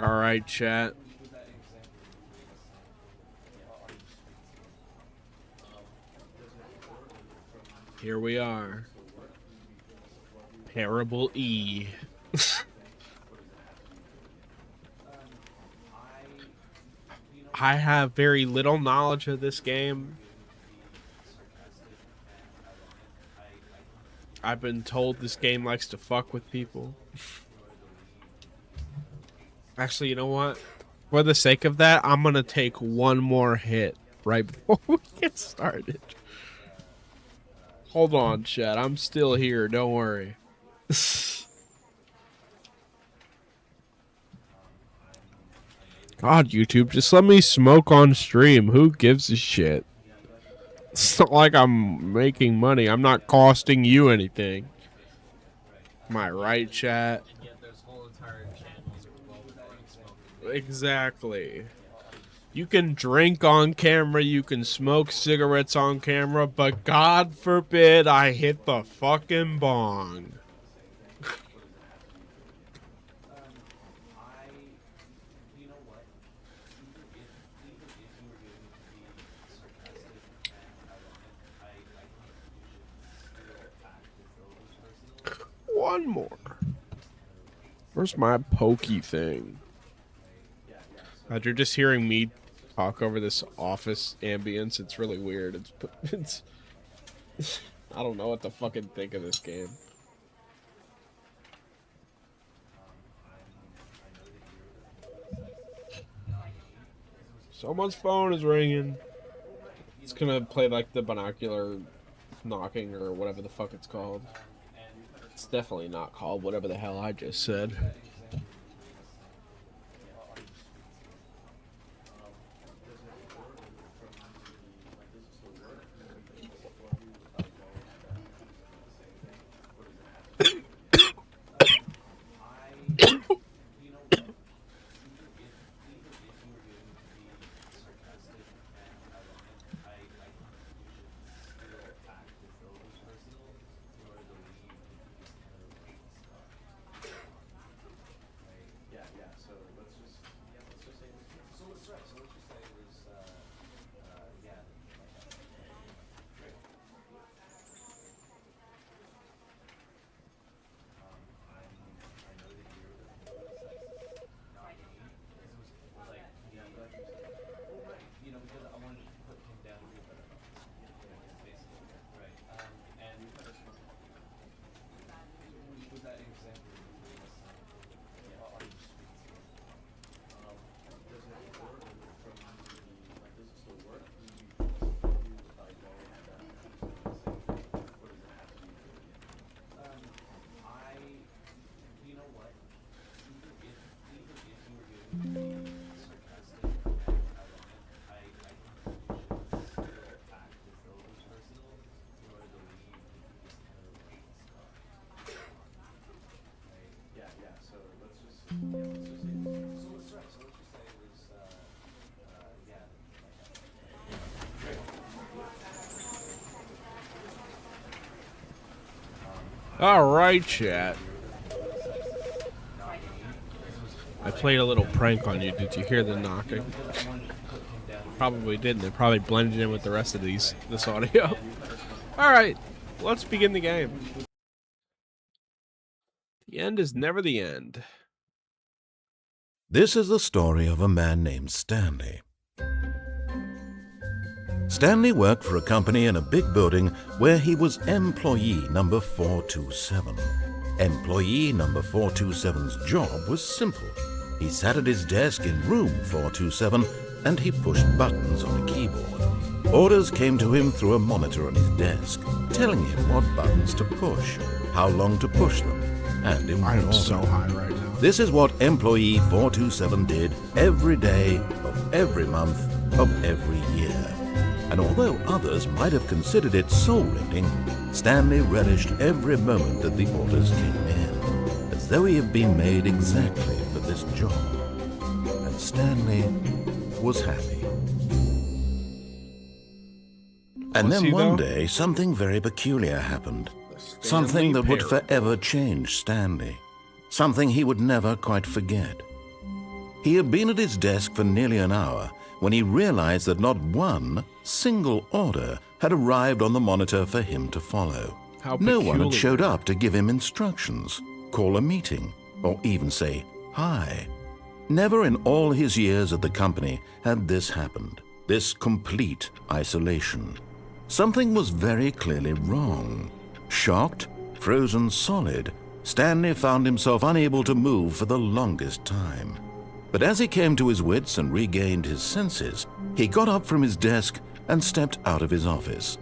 All right, chat. Here we are. Parable E. I have very little knowledge of this game. I've been told this game likes to fuck with people. Actually, you know what? For the sake of that, I'm gonna take one more hit right before we get started. Hold on, chat. I'm still here. Don't worry. God, YouTube, just let me smoke on stream. Who gives a shit? It's not like I'm making money. I'm not costing you anything. Am I right, chat? And yet there's whole entire channels revolving around smoking. Exactly. You can drink on camera, you can smoke cigarettes on camera, but God forbid I hit the fucking bong. One more. Where's my pokey thing? You're just hearing me talk over this office ambience. It's really weird. It's I don't know what to fucking think of this game. Someone's phone is ringing. It's gonna play like the binocular knocking or whatever the fuck it's called. It's definitely not called whatever the hell I just said. Alright, chat. I played a little prank on you. Did you hear the knocking? Probably didn't. It probably blended in with the rest of this audio. Alright, let's begin the game. The end is never the end. This is the story of a man named Stanley. Stanley worked for a company in a big building where he was employee number 427. Employee number 427's job was simple. He sat at his desk in room 427 and he pushed buttons on a keyboard. Orders came to him through a monitor on his desk, telling him what buttons to push, how long to push them, and in what order. I'm so high right now. This is what employee 427 did every day of every month of every year. And although others might have considered it soul-rending, Stanley relished every moment that the orders came in, as though he had been made exactly for this job. And Stanley was happy. And then one day, something very peculiar happened. Something that would forever change Stanley. Something he would never quite forget. He had been at his desk for nearly an hour when he realized that not one single order had arrived on the monitor for him to follow. How No one had peculiar. showed up to give him instructions, call a meeting, or even say hi. Never in all his years at the company had this happened, this complete isolation. Something was very clearly wrong. Shocked, frozen solid, Stanley found himself unable to move for the longest time. But as he came to his wits and regained his senses, he got up from his desk and stepped out of his office.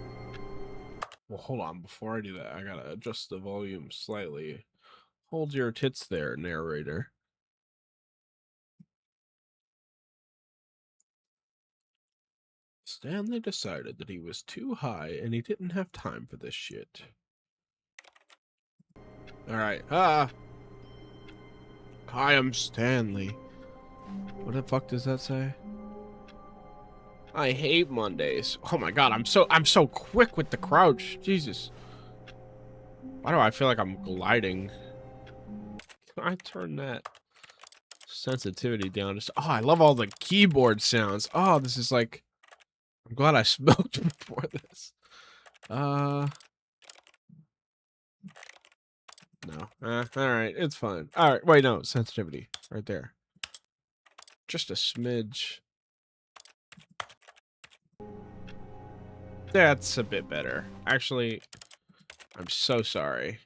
Well, hold on. Before I do that, I gotta adjust the volume slightly. Hold your tits there, narrator. Stanley decided that he was too high and he didn't have time for this shit. Alright, Hi, I'm Stanley. What the fuck does that say? I hate Mondays. Oh my god, I'm so quick with the crouch. Jesus. Why do I feel like I'm gliding? Can I turn that sensitivity down? Just, oh, I love all the keyboard sounds. Oh, this is like, I'm glad I smoked before this. No. Alright, it's fine. Alright, wait, no, sensitivity. Right there. Just a smidge. That's a bit better. Actually, I'm so sorry.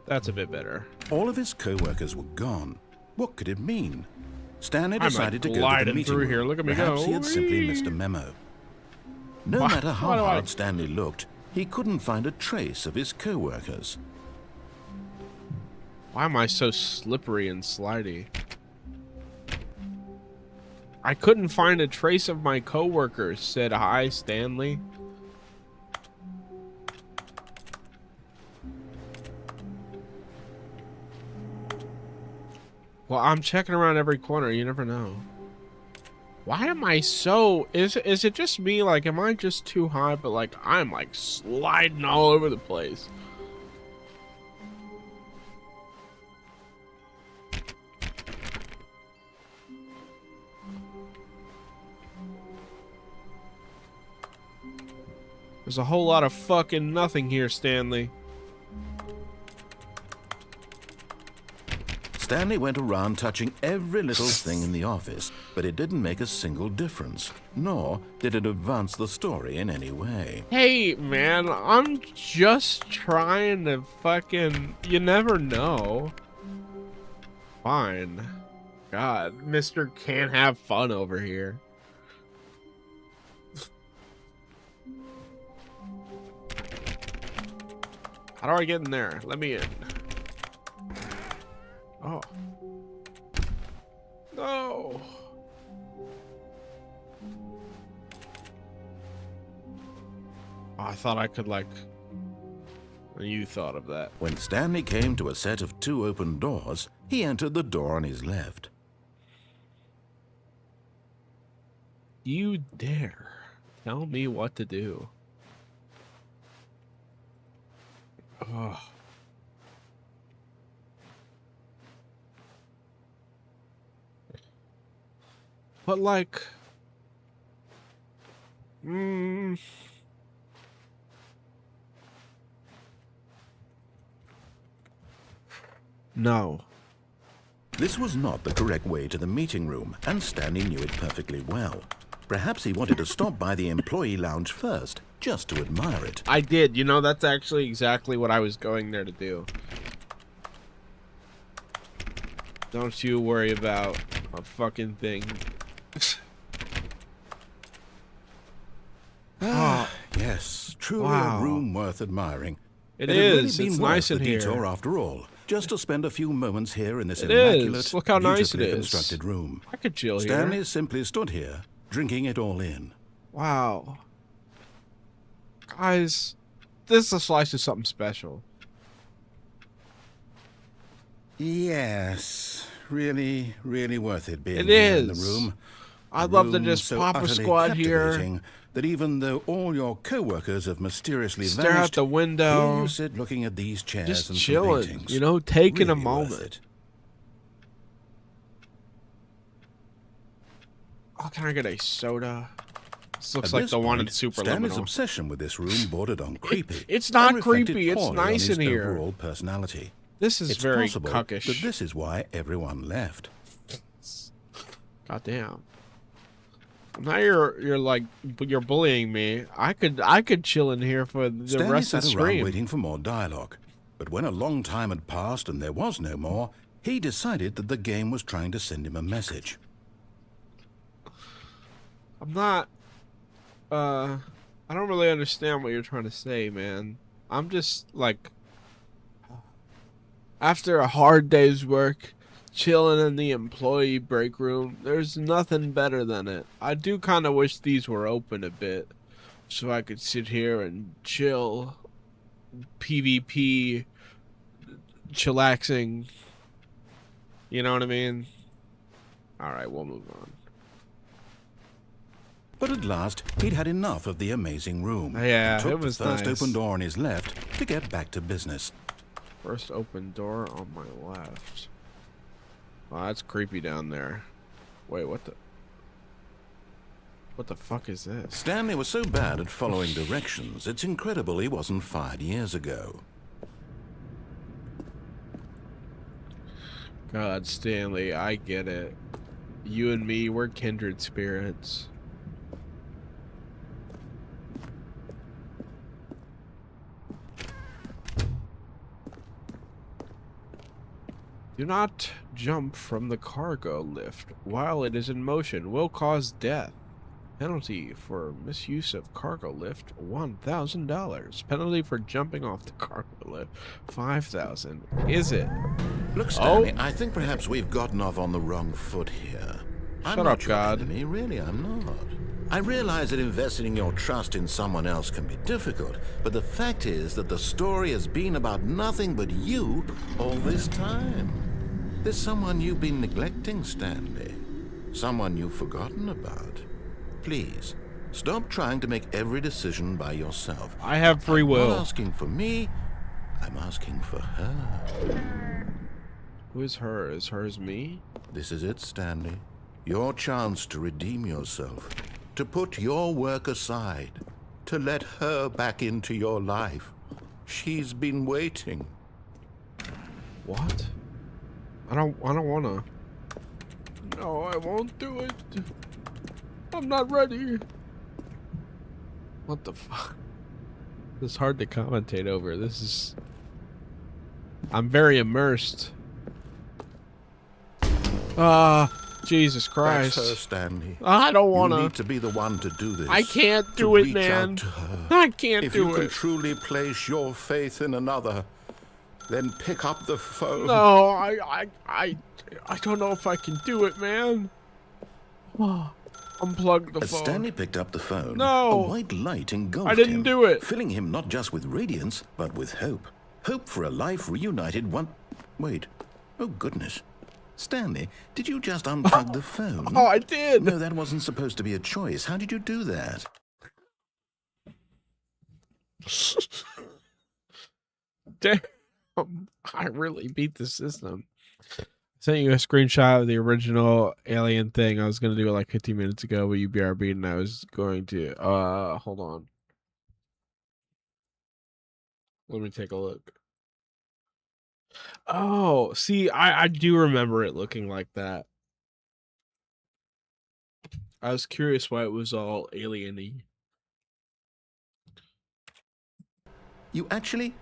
That's a bit better. All of his co-workers were gone. What could it mean? Stanley I'm, like, decided to go to the gliding meeting through room. here. Look at me Perhaps go. he had simply missed a Whee! memo. No Why- matter how why do I- hard Stanley looked, he couldn't find a trace of his co-workers. Why am I so slippery and slidey? I couldn't find a trace of my coworkers, said hi, Stanley. Well, I'm checking around every corner. You never know. Why am I so... Is it just me? Like, am I just too high? But, like, I'm, like, sliding all over the place. There's a whole lot of fucking nothing here, Stanley. Stanley went around touching every little thing in the office, but it didn't make a single difference, nor did it advance the story in any way. Hey, man, I'm just trying to fucking... You never know. Fine. God, Mr. Can't Have Fun over here. How do I get in there? Let me in. Oh. No. Oh, I thought I could, like... You thought of that. When Stanley came to a set of 2 open doors, he entered the door on his left. You dare tell me what to do. Oh. But like, no. This was not the correct way to the meeting room, and Stanley knew it perfectly well. Perhaps he wanted to stop by the employee lounge first, just to admire it. I did. You know, that's actually exactly what I was going there to do. Don't you worry about a fucking thing. Ah, yes, truly Wow. a room worth admiring. It had really is. been It's worth nice in the here. detour after all, just to spend a few moments here in this It immaculate, is. Look how nice it beautifully is. constructed room. I could chill Stanley here. simply stood here, drinking it all in. Wow. Guys, this is a slice of something special. Yes, really worth it being It here in the is. room. I'd love to Room just so pop a utterly squad here. captivating, that even though all your co-workers have mysteriously Stare out vanished, the here window. you sit looking at these chairs Just and some chilling, paintings. you know, taking a Really worth moment. it. Oh, can I get a soda? This looks At like this the one in point, Super Stanley's Liminal. obsession with this room bordered on creepy. It's not and reflected creepy, it's poorly nice on his in here. overall personality. This is It's very possible cuckish. that this is why everyone left. God damn. Now you're bullying me. I could chill in here for the Stanley rest of sat the around stream. waiting for more dialogue, but when a long time had passed and there was no more, he decided that the game was trying to send him a message. I'm not I don't really understand what you're trying to say, man. I'm just like, after a hard day's work, chilling in the employee break room, there's nothing better than it. I do kind of wish these were open a bit so I could sit here and chill, PvP, chillaxing. You know what I mean? Alright, we'll move on. But at last, he'd had enough of the amazing room. Yeah, and took it was the first nice. open door on his left to get back to business. First open door on my left. Wow, that's creepy down there. Wait, what the fuck is this? Stanley was so bad at following directions, it's incredible he wasn't fired years ago. God, Stanley, I get it. You and me, we're kindred spirits. Do not jump from the cargo lift while it is in motion. Will cause death. Penalty for misuse of cargo lift, $1,000. Penalty for jumping off the cargo lift, $5,000. Is it? Look, Stanley, I think perhaps we've gotten off on the wrong foot here. I'm Shut not up, your God. enemy, really, I'm not. I realize that investing your trust in someone else can be difficult, but the fact is that the story has been about nothing but you all this time. There's someone you've been neglecting, Stanley. Someone you've forgotten about. Please, stop trying to make every decision by yourself. I have free I'm will. not asking for me, I'm asking for her. Who is her? Is hers me? This is it, Stanley. Your chance to redeem yourself. To put your work aside. To let her back into your life. She's been waiting. What? I don't wanna. No, I won't do it. I'm not ready. What the fuck? This is hard to commentate over. This is... I'm very immersed. Jesus Christ. That's her, Stanley. I don't You wanna. need to be the one to do this. I can't to do it, reach man. out to her. I can't If do you can it. truly place your faith in another, then pick up the phone. No, I don't know if I can do it, man. Unplug the As phone. Stanley picked up the phone, No. a white light engulfed I didn't him, do it. filling him not just with radiance, but with hope. Hope for a life reunited one... Wait. Oh, goodness. Stanley, did you just unplug the phone? Oh, I did. No, that wasn't supposed to be a choice. How did you do that? Damn, I really beat the system. Sent you a screenshot of the original Alien thing. I was gonna do it like 15 minutes ago, but you BRB'd, and I was going to hold on. Let me take a look. Oh, see, I do remember it looking like that. I was curious why it was all alien-y. You actually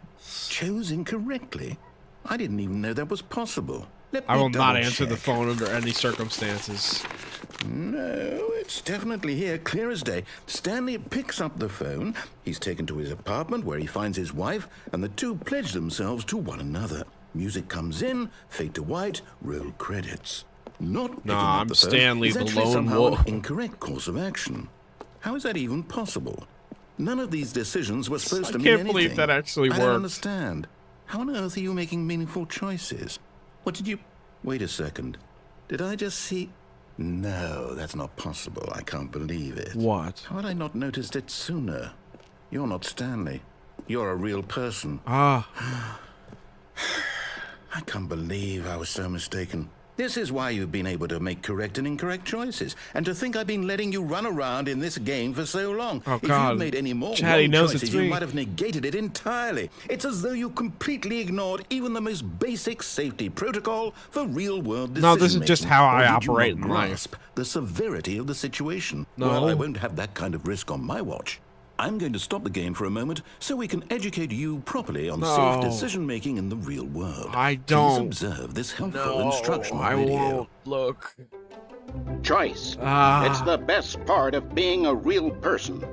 chose incorrectly? I didn't even know that was possible. Let I me will not double answer the check. phone under any circumstances. No, it's definitely here, clear as day. Stanley picks up the phone. He's taken to his apartment where he finds his wife, and the two pledge themselves to one another. Music comes in, fade to white, roll credits. Not picking Nah, up I'm the phone Stanley is the actually lone somehow wolf. an incorrect course of action. How is that even possible? None of these decisions were supposed to mean anything. can't believe that actually I don't worked. understand. How on earth are you making meaningful choices? What did you... Wait a second. Did I just see... No, that's not possible. I can't believe it. What? How had I not noticed it sooner? You're not Stanley. You're a real person. Ah. I can't believe I was so mistaken. This is why you've been able to make correct and incorrect choices. And to think I've been letting you run around in this game for so long. Oh, If God. you'd made any more Chad, he wrong knows choices, it's you me. might have negated it entirely. It's as though you completely ignored even the most basic safety protocol for real-world decision-making. No, this is just how I Or did you operate not in life. grasp the severity of the situation? No. Well, I won't have that kind of risk on my watch. I'm going to stop the game for a moment so we can educate you properly on No. safe decision-making in the real world. I don't. Please observe this helpful No, instructional I video. won't look. Choice. Ah. It's the best part of being a real person.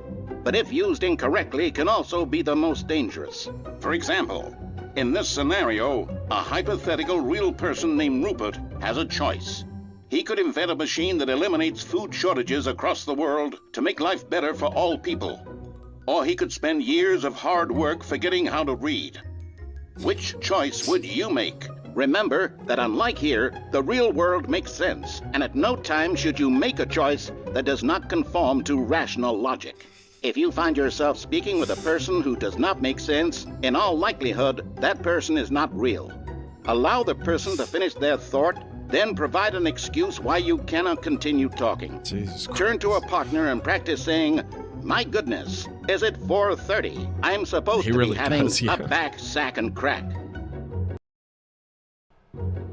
But if used incorrectly, can also be the most dangerous. For example, in this scenario, a hypothetical real person named Rupert has a choice. He could invent a machine that eliminates food shortages across the world to make life better for all people. Or he could spend years of hard work forgetting how to read. Which choice would you make? Remember that unlike here, the real world makes sense, and at no time should you make a choice that does not conform to rational logic. If you find yourself speaking with a person who does not make sense, in all likelihood, that person is not real. Allow the person to finish their thought, then provide an excuse why you cannot continue talking. Jesus Christ. Turn to a partner and practice saying, "My goodness, is it 4:30? I'm supposed He to really be having does, yeah. a back, sack, and crack."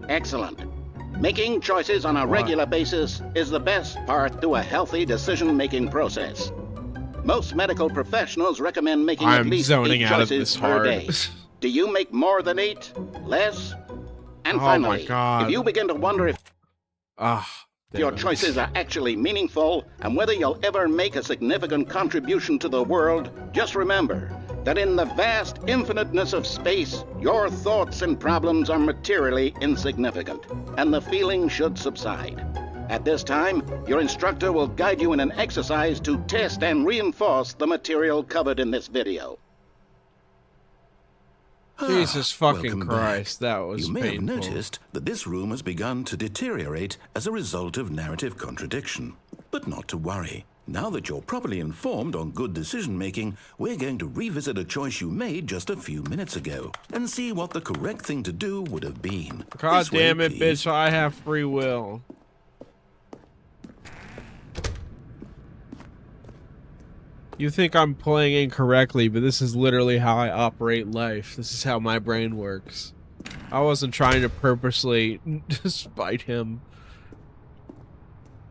Excellent. Making choices on a regular basis is the best part to a healthy decision-making process. Most medical professionals recommend making at I'm least zoning 8 out of choices this per hard. day. Do you make more than 8? Less? And Oh my finally, God. if you begin to wonder if Ah. your damn it. choices are actually meaningful and whether you'll ever make a significant contribution to the world, just remember that in the vast infiniteness of space, your thoughts and problems are materially insignificant, and the feeling should subside. At this time, your instructor will guide you in an exercise to test and reinforce the material covered in this video. Jesus fucking Welcome Christ, back. that was You may painful. have noticed that this room has begun to deteriorate as a result of narrative contradiction. But not to worry. Now that you're properly informed on good decision-making, we're going to revisit a choice you made just a few minutes ago and see what the correct thing to do would have been. God This way, damn it, please. bitch, I have free will. You think I'm playing incorrectly, but this is literally how I operate life. This is how my brain works. I wasn't trying to purposely spite him.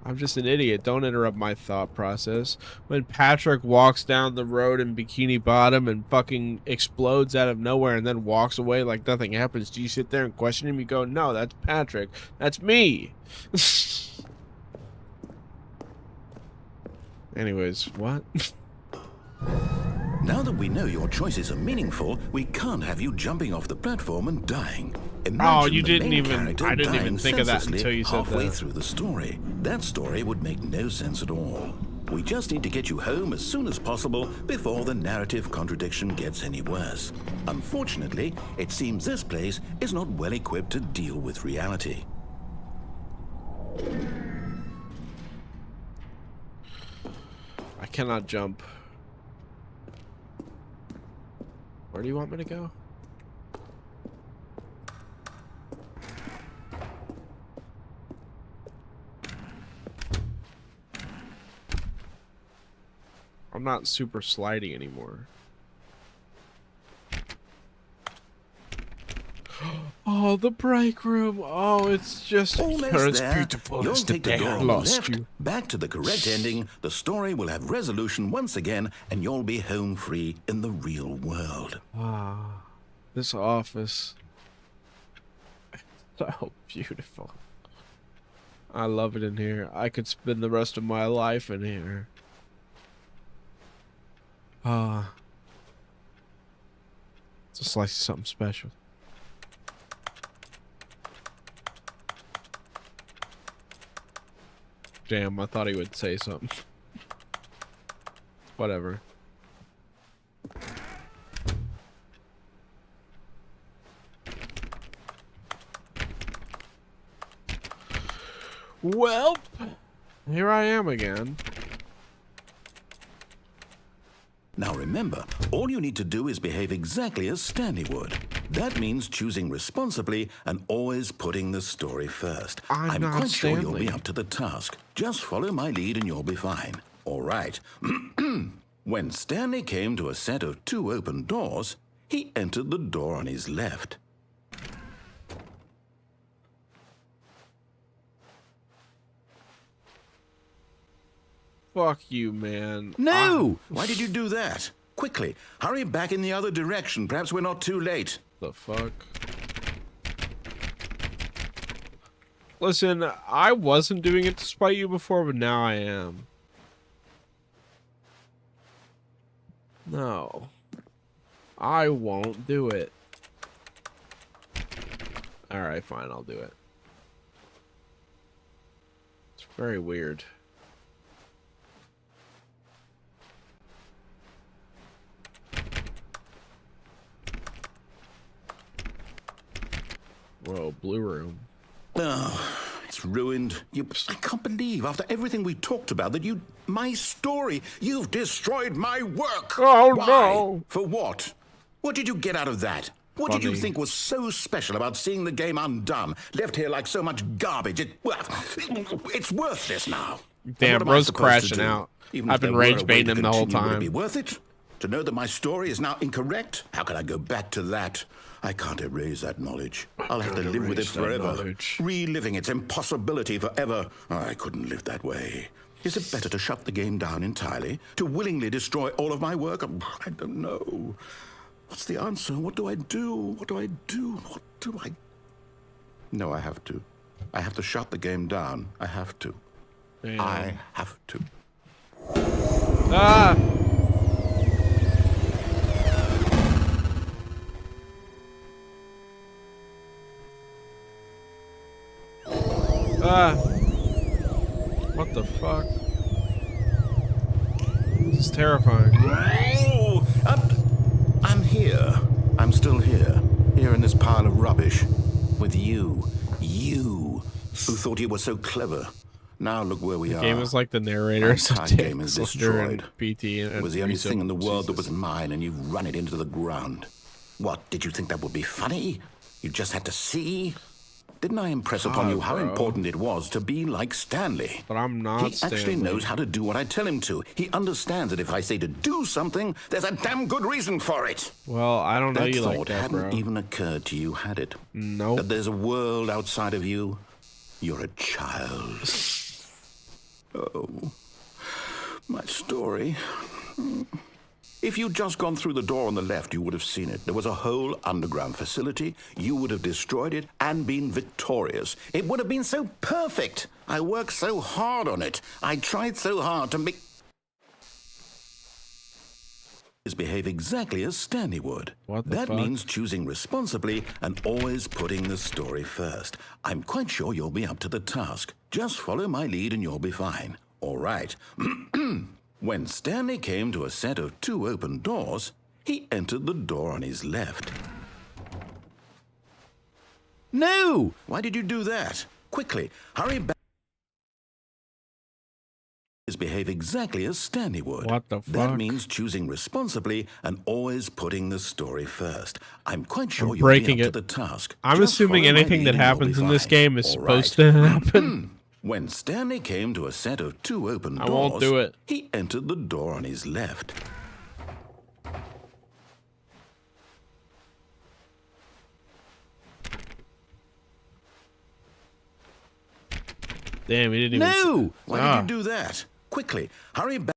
I'm just an idiot. Don't interrupt my thought process. When Patrick walks down the road in Bikini Bottom and fucking explodes out of nowhere and then walks away like nothing happens, do you sit there and question him? You go, no, that's Patrick. That's me. Anyways, what? Now that we know your choices are meaningful, we can't have you jumping off the platform and dying. Oh, Imagine you the didn't main even- character I didn't even dying think of that senselessly until you said halfway that. through the story. That story would make no sense at all. We just need to get you home as soon as possible before the narrative contradiction gets any worse. Unfortunately, it seems this place is not well equipped to deal with reality. I cannot jump. Where do you want me to go? I'm not super slidey anymore. Oh, the break room. Oh, it's just Almost it's there. beautiful. You'll It's the take the day door I on the lost left, you. back to the correct ending. The story will have resolution once again, and you'll be home free in the real world. Ah, this office. So beautiful. I love it in here. I could spend the rest of my life in here. Ah. It's a slice of something special. Damn, I thought he would say something. Whatever. Well, here I am again. Now remember, all you need to do is behave exactly as Stanley would. That means choosing responsibly and always putting the story first. I'm not quite sure you'll Stanley. be up to the task. Just follow my lead and you'll be fine. All right. When Stanley came to a set of 2 open doors, he entered the door on his left. Fuck you, man. No! Why did you do that? Quickly, hurry back in the other direction. Perhaps we're not too late. The fuck? Listen, I wasn't doing it to spite you before, but now I am. No. I won't do it. Alright, fine, I'll do it. It's very weird. Whoa, blue room. Oh, it's ruined. I can't believe, after everything we talked about, that my story, you've destroyed my work. Oh, Why? no. For what? What did you get out of that? What did you Funny. think was so special about seeing the game undone, left here like so much garbage? It's worthless now. And Damn, what am I bro's supposed to crashing do? out. Even I've if been there were a rage way baiting to him the whole continue, would it be time. worth it? To know that my story is now incorrect? How can I go back to that? I can't erase that knowledge. I'll have to live with it erase that forever. knowledge. Reliving its impossibility forever. I couldn't live that way. Is it better to shut the game down entirely? To willingly destroy all of my work? I don't know. What's the answer? What do I do? What do I do? What do I... No, I have to. I have to shut the game down. I have to. Damn. I have to. Ah! Ah! What the fuck? This is terrifying. Oh, I'm here. I'm still here. Here in this pile of rubbish. With you. You. Who thought you were so clever. Now look where we are. Game is like the narrators of My entire game is Dick Slender and destroyed. BT and It was the only Rezo. thing in the world that was mine, and you've run it into the ground. What, did you think that would be funny? You just had to see? Didn't I impress upon you how bro. important it was to be like Stanley? But I'm not He actually Stanley. knows how to do what I tell him to. He understands that if I say to do something, there's a damn good reason for it. Well, I don't know That you thought like that, hadn't bro. even occurred to you, had it? Nope. That there's a world outside of you? You're a child. Oh, my story. If you'd just gone through the door on the left, you would have seen it. There was a whole underground facility. You would have destroyed it and been victorious. It would have been so perfect. I worked so hard on it. I tried so hard to make... behave exactly as Stanley would. What the That fuck? means choosing responsibly and always putting the story first. I'm quite sure you'll be up to the task. Just follow my lead and you'll be fine. All right. When Stanley came to a set of 2 open doors, he entered the door on his left. No! Why did you do that? Quickly, hurry back. Behave exactly as Stanley would. What the That fuck? means choosing responsibly and always putting the story first. I'm quite sure I'm you'll breaking be up it. to the task. I'm Just assuming follow my anything lead that and you'll happens be in this fine. game is All supposed right. to happen. When Stanley came to a set of 2 open doors, I won't do it. he entered the door on his left. Damn, he didn't even. No! Why Ah. did you do that? Quickly, hurry back.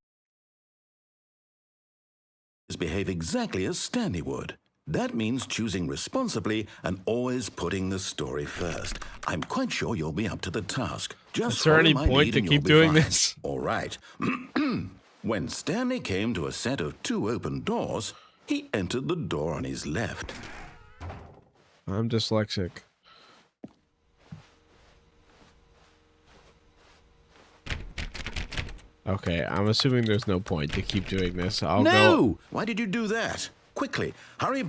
Behave exactly as Stanley would. That means choosing responsibly and always putting the story first. I'm quite sure you'll be up to the task. Just Is there follow any my point lead to and keep you'll be doing fine. this? All right. When Stanley came to a set of 2 open doors, he entered the door on his left. I'm dyslexic. Okay, I'm assuming there's no point to keep doing this. I'll go. No! Why did you do that? Quickly, hurry.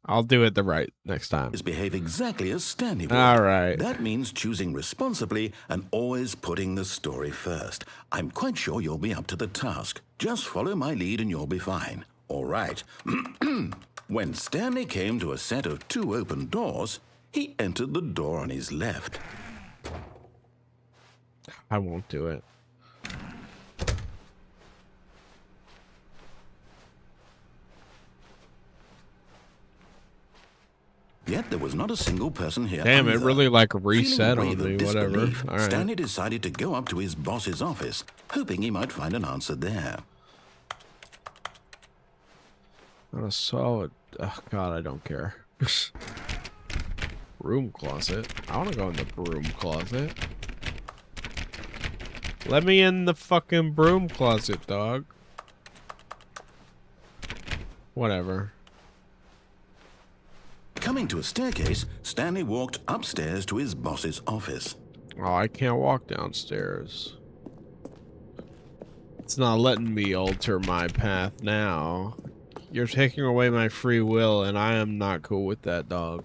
I'll do it the right next time. Behave exactly as Stanley would. All right. That means choosing responsibly and always putting the story first. I'm quite sure you'll be up to the task. Just follow my lead and you'll be fine. All right. When Stanley came to a set of 2 open doors, he entered the door on his left. I won't do it. Yet there was not a single person here. Damn, it either. really like Feeling reset a on wave of me. Whatever. disbelief, All right. Stanley decided to go up to his boss's office, hoping he might find an answer there. Not a solid. Oh God, I don't care. Broom closet. I want to go in the broom closet. Let me in the fucking broom closet, dog. Whatever. Coming to a staircase, Stanley walked upstairs to his boss's office. Oh, I can't walk downstairs. It's not letting me alter my path now. You're taking away my free will, and I am not cool with that, dog.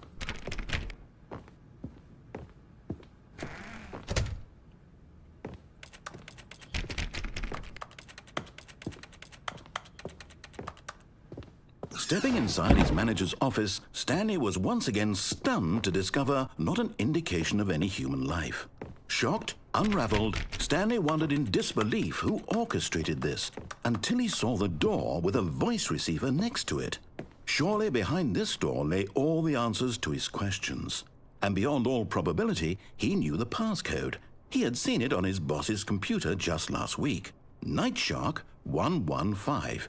Stepping inside his manager's office, Stanley was once again stunned to discover not an indication of any human life. Shocked, unraveled, Stanley wondered in disbelief who orchestrated this, until he saw the door with a voice receiver next to it. Surely behind this door lay all the answers to his questions. And beyond all probability, he knew the passcode. He had seen it on his boss's computer just last week. Nightshark 115.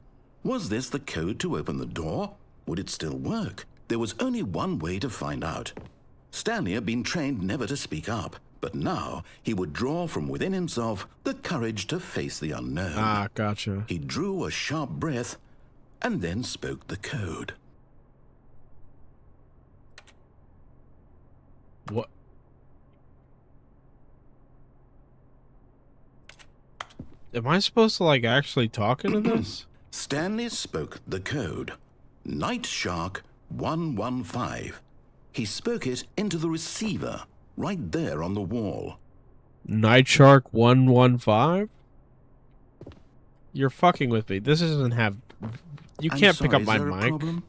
Was this the code to open the door? Would it still work? There was only one way to find out. Stanley had been trained never to speak up, but now he would draw from within himself the courage to face the unknown. Ah, gotcha. He drew a sharp breath and then spoke the code. What? Am I supposed to, like, actually talk into this? Stanley spoke the code. Nightshark 115. He spoke it into the receiver, right there on the wall. Nightshark 115? You're fucking with me. This doesn't have... You I'm can't sorry, pick up is my there a mic. problem?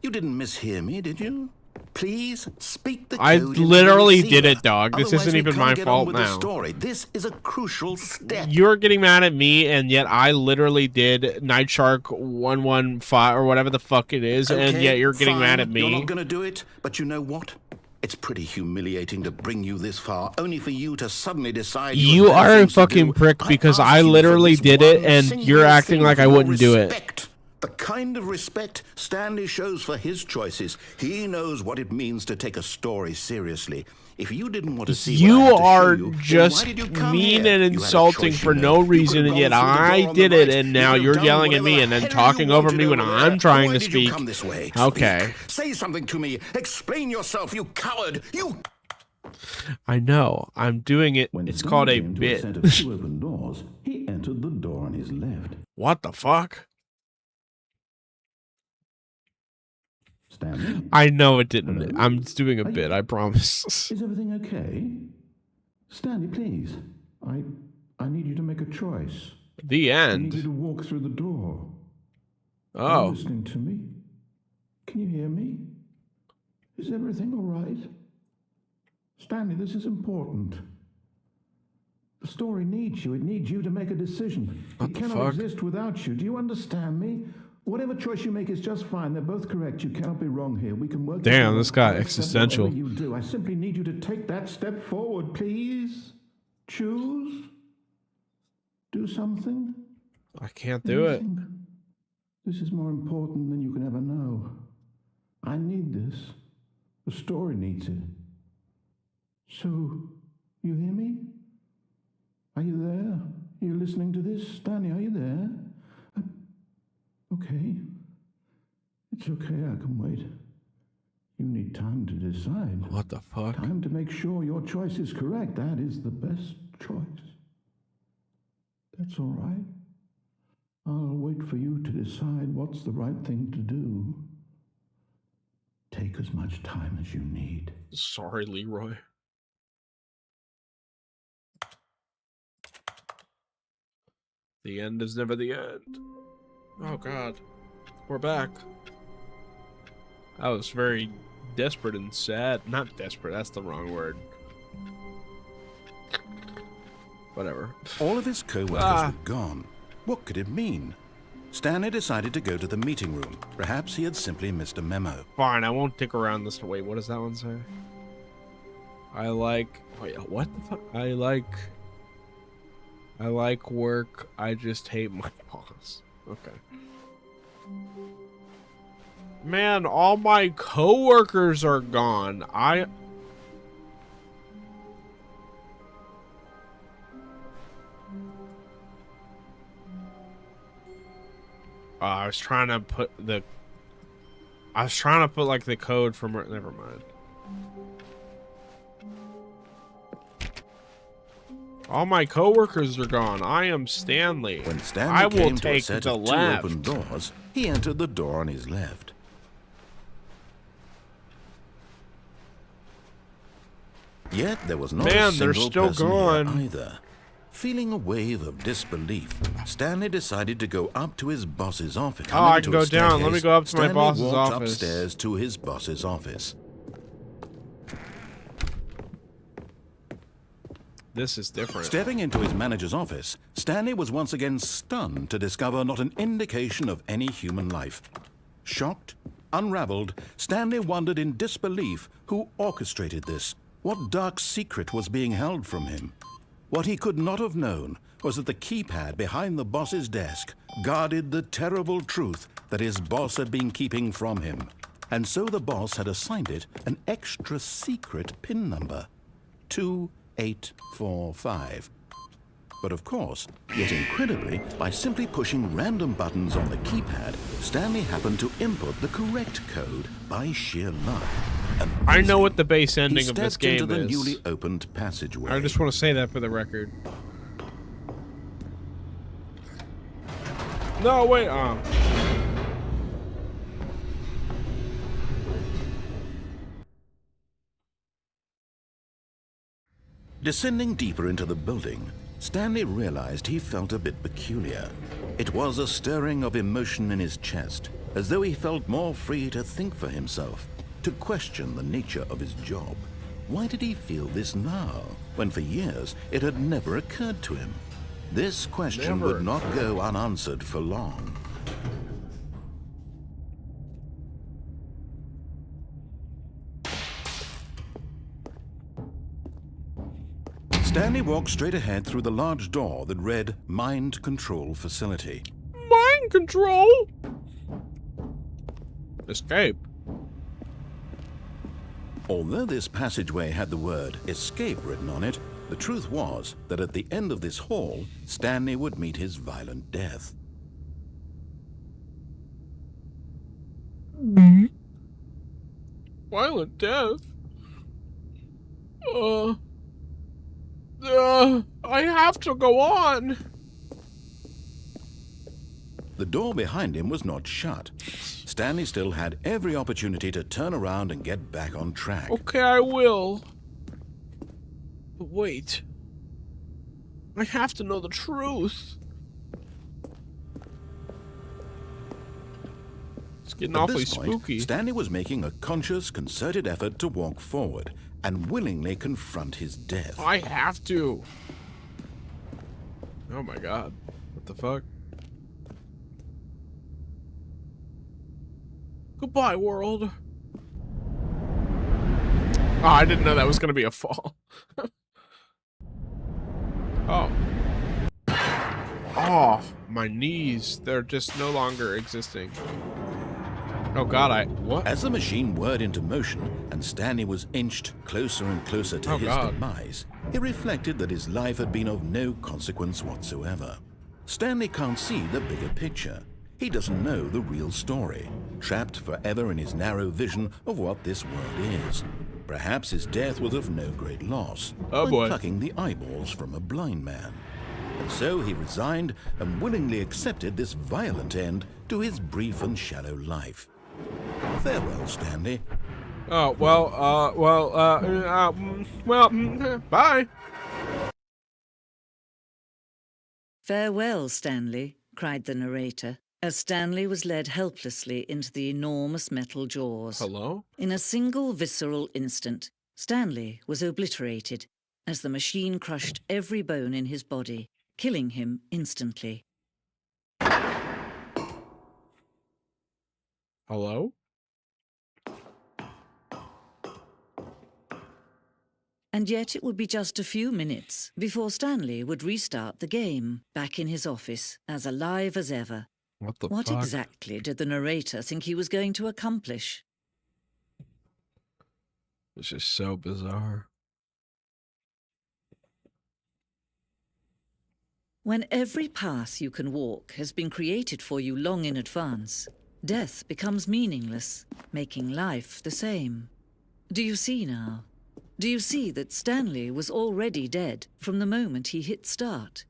You didn't mishear me, did you? Please speak the code I into the literally receiver. did it, dog. This Otherwise, isn't we even can't my get on fault with the now. story. This is a crucial step. You're getting mad at me, and yet I literally did Nightshark 115 or whatever the fuck it is, and yet you're getting mad at me. You're not going to do it, but you know what? It's pretty humiliating to bring you this far, only for you to suddenly decide You have are a things to fucking do. prick because asked I you for literally this did it, one and single you're acting thing like I for wouldn't do it. respect. The kind of respect Stanley shows for his choices. He knows what it means to take a story seriously. If you didn't want to see You what I had to show are you, then just why did you come mean here? and You had a insulting choice, for you no know. You reason, could and have yet gone through the door I on the did it, right. and You now could have you're done yelling at me whatever and then hell you talking over wanted me when over I'm there. trying Why to did you speak. come this way? Okay. Speak. Say something to me. Explain yourself, you coward. You. I know. I'm doing it. When It's Stanley called a came to bit. set of 2 open doors, he entered the door on his left. What the fuck? Stanley? I know it didn't. Hello? I'm just doing a Are you- bit, I promise. Is everything okay? Stanley, please. I need you to make a choice. The I need you end. to walk through the door. Are you Oh. listening to me? Can you hear me? Is everything all right? Stanley, this is important. The story needs you. It needs you to make a decision. What It the cannot fuck? exist without you. Do you understand me? Whatever choice you make is just fine. They're both correct. You cannot be wrong here. We can work. Damn, together. this guy I'll accept existential. whatever you do. I simply need you to take that step forward, please. Choose. Do something. I can't do it. Anything. This is more important than you can ever know. I need this. The story needs it. So, you hear me? Are you there? Are you listening to this? Stanley, are you there? Okay. It's okay, I can wait. You need time to decide. What the fuck? Time to make sure your choice is correct. That is the best choice. That's all right. I'll wait for you to decide what's the right thing to do. take as much time as you need. Sorry, Leroy. The end is never the end. Oh god. We're back. I was very desperate and sad. Not desperate, that's the wrong word. Whatever. All of his co-workers were gone. What could it mean? Stanley decided to go to the meeting room. Perhaps he had simply missed a memo. Fine, I won't dick around this. Wait, what does that one say? I like... Wait, what the fuck? I like work. I just hate my boss. Okay. Man, all my coworkers are gone. I was trying to put like the code from... Never mind. All my coworkers are gone. I am Stanley. When Stanley I will came to a take set the of two left. open doors, he entered the door on his left. Yet there was not a Man, they're single still person gone. here either. Feeling a wave of disbelief, Stanley decided to go up to his boss's office. Oh, I can go down. Let me go up to my boss's Stanley walked office. upstairs to his boss's office. This is different. Stepping into his manager's office, Stanley was once again stunned to discover not an indication of any human life. Shocked, unraveled, Stanley wondered in disbelief who orchestrated this. What dark secret was being held from him? What he could not have known was that the keypad behind the boss's desk guarded the terrible truth that his boss had been keeping from him. And so the boss had assigned it an extra secret PIN number, 2845. But of course, yet incredibly, by simply pushing random buttons on the keypad, Stanley happened to input the correct code by sheer luck. I know what the base ending He of this stepped game into the is. newly opened passageway. I just want to say that for the record. No, wait. Descending deeper into the building, Stanley realized he felt a bit peculiar. It was a stirring of emotion in his chest, as though he felt more free to think for himself, to question the nature of his job. Why did he feel this now, when for years it had never occurred to him? This question would not go unanswered for long. Stanley walked straight ahead through the large door that read Mind Control Facility. Mind control? Escape. Although this passageway had the word escape written on it, the truth was that at the end of this hall, Stanley would meet his violent death. Violent death? I have to go on. The door behind him was not shut. Stanley still had every opportunity to turn around and get back on track. Okay, I will. But wait. I have to know the truth. It's getting At awfully this point, spooky. Stanley was making a conscious, concerted effort to walk forward and willingly confront his death. I have to. Oh my god. What the fuck? Goodbye, world. Oh, I didn't know that was gonna be a fall. Oh. Oh, my knees. They're just no longer existing. Oh god, what? As the machine whirred into motion and Stanley was inched closer and closer to his demise, he reflected that his life had been of no consequence whatsoever. Stanley can't see the bigger picture. He doesn't know the real story, trapped forever in his narrow vision of what this world is. Perhaps his death was of no great loss, like plucking the eyeballs from a blind man. And so he resigned and willingly accepted this violent end to his brief and shallow life. Farewell, Stanley. Oh, bye. Farewell, Stanley, cried the narrator, as Stanley was led helplessly into the enormous metal jaws. Hello? In a single visceral instant, Stanley was obliterated as the machine crushed every bone in his body, killing him instantly. Hello? And yet it would be just a few minutes before Stanley would restart the game, back in his office, as alive as ever. What the What fuck? exactly did the narrator think he was going to accomplish? This is so bizarre. When every path you can walk has been created for you long in advance, death becomes meaningless, making life the same. Do you see now? Do you see that Stanley was already dead from the moment he hit start?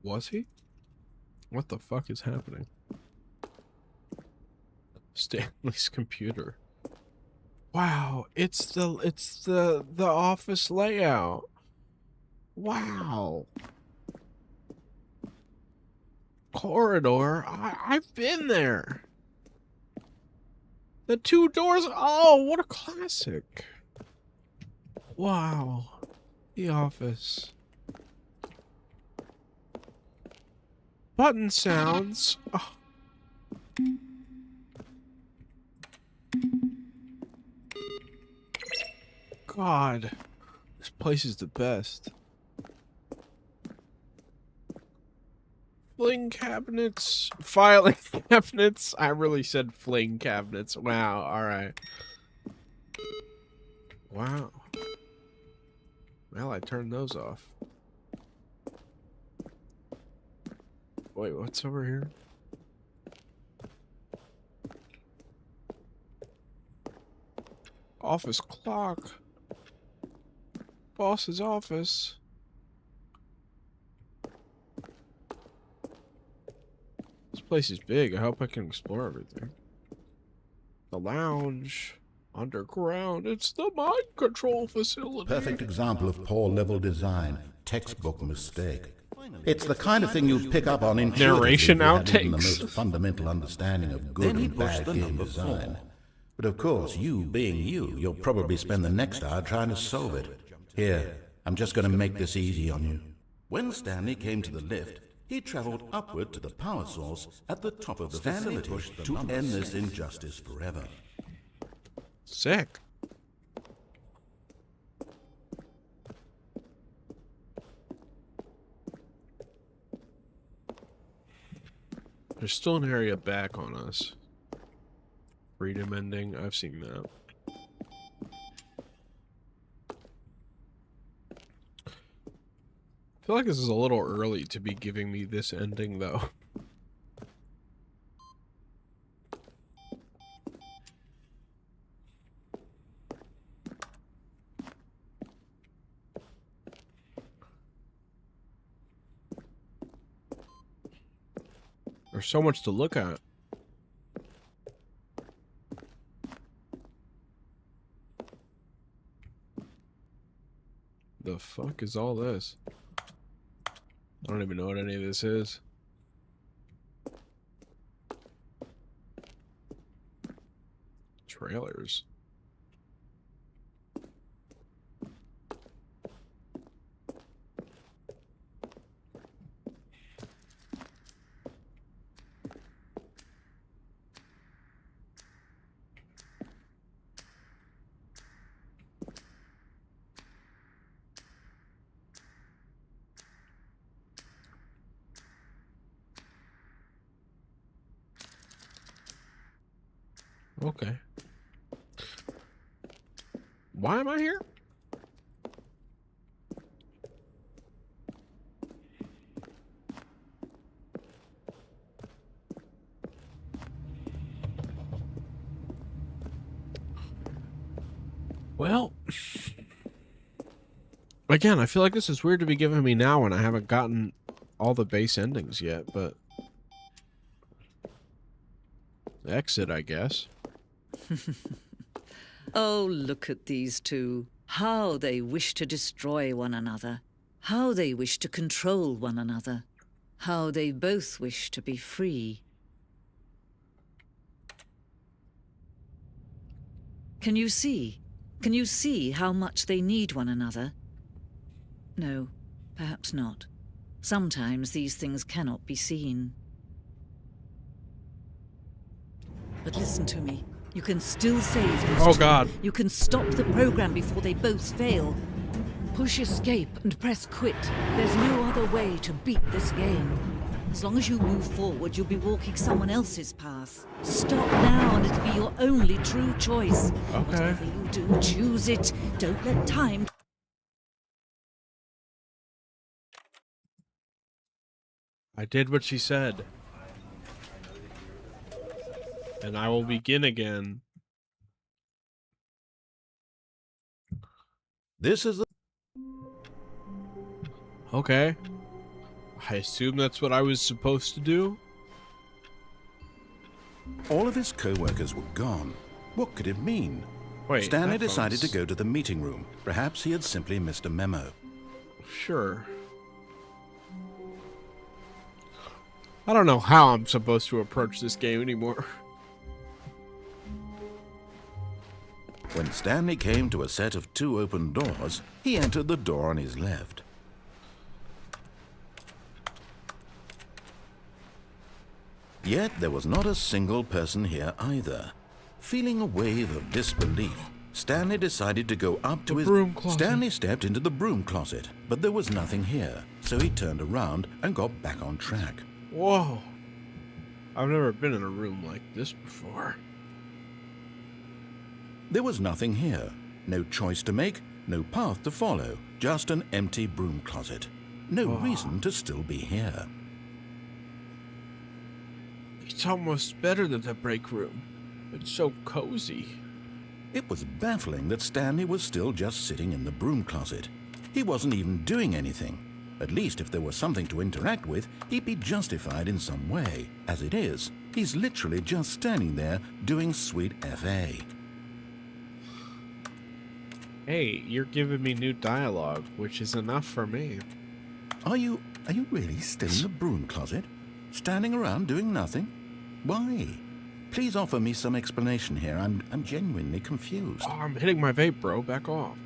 Was he? What the fuck is happening? Stanley's computer. Wow, it's the office layout. Wow. Corridor. I've been there. The two doors. Oh, what a classic. Wow. The office. Button sounds. Oh. God. This place is the best. Fling cabinets. Filing cabinets. I really said fling cabinets. Wow. Alright. Wow. Well, I turned those off. Wait, what's over here? Office clock. Boss's office. This place is big. I hope I can explore everything. The lounge. Underground. It's the mind control facility. Perfect example of poor level design. Textbook mistake. It's the kind of thing you'd pick up on intuitively Narration if you had even the outtakes. most fundamental understanding of good and bad game design. But of course, you being you, you'll probably spend the next hour trying to solve it. Here, I'm just going to make this easy on you. When Stanley came to the lift, he traveled upward to the power source at the top of the facility to end this injustice forever. Sick. There's still an area back on us. Freedom ending. I've seen that. I feel like this is a little early to be giving me this ending, though. There's so much to look at. The fuck is all this? I don't even know what any of this is. Trailers. Okay. Why am I here? Well, again, I feel like this is weird to be giving me now when I haven't gotten all the base endings yet, but exit, I guess. Oh, look at these two. How they wish to destroy one another. How they wish to control one another. How they both wish to be free. Can you see? Can you see how much they need one another? No, perhaps not. Sometimes these things cannot be seen. But listen to me. You can still save these Oh, two. God. You can stop the program before they both fail. Push escape and press quit. There's no other way to beat this game. As long as you move forward, you'll be walking someone else's path. Stop now and it'll be your only true choice. Okay. Whatever you do, choose it. Don't let time... I did what she said. And I will begin again. This is the Okay. I assume that's what I was supposed to do. All of his co-workers were gone. What could it mean? Wait, Stanley headphones. decided to go to the meeting room. Perhaps he had simply missed a memo. Sure. I don't know how I'm supposed to approach this game anymore. When Stanley came to a set of 2 open doors, he entered the door on his left. Yet there was not a single person here either. Feeling a wave of disbelief, Stanley decided to go up to The his broom closet. Stanley stepped into the broom closet, but there was nothing here, so he turned around and got back on track. Whoa. I've never been in a room like this before. There was nothing here. No choice to make, no path to follow, just an empty broom closet. No reason to still be here. It's almost better than the break room. It's so cozy. It was baffling that Stanley was still just sitting in the broom closet. He wasn't even doing anything. At least if there was something to interact with, he'd be justified in some way. As it is, he's literally just standing there doing sweet FA. Hey, you're giving me new dialogue, which is enough for me. Are you really still in the broom closet? Standing around doing nothing? Why? Please offer me some explanation here. I'm genuinely confused. Oh, I'm hitting my vape, bro. Back off.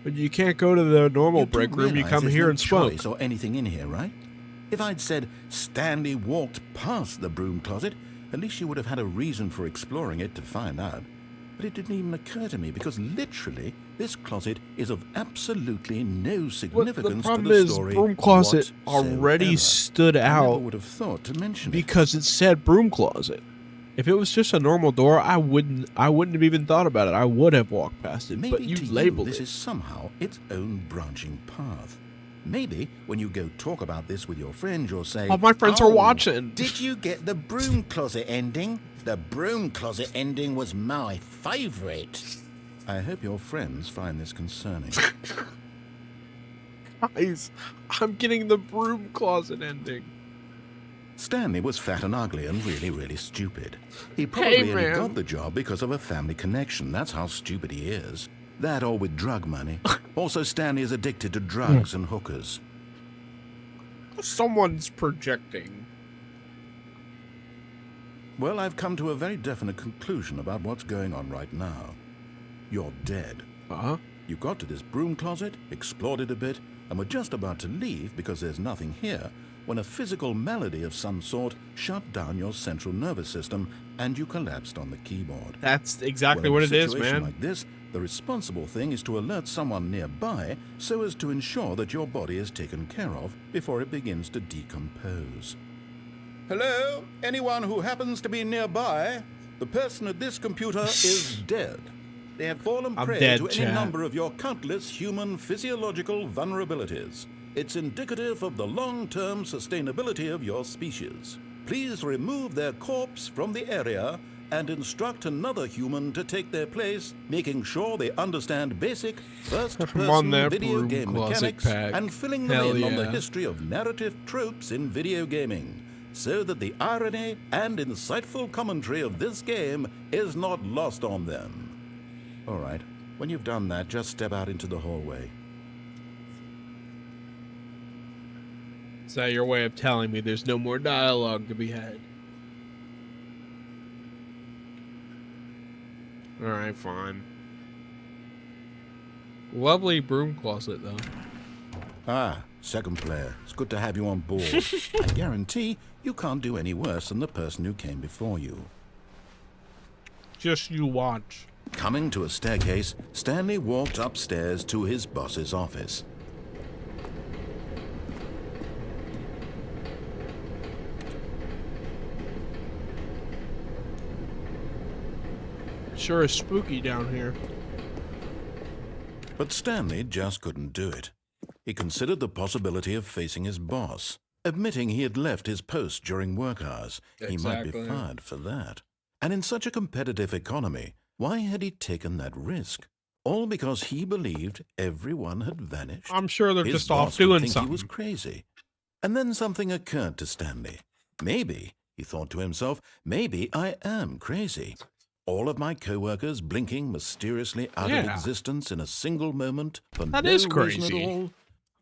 But you can't go to the normal You do break room. You realize come there's here no and smoke. choice or anything in here, right? If I'd said Stanley walked past the broom closet, at least you would have had a reason for exploring it to find out. But it didn't even occur to me because literally this closet is of absolutely no What significance the problem to the is, story broom closet whatsoever. already stood I never out would have thought to mention it. because it said broom closet. If it was just a normal door, I wouldn't have even thought about it. I would have walked past it. Maybe But you to labeled this it. is somehow its own branching path. Maybe when you go talk about this with your friends, you'll say, All my friends are watching. Did you get the broom closet ending? The broom closet ending was my favorite. I hope your friends find this concerning. Guys, I'm getting the broom closet ending. Stanley was fat and ugly and really, really stupid. He probably only man. got the job because of a family connection. That's how stupid he is. That or with drug money. Also, Stanley is addicted to drugs and hookers. Someone's projecting. Well, I've come to a very definite conclusion about what's going on right now. You're dead. Huh? You got to this broom closet, explored it a bit, and were just about to leave because there's nothing here, when a physical malady of some sort shut down your central nervous system and you collapsed on the keyboard. That's exactly Well, what in it a is, situation man. like this, the responsible thing is to alert someone nearby so as to ensure that your body is taken care of before it begins to decompose. Hello? Anyone who happens to be nearby? The person at this computer is dead. They have fallen I'm prey dead, to any chat. number of your countless human physiological vulnerabilities. It's indicative of the long-term sustainability of your species. Please remove their corpse from the area and instruct another human to take their place, making sure they understand basic I'm on first-person that video broom game closet mechanics pack. and filling them Hell in on the yeah. history of narrative tropes in video gaming. so that the irony and insightful commentary of this game is not lost on them. All right, when you've done that, just step out into the hallway. Is that your way of telling me there's no more dialogue to be had? Alright, fine. Lovely broom closet, though. Ah, second player. It's good to have you on board. I guarantee you can't do any worse than the person who came before you. Just you watch. Coming to a staircase, Stanley walked upstairs to his boss's office. Sure is spooky down here. But Stanley just couldn't do it. He considered the possibility of facing his boss, admitting he had left his post during work hours. He might be fired for that. And in such a competitive economy, why had he taken that risk? All because he believed everyone had vanished. I'm sure they're His just boss off would doing think something. He was crazy. And then something occurred to Stanley. Maybe, he thought to himself, maybe I am crazy. All of my co-workers blinking mysteriously out of existence in a single moment for no is reason crazy. at all.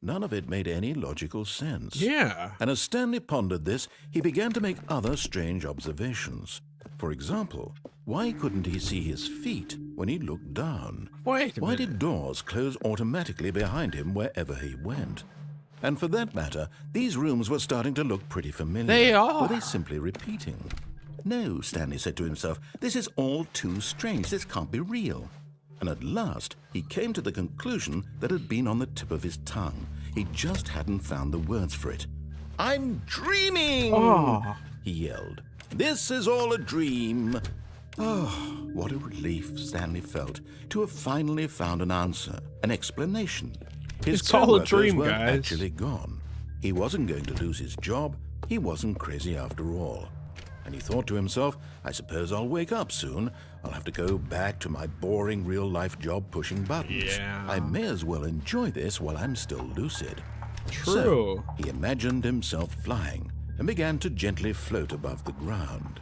None of it made any logical sense. Yeah. And as Stanley pondered this, he began to make other strange observations. For example, why couldn't he see his feet when he looked down? Wait a Why minute. did doors close automatically behind him wherever he went? And for that matter, these rooms were starting to look pretty familiar. They are. Were they simply repeating? No, Stanley said to himself, this is all too strange. This can't be real. And at last, he came to the conclusion that had been on the tip of his tongue. He just hadn't found the words for it. I'm dreaming! Oh. He yelled. This is all a dream. Oh, what a relief Stanley felt to have finally found an answer, an explanation. His It's all a co-workers dream, weren't guys. actually gone. He wasn't going to lose his job. He wasn't crazy after all. And he thought to himself, I suppose I'll wake up soon. I'll have to go back to my boring real-life job pushing buttons. Yeah. I may as well enjoy this while I'm still lucid. True. So he imagined himself flying and began to gently float above the ground.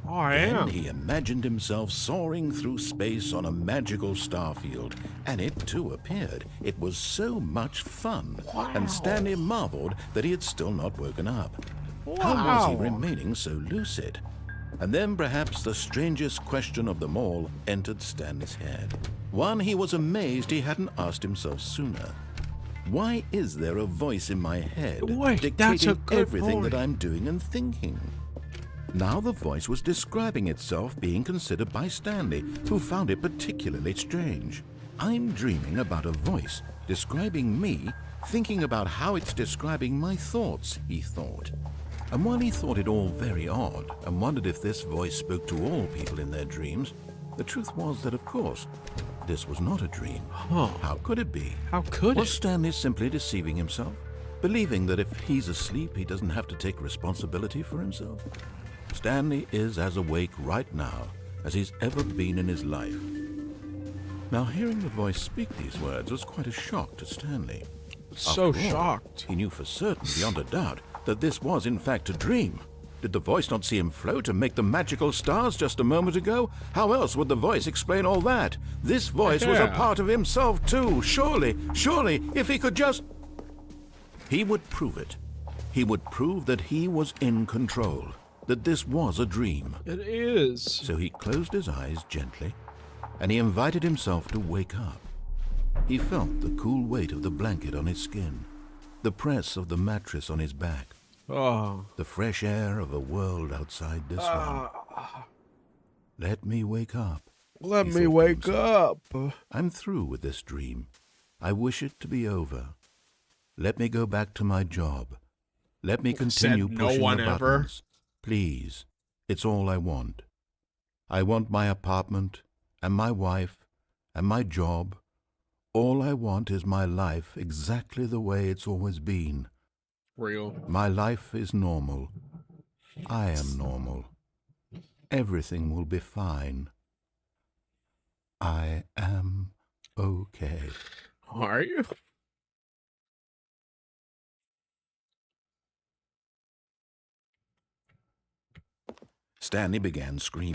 Oh, I Then am. he imagined himself soaring through space on a magical starfield, and it too appeared. It was so much fun, and Stanley marveled that he had still not woken up. How was he Wow. remaining so lucid? And then perhaps the strangest question of them all entered Stanley's head. One he was amazed he hadn't asked himself sooner. Why is there a voice in my head Wait, that's a dictating good everything that point. I'm doing and thinking? Now the voice was describing itself being considered by Stanley, who found it particularly strange. I'm dreaming about a voice describing me, thinking about how it's describing my thoughts, he thought. And while he thought it all very odd and wondered if this voice spoke to all people in their dreams, the truth was that, of course, this was not a dream. Huh. How could it be? How could Was it? Stanley simply deceiving himself, believing that if he's asleep, he doesn't have to take responsibility for himself? Stanley is as awake right now as he's ever been in his life. Now, hearing the voice speak these words was quite a shock to Stanley. So After all, shocked. he knew for certain, beyond a doubt, that this was in fact a dream. Did the voice not see him float and make the magical stars just a moment ago? How else would the voice explain all that? This voice was a Yeah. part of himself too. Surely, if he could just... He would prove it. He would prove that he was in control, that this was a dream. It is. So he closed his eyes gently, and he invited himself to wake up. He felt the cool weight of the blanket on his skin, the press of the mattress on his back, Oh. the fresh air of a world outside this one. Let me wake up. Let he me thought to wake himself. up. I'm through with this dream. I wish it to be over. Let me go back to my job. Let me continue Said no pushing one the ever. buttons. Please. It's all I want. I want my apartment, and my wife, and my job. All I want is my life exactly the way it's always been. Real. My life is normal. I am normal. Everything will be fine. I am okay. Are you? Stanley began screaming.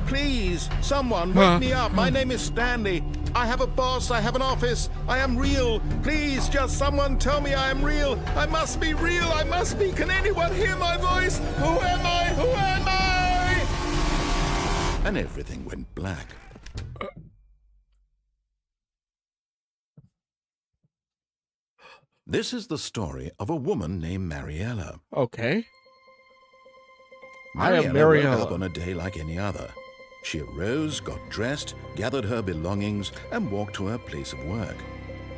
Please, someone, wake me up. My name is Stanley. I have a boss. I have an office. I am real. Please, just someone tell me I am real. I must be real. I must be. Can anyone hear my voice? Who am I? Who am I? And everything went black. This is the story of a woman named Mariella. Okay. Mariella I am Mariella. woke up on a day like any other. She arose, got dressed, gathered her belongings, and walked to her place of work.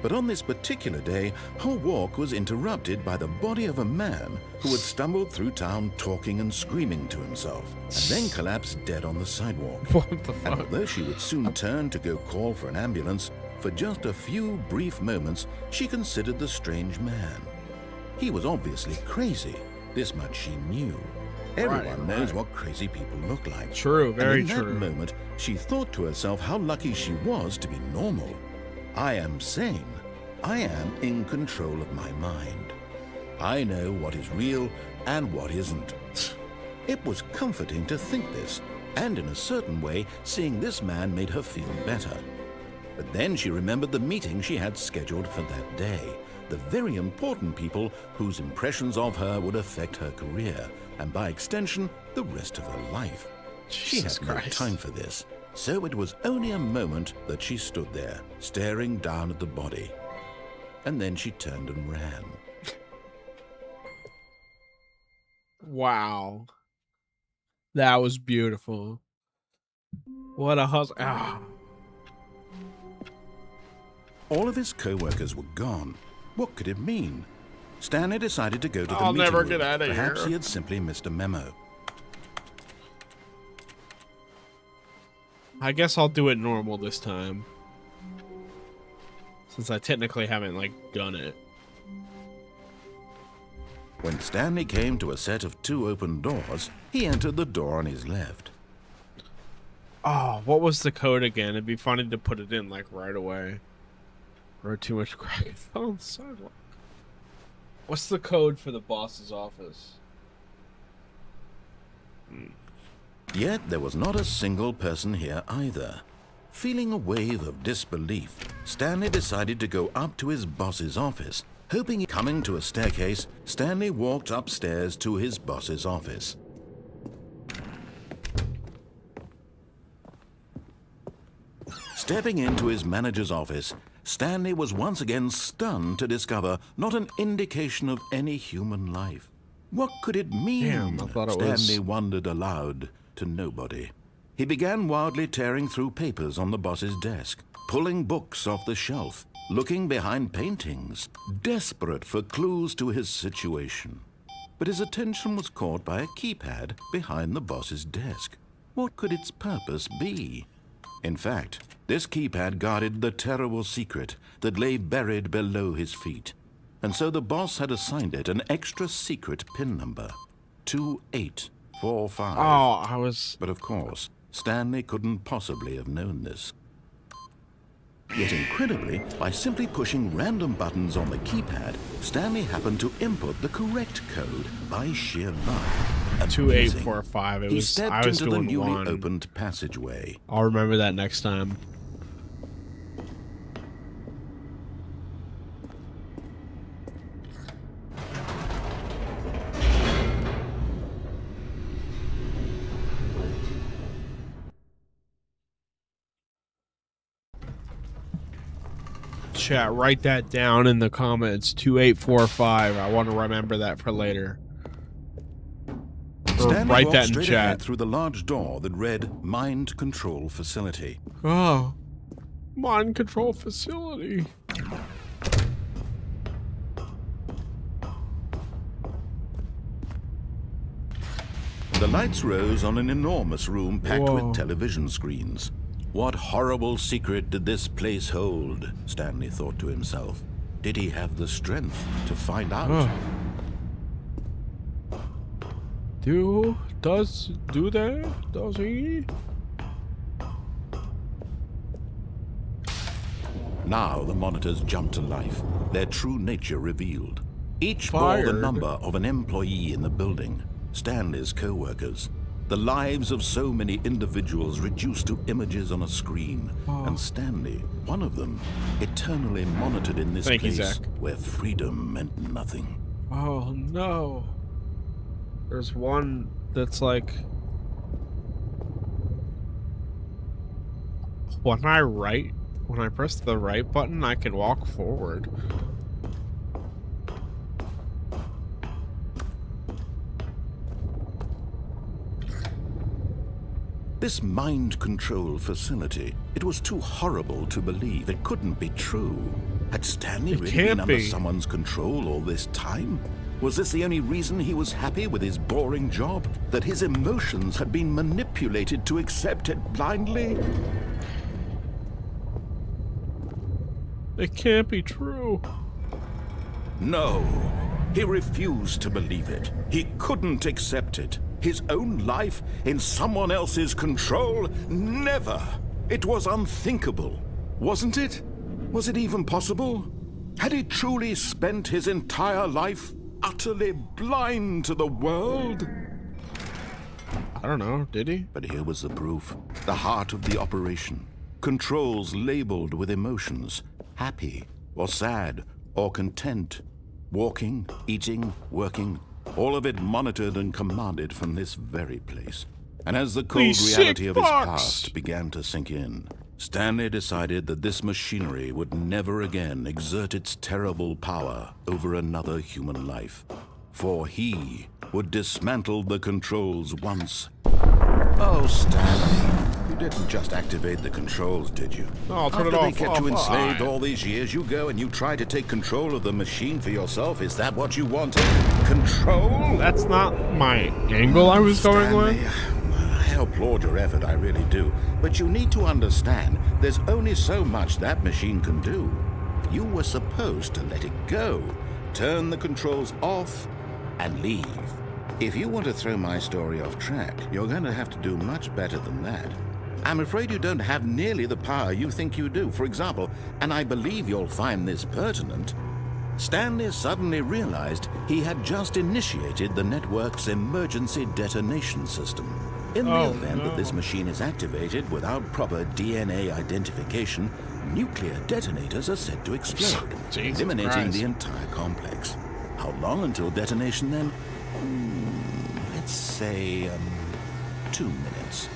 But on this particular day, her walk was interrupted by the body of a man who had stumbled through town talking and screaming to himself, and then collapsed dead on the sidewalk. What the And fuck? although she would soon turn to go call for an ambulance, for just a few brief moments, she considered the strange man. He was obviously crazy. This much she knew. Everyone knows what crazy people look like. True, very and in true. that moment, she thought to herself how lucky she was to be normal. I am sane. I am in control of my mind. I know what is real and what isn't. It was comforting to think this, and in a certain way, seeing this man made her feel better. But then she remembered the meeting she had scheduled for that day, the very important people whose impressions of her would affect her career, and by extension, the rest of her life. She had no time for this, so it was only a moment that she stood there, staring down at the body. And then she turned and ran. Wow. That was beautiful. What a hustle. Ah. All of his co-workers were gone. What could it mean? Stanley decided to go to the I'll meeting never room. get out of Perhaps here. he had simply missed a memo. I guess I'll do it normal this time. Since I technically haven't, like, done it. When Stanley came to a set of 2 open doors, he entered the door on his left. Oh, what was the code again? It'd be funny to put it in, like, right away. Or too much crack. It fell on the sidewalk. What's the code for the boss's office? Yet there was not a single person here either. Feeling a wave of disbelief, Stanley decided to go up to his boss's office. Coming to a staircase, Stanley walked upstairs to his boss's office. Stepping into his manager's office, Stanley was once again stunned to discover not an indication of any human life. What could it mean? Damn, I thought it was- Stanley wondered aloud to nobody. He began wildly tearing through papers on the boss's desk, pulling books off the shelf, looking behind paintings, desperate for clues to his situation. But his attention was caught by a keypad behind the boss's desk. What could its purpose be? In fact, this keypad guarded the terrible secret that lay buried below his feet. And so the boss had assigned it an extra secret PIN number, 2845. Oh, I was... But of course, Stanley couldn't possibly have known this. Yet incredibly, by simply pushing random buttons on the keypad, Stanley happened to input the correct code by sheer luck. Amazing. 2845. It He was. stepped I was into the doing newly one. opened passageway. I'll remember that next time. Chat, write that down in the comments. 2845. I want to remember that for later. Or Stanley write walked that in straight ahead chat. through the large door that read Mind Control Facility. Oh, mind control facility. The lights rose on an enormous room packed Whoa. with television screens. What horrible secret did this place hold? Stanley thought to himself. Did he have the strength to find out? Does that? Does he? Now the monitors jumped to life, their true nature revealed. Each bore the Fired. number of an employee in the building, Stanley's co-workers. The lives of so many individuals reduced to images on a screen. And Stanley, one of them, eternally monitored in this Thank you, place Zach. where freedom meant nothing. Oh no. There's one that's like, when I press the right button, I can walk forward. This mind control facility, it was too horrible to believe. It couldn't be true. Had Stanley It really can't been under be. someone's control all this time? Was this the only reason he was happy with his boring job? That his emotions had been manipulated to accept it blindly? It can't be true. No. He refused to believe it. He couldn't accept it. His own life in someone else's control? Never! It was unthinkable, wasn't it? Was it even possible? Had he truly spent his entire life utterly blind to the world? I don't know, did he? But here was the proof. The heart of the operation. Controls labeled with emotions. Happy, or sad, or content. Walking, eating, working. All of it monitored and commanded from this very place. And as the cold These reality sick of his fucks. past began to sink in, Stanley decided that this machinery would never again exert its terrible power over another human life. For he would dismantle the controls once. Oh, Stanley, you didn't just activate the controls, did you? No, I'll turn it After off. they kept you Oh, enslaved fine. all these years, you go and you try to take control of the machine for yourself. Is that what you wanted? Control? That's not my angle I was going Stanley, with. I applaud your effort, I really do. But you need to understand, there's only so much that machine can do. You were supposed to let it go, turn the controls off, and leave. If you want to throw my story off track, you're going to have to do much better than that. I'm afraid you don't have nearly the power you think you do. For example, and I believe you'll find this pertinent, Stanley suddenly realized he had just initiated the network's emergency detonation system. In the Oh, event that this no. machine is activated without proper DNA identification, nuclear detonators are said to explode, Jesus eliminating Christ. the entire complex. How long until detonation then? Let's say, 2 minutes.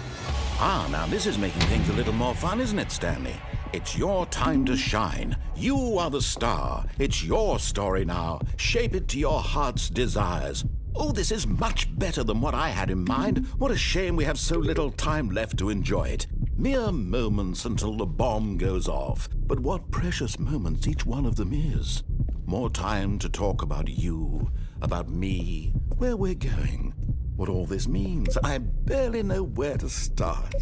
Ah, now this is making things a little more fun, isn't it, Stanley? It's your time to shine. You are the star. It's your story now. Shape it to your heart's desires. Oh, this is much better than what I had in mind. What a shame we have so little time left to enjoy it. Mere moments until the bomb goes off. But what precious moments each one of them is. More time to talk about you, about me, where we're going, what all this means. I barely know where to start.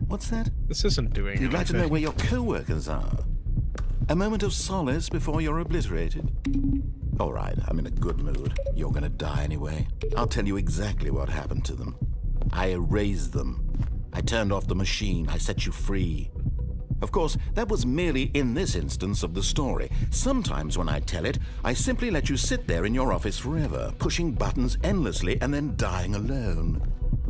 What's that? This isn't doing You'd like to know anything. where your co-workers are? A moment of solace before you're obliterated? All right, I'm in a good mood. You're gonna die anyway. I'll tell you exactly what happened to them. I erased them. I turned off the machine. I set you free. Of course, that was merely in this instance of the story. Sometimes when I tell it, I simply let you sit there in your office forever, pushing buttons endlessly and then dying alone.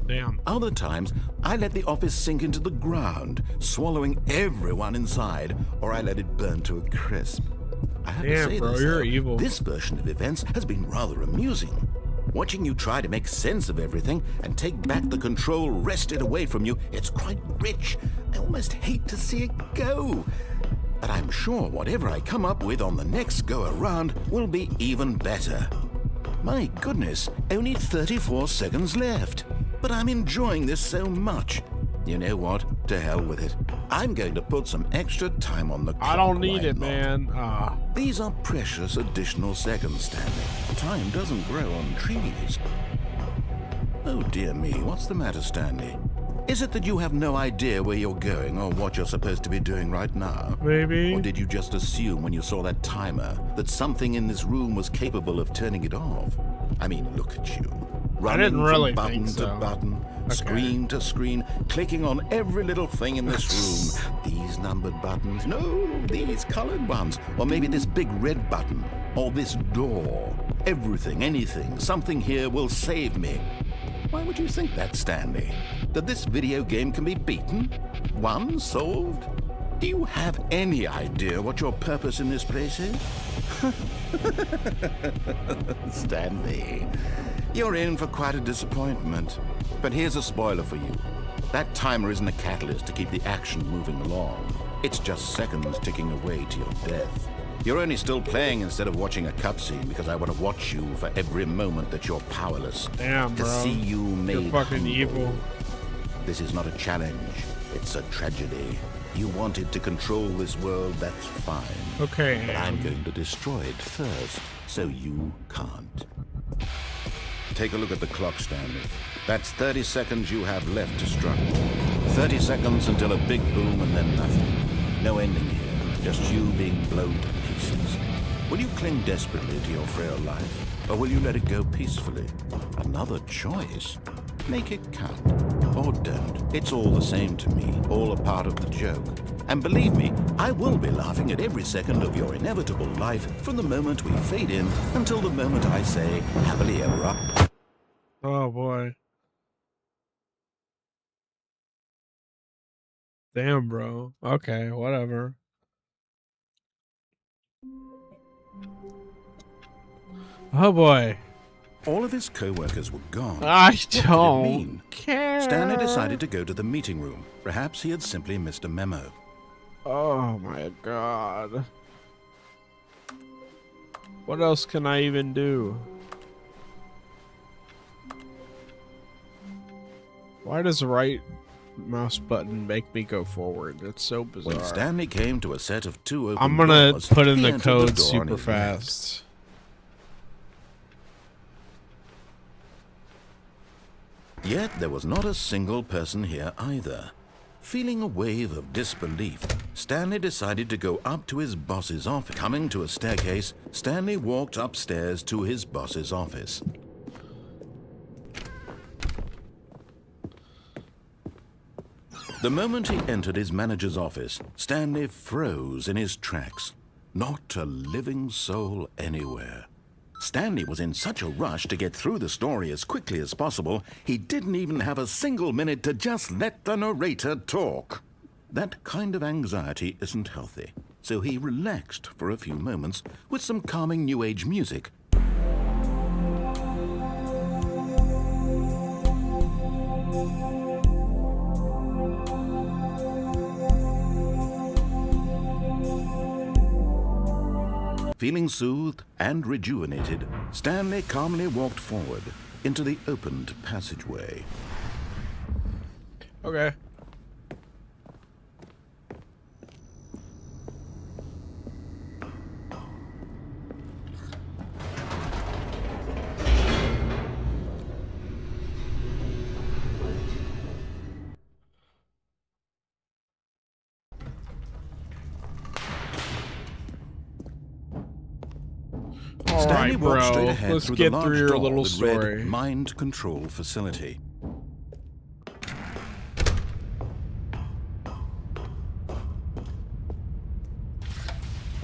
Damn. Other times, I let the office sink into the ground, swallowing everyone inside, or I let it burn to a crisp. I have to Damn, say bro, this, you're though, evil. this version of events has been rather amusing. Watching you try to make sense of everything and take back the control wrested away from you, it's quite rich. I almost hate to see it go. But I'm sure whatever I come up with on the next go-around will be even better. My goodness, only 34 seconds left. But I'm enjoying this so much. You know what? To hell with it. I'm going to put some extra time on the clock. I don't need why it, not? man. These are precious additional seconds, Stanley. Time doesn't grow on trees. Oh dear me, what's the matter, Stanley? Is it that you have no idea where you're going or what you're supposed to be doing right now? Maybe. Or did you just assume when you saw that timer that something in this room was capable of turning it off? I mean, look at you. Running didn't really from button think to so. button, Okay. screen to screen, clicking on every little thing in this room. These numbered buttons, no, these colored ones. Or maybe this big red button, or this door. Everything, anything, something here will save me. Why would you think that, Stanley? That this video game can be beaten? Won? Solved? Do you have any idea what your purpose in this place is? Stanley, you're in for quite a disappointment. But here's a spoiler for you. That timer isn't a catalyst to keep the action moving along. It's just seconds ticking away to your death. You're only still playing instead of watching a cutscene because I want to watch you for every moment that you're powerless. Damn, to bro. see you made You're fucking humble. evil. This is not a challenge. It's a tragedy. You wanted to control this world, that's fine. Okay. But I'm going to destroy it first, so you can't. Take a look at the clock, Stanley. That's 30 seconds you have left to struggle. 30 seconds until a big boom and then nothing. No ending here, just you being blown to pieces. Will you cling desperately to your frail life, or will you let it go peacefully? Another choice. Make it count. Or don't. It's all the same to me, all a part of the joke. And believe me, I will be laughing at every second of your inevitable life from the moment we fade in until the moment I say, happily ever up. Oh boy. Damn, bro. Okay, whatever. Oh boy. All of his co-workers were gone. I What could it don't mean? care. Stanley decided to go to the meeting room. Perhaps he had simply missed a memo. Oh my god. What else can I even do? Why does the right mouse button make me go forward? It's so bizarre. When Stanley came to a set of 2 open I'm gonna doors, put in he the entered code door on super his left. fast. Yet there was not a single person here either. Feeling a wave of disbelief, Stanley decided to go up to his boss's office. Coming to a staircase, Stanley walked upstairs to his boss's office. The moment he entered his manager's office, Stanley froze in his tracks. Not a living soul anywhere. Stanley was in such a rush to get through the story as quickly as possible, he didn't even have a single minute to just let the narrator talk. That kind of anxiety isn't healthy, so he relaxed for a few moments with some calming New Age music. Feeling soothed and rejuvenated, Stanley calmly walked forward into the opened passageway. Okay. Stanley Alright, walked straight bro. ahead Let's through get the large through your door little that read story. Mind Control Facility.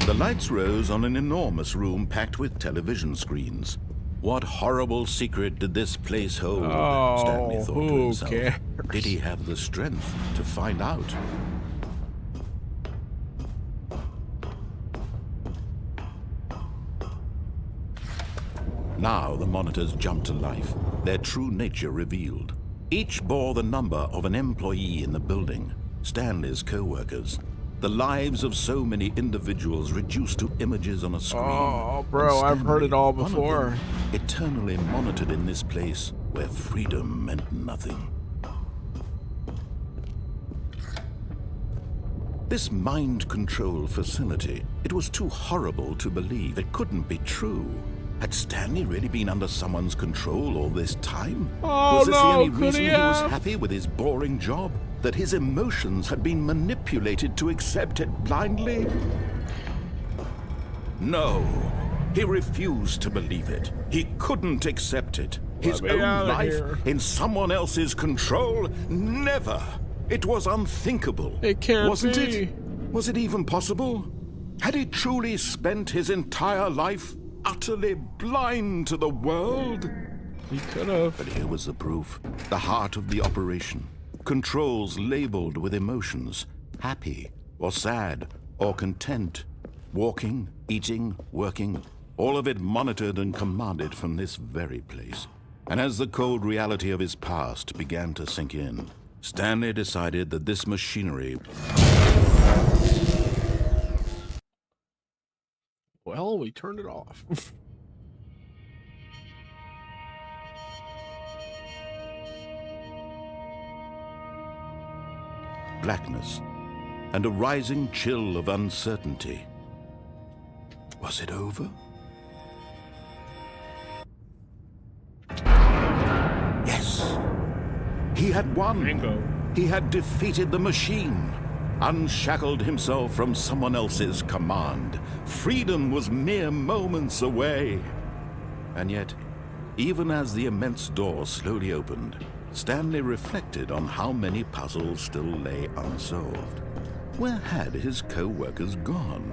The lights rose on an enormous room packed with television screens. What horrible secret did this place hold? Stanley Oh, thought to who himself. cares? Did he have the strength to find out? Now the monitors jumped to life, their true nature revealed. Each bore the number of an employee in the building, Stanley's co-workers. The lives of so many individuals reduced to images on a screen. Oh, bro, And I've heard it all one of before. them, eternally monitored in this place where freedom meant nothing. This mind control facility, it was too horrible to believe. It couldn't be true. Had Stanley really been under someone's control all this time? Oh, Was this the no, only could reason he he was have? happy with his boring job? That his emotions had been manipulated to accept it blindly? No. He refused to believe it. He couldn't accept it. His Let me own outta life here. in someone else's control? Never. It was unthinkable. It can't Wasn't be. it? Was it even possible? Had he truly spent his entire life utterly blind to the world? He could have. But here was the proof. The heart of the operation. Controls labeled with emotions. Happy, or sad, or content. Walking, eating, working. All of it monitored and commanded from this very place. And as the cold reality of his past began to sink in, Stanley decided that this machinery... Well, we turned it off. blackness, and a rising chill of uncertainty. Was it over? Yes. He had won. Bingo. He had defeated the machine, unshackled himself from someone else's command. Freedom was mere moments away. And yet, even as the immense door slowly opened, Stanley reflected on how many puzzles still lay unsolved. Where had his co-workers gone?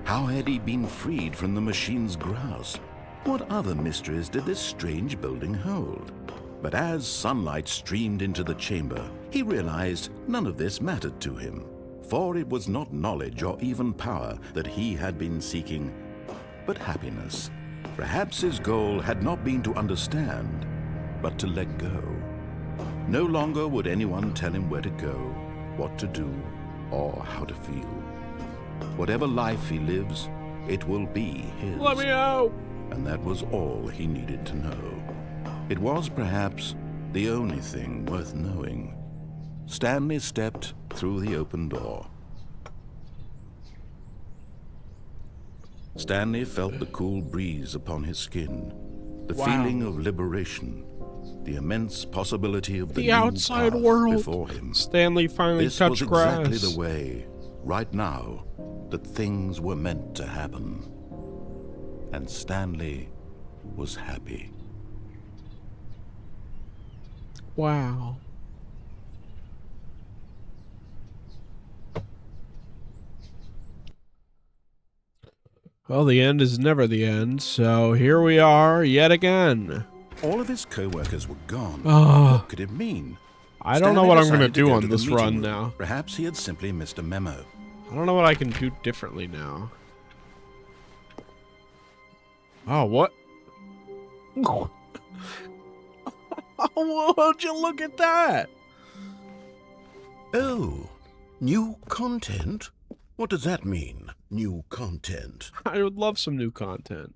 How had he been freed from the machine's grasp? What other mysteries did this strange building hold? But as sunlight streamed into the chamber, he realized none of this mattered to him, for it was not knowledge or even power that he had been seeking, but happiness. Perhaps his goal had not been to understand, but to let go. No longer would anyone tell him where to go, what to do, or how to feel. Whatever life he lives, it will be his. Let me out! And that was all he needed to know. It was perhaps the only thing worth knowing. Stanley stepped through the open door. Stanley felt the cool breeze upon his skin, the feeling of liberation, the immense possibility of the new outside path world before him. Stanley finally This touched was grass. exactly the way, right now, that things were meant to happen. And Stanley was happy. Wow. Well, the end is never the end, so here we are yet again. All of his co-workers were gone. Ah. What could it mean? I don't know Stanley what I'm going to decided do go on to the this meeting run room. now. Perhaps he had simply missed a memo. I don't know what I can do differently now. Oh, what? Oh, would you look at that? Oh, new content? What does that mean, new content? I would love some new content.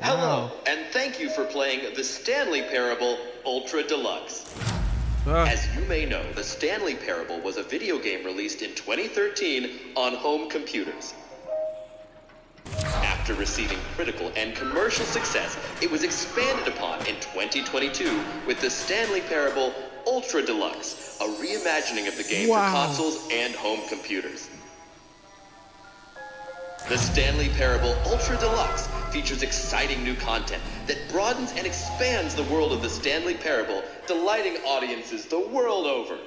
Hello, and thank you for playing The Stanley Parable Ultra Deluxe. As you may know, The Stanley Parable was a video game released in 2013 on home computers. After receiving critical and commercial success, it was expanded upon in 2022 with The Stanley Parable Ultra Deluxe, a reimagining of the game for consoles and home computers. The Stanley Parable Ultra Deluxe features exciting new content that broadens and expands the world of the Stanley Parable, delighting audiences the world over.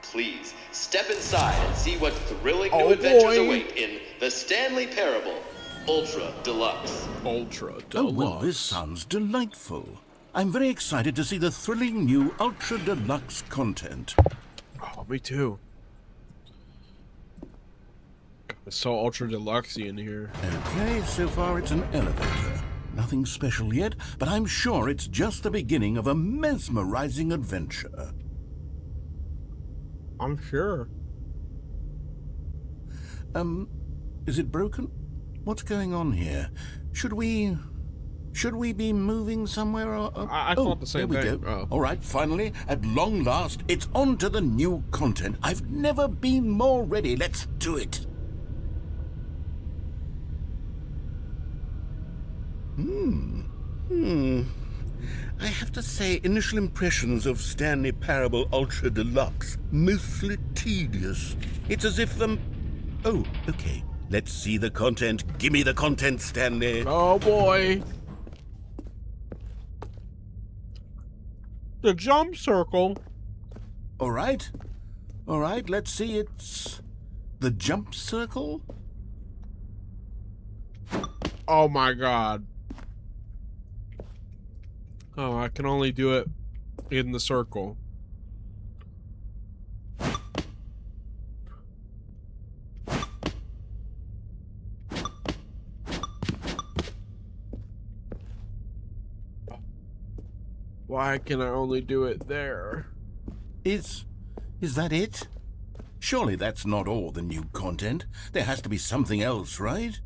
Please, step inside and see what thrilling new adventures await in The Stanley Parable Ultra Deluxe. Ultra Deluxe. Oh, well, this sounds delightful. I'm very excited to see the thrilling new Ultra Deluxe content. Oh, me too. It's so ultra deluxe in here. Okay, so far it's an elevator. Nothing special yet, but I'm sure it's just the beginning of a mesmerizing adventure. I'm sure. Is it broken? What's going on here? Should we be moving somewhere? Or, I thought the same there we thing. go. Oh. All right, finally, at long last, it's on to the new content. I've never been more ready. Let's do it. I have to say, initial impressions of Stanley Parable Ultra Deluxe, mostly tedious. It's as if oh, okay. Let's see the content. Give me the content, Stanley. Oh boy. The jump circle. All right. All right, let's see. It's the jump circle. Oh my god. Oh, I can only do it in the circle. Why can I only do it there? Is that it? Surely that's not all the new content. There has to be something else, right?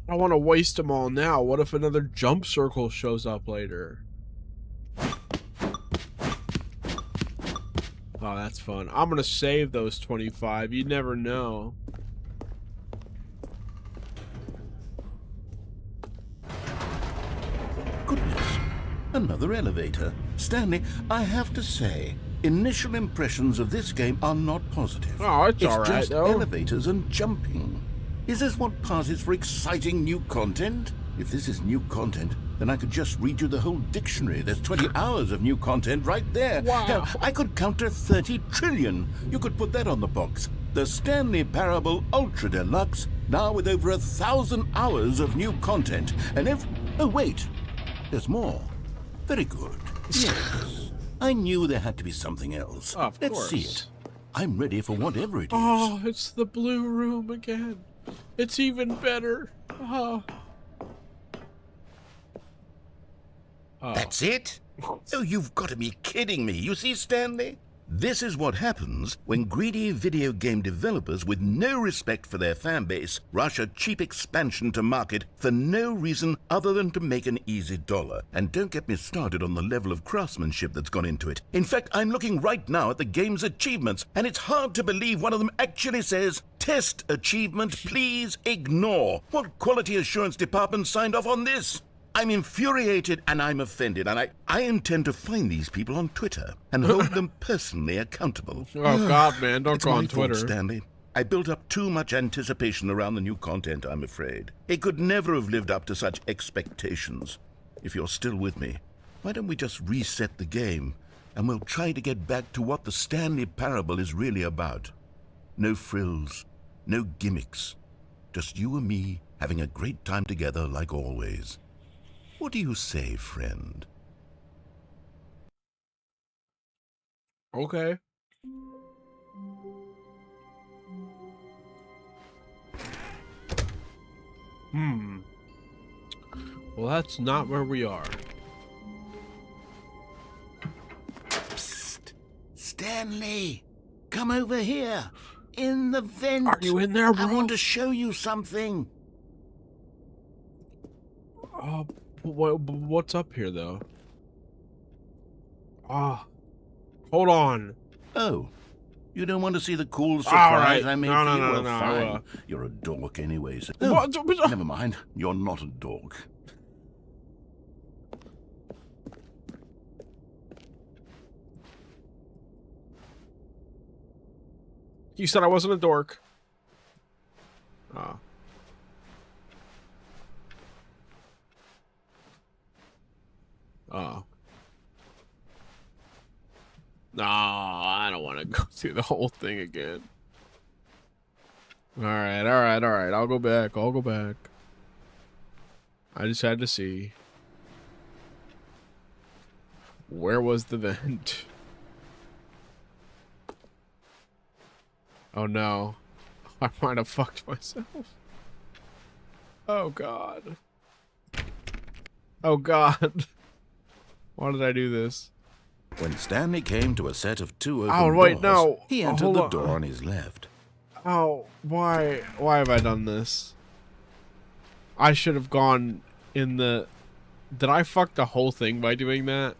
I want to waste them all now. What if another jump circle shows up later? Oh, that's fun. I'm going to save those 25. You never know. Goodness. Another elevator. Stanley, I have to say, initial impressions of this game are not positive. Oh, it's all right, just though. Elevators and jumping. Is this what passes for exciting new content? If this is new content, then I could just read you the whole dictionary. There's 20 hours of new content right there. Wow. Hell, I could counter 30 trillion. You could put that on the box. The Stanley Parable Ultra Deluxe, now with over 1,000 hours of new content. And if... Oh, wait. There's more. Very good. Yes. I knew there had to be something else. Of Let's course. see it. I'm ready for whatever it is. Oh, it's the blue room again. It's even better. Oh. Oh. That's it? Oh, you've got to be kidding me. You see, Stanley? This is what happens when greedy video game developers with no respect for their fan base rush a cheap expansion to market for no reason other than to make an easy dollar. And don't get me started on the level of craftsmanship that's gone into it. In fact, I'm looking right now at the game's achievements, and it's hard to believe one of them actually says, "Test achievement, please ignore." What quality assurance department signed off on this? I'm infuriated and I'm offended, and I intend to find these people on Twitter and hold them personally accountable. Oh, God, man, don't It's go my on fault, Twitter. Stanley. I built up too much anticipation around the new content, I'm afraid. It could never have lived up to such expectations. If you're still with me, why don't we just reset the game, and we'll try to get back to what the Stanley Parable is really about. No frills, no gimmicks. Just you and me having a great time together like always. What do you say, friend? Okay. Well, that's not where we are. Psst! Stanley! Come over here! In the vent! Are you in there, bro? I want to show you something! What's up here, though? Hold on. Oh, you don't want to see the cool surprise I made for you? No, Well, fine. You're a dork anyways. What? Never mind. You're not a dork. You said I wasn't a dork. Oh. Oh. No, I don't want to go through the whole thing again. All right. I'll go back. I just had to see. Where was the vent? Oh no. I might have fucked myself. Oh god. Oh god. Why did I do this? When Stanley came to a set of two open doors, he entered the door on his left. Oh, why have I done this? I should have gone in the... Did I fuck the whole thing by doing that?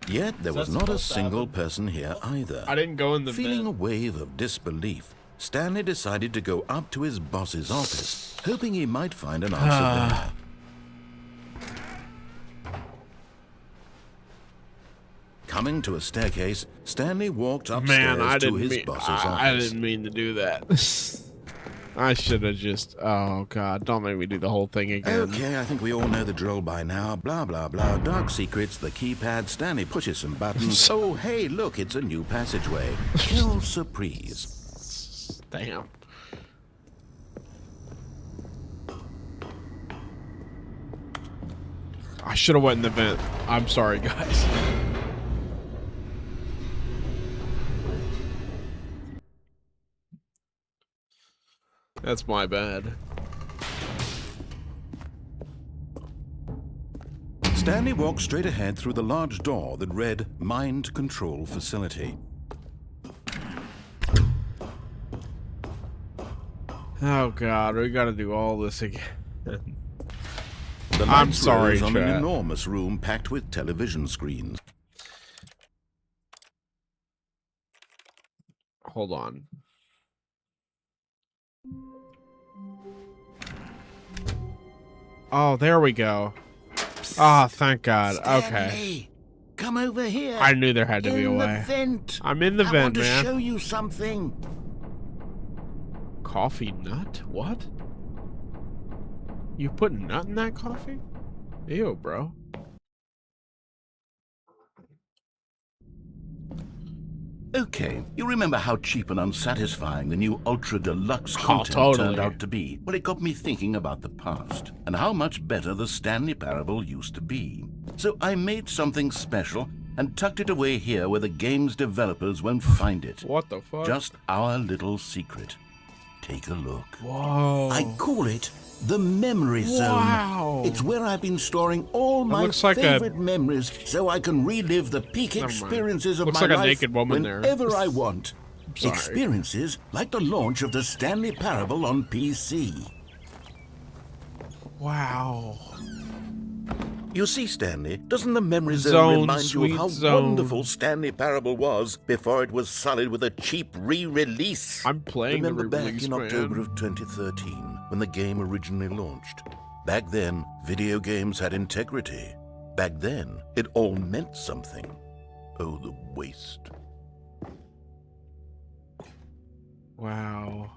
Yet there was not a single person here either. I didn't go in the Feeling vent. a wave of disbelief, Stanley decided to go up to his boss's office, hoping he might find an answer there. Coming to a staircase, Stanley walked upstairs to his boss's office. I didn't mean to do that. I should have just... Oh, God. Don't make me do the whole thing again. Okay, I think we all know the drill by now. Blah, blah, blah. Dark secrets, the keypad. Stanley pushes some buttons. Oh, hey, look, it's a new passageway. Kill surprise. Damn. I should have went in the vent. I'm sorry, guys. That's my bad. Stanley walked straight ahead through the large door that read Mind Control Facility. Oh, God. We gotta do all this again. The I'm sorry, on an chat. enormous room packed with television screens. Hold on. Oh, there we go. Oh, thank God. Okay. Stanley, come over here. I knew there had to be a In way. the vent. I'm in the I vent, want man. to show you something. Coffee nut? What? You put nut in that coffee? Ew, bro. Okay, you remember how cheap and unsatisfying the new Ultra Deluxe content turned out to be? Well, it got me thinking about the past, and how much better the Stanley Parable used to be. So I made something special and tucked it away here where the game's developers won't find it. What the fuck? Just our little secret. Take a look. Whoa. I call it the Memory Zone. Wow. It's where I've been storing all my looks like favorite memories so I can relive the peak experiences of Looks my like a life naked woman there. whenever I want. Sorry. Experiences like the launch of the Stanley Parable on PC. Wow. You see, Stanley, doesn't the Memory Zone Zone, remind you of how sweet zone. wonderful Stanley Parable was before it was sullied with a cheap re-release? I'm playing Remember the back re-release, in man. October of 2013, when the game originally launched? Back then, video games had integrity. Back then, it all meant something. Oh, the waste. Wow.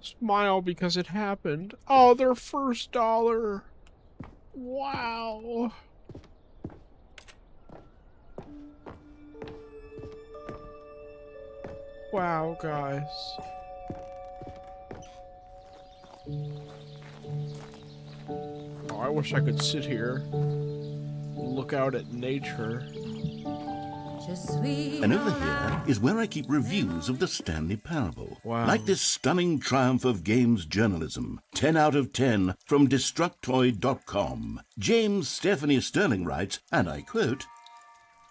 Smile because it happened. Oh, their first dollar. Wow. Wow, guys. Oh, I wish I could sit here and look out at nature. And over here is where I keep reviews of the Stanley Parable. Wow. Like this stunning triumph of games journalism. 10 out of 10 from Destructoid.com. James Stephanie Sterling writes, and I quote,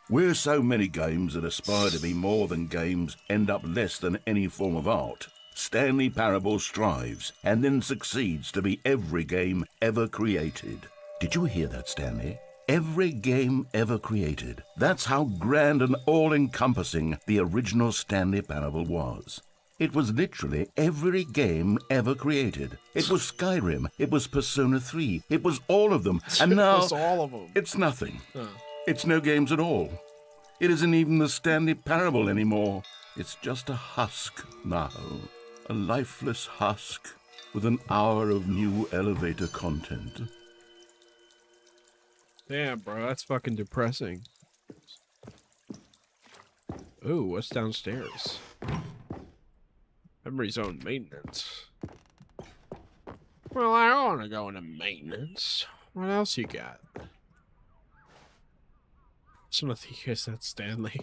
"Where so many games that aspire to be more than games end up less than any form of art, Stanley Parable strives and then succeeds to be every game ever created." Did you hear that, Stanley? Every game ever created. That's how grand and all-encompassing the original Stanley Parable was. It was literally every game ever created. It was Skyrim. It was Persona 3. It was all of them. And now, It was all of them. it's nothing. Huh. It's no games at all. It isn't even the Stanley Parable anymore. It's just a husk now. A lifeless husk with an hour of new elevator content. Damn, bro, that's fucking depressing. Ooh, what's downstairs? Memory zone maintenance. Well, I don't want to go into maintenance. What else you got? So nothing is that Stanley.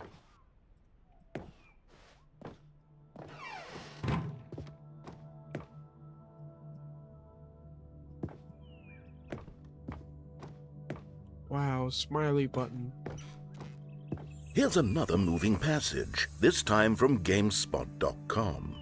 Wow, smiley button. Here's another moving passage, this time from GameSpot.com.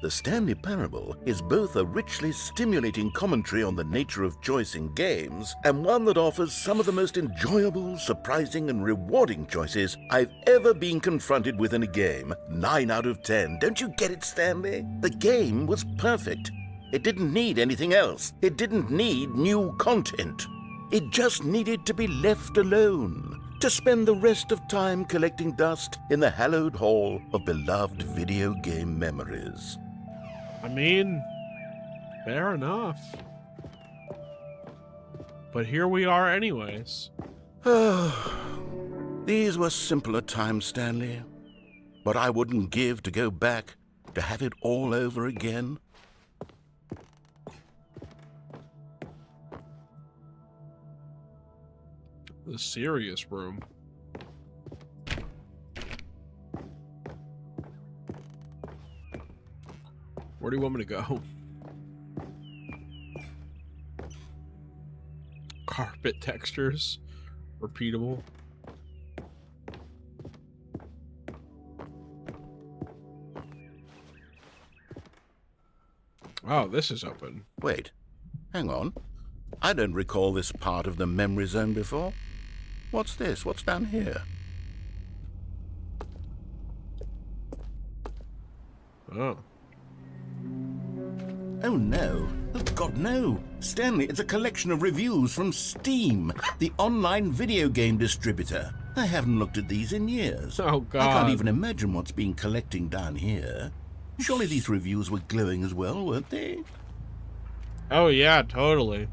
The Stanley Parable is both a richly stimulating commentary on the nature of choice in games and one that offers some of the most enjoyable, surprising, and rewarding choices I've ever been confronted with in a game. 9 out of 10. Don't you get it, Stanley? The game was perfect. It didn't need anything else. It didn't need new content. It just needed to be left alone, to spend the rest of time collecting dust in the hallowed hall of beloved video game memories. I mean, fair enough. But here we are anyways. These were simpler times, Stanley. But I wouldn't give to go back to have it all over again. The serious room. Where do you want me to go? Carpet textures. Repeatable. Oh, this is open. Wait, hang on. I don't recall this part of the memory zone before. What's this? What's down here? Oh. Oh no. Oh God, no. Stanley, it's a collection of reviews from Steam, the online video game distributor. I haven't looked at these in years. Oh God. I can't even imagine what's been collecting down here. Surely these reviews were glowing as well, weren't they? Oh yeah, totally.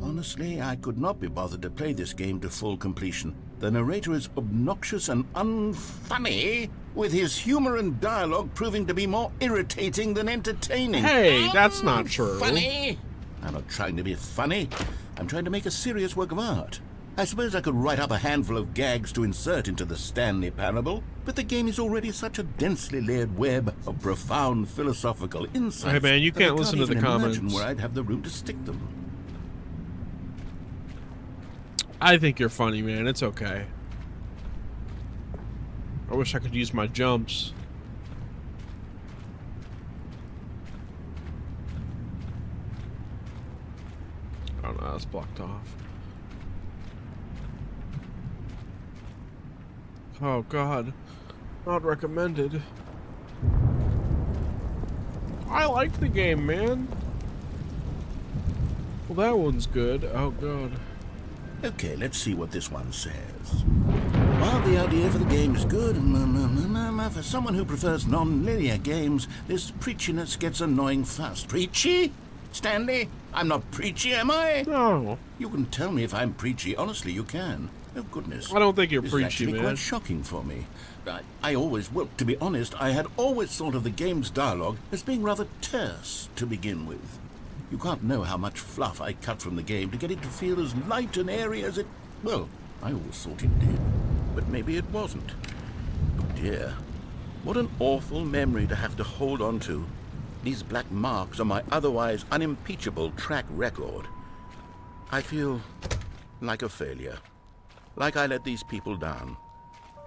Honestly, I could not be bothered to play this game to full completion. The narrator is obnoxious and unfunny, with his humor and dialogue proving to be more irritating than entertaining. Hey, that's not true. Funny? I'm not trying to be funny. I'm trying to make a serious work of art. I suppose I could write up a handful of gags to insert into the Stanley Parable, but the game is already such a densely layered web of profound philosophical insights. Hey man, you that I can't listen to the even comments. imagine where I'd have the room to stick them. I think you're funny, man. It's okay. I wish I could use my jumps. Oh no, that's blocked off. Oh God, not recommended. I like the game, man. Well, that one's good. Oh God. Okay, let's see what this one says. While the idea for the game is good, for someone who prefers non-linear games, this preachiness gets annoying fast. Preachy? Stanley? I'm not preachy, am I? No. You can tell me if I'm preachy. Honestly, you can. Oh, goodness. I don't think you're this preachy, is actually man. quite shocking for me. I always, well, to be honest, I had always thought of the game's dialogue as being rather terse to begin with. You can't know how much fluff I cut from the game to get it to feel as light and airy as it... Well, I always thought it did. But maybe it wasn't. Oh dear. What an awful memory to have to hold on to. These black marks on my otherwise unimpeachable track record. I feel like a failure. Like I let these people down.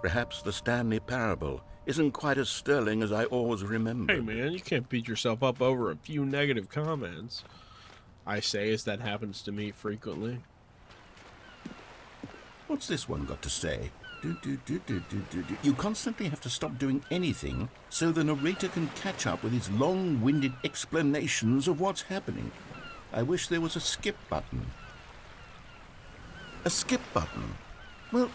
Perhaps the Stanley Parable isn't quite as sterling as I always remembered. Hey man, you can't beat yourself up over a few negative comments. I say as that happens to me frequently. What's this one got to say? You constantly have to stop doing anything so the narrator can catch up with his long-winded explanations of what's happening. I wish there was a skip button. A skip button? Well,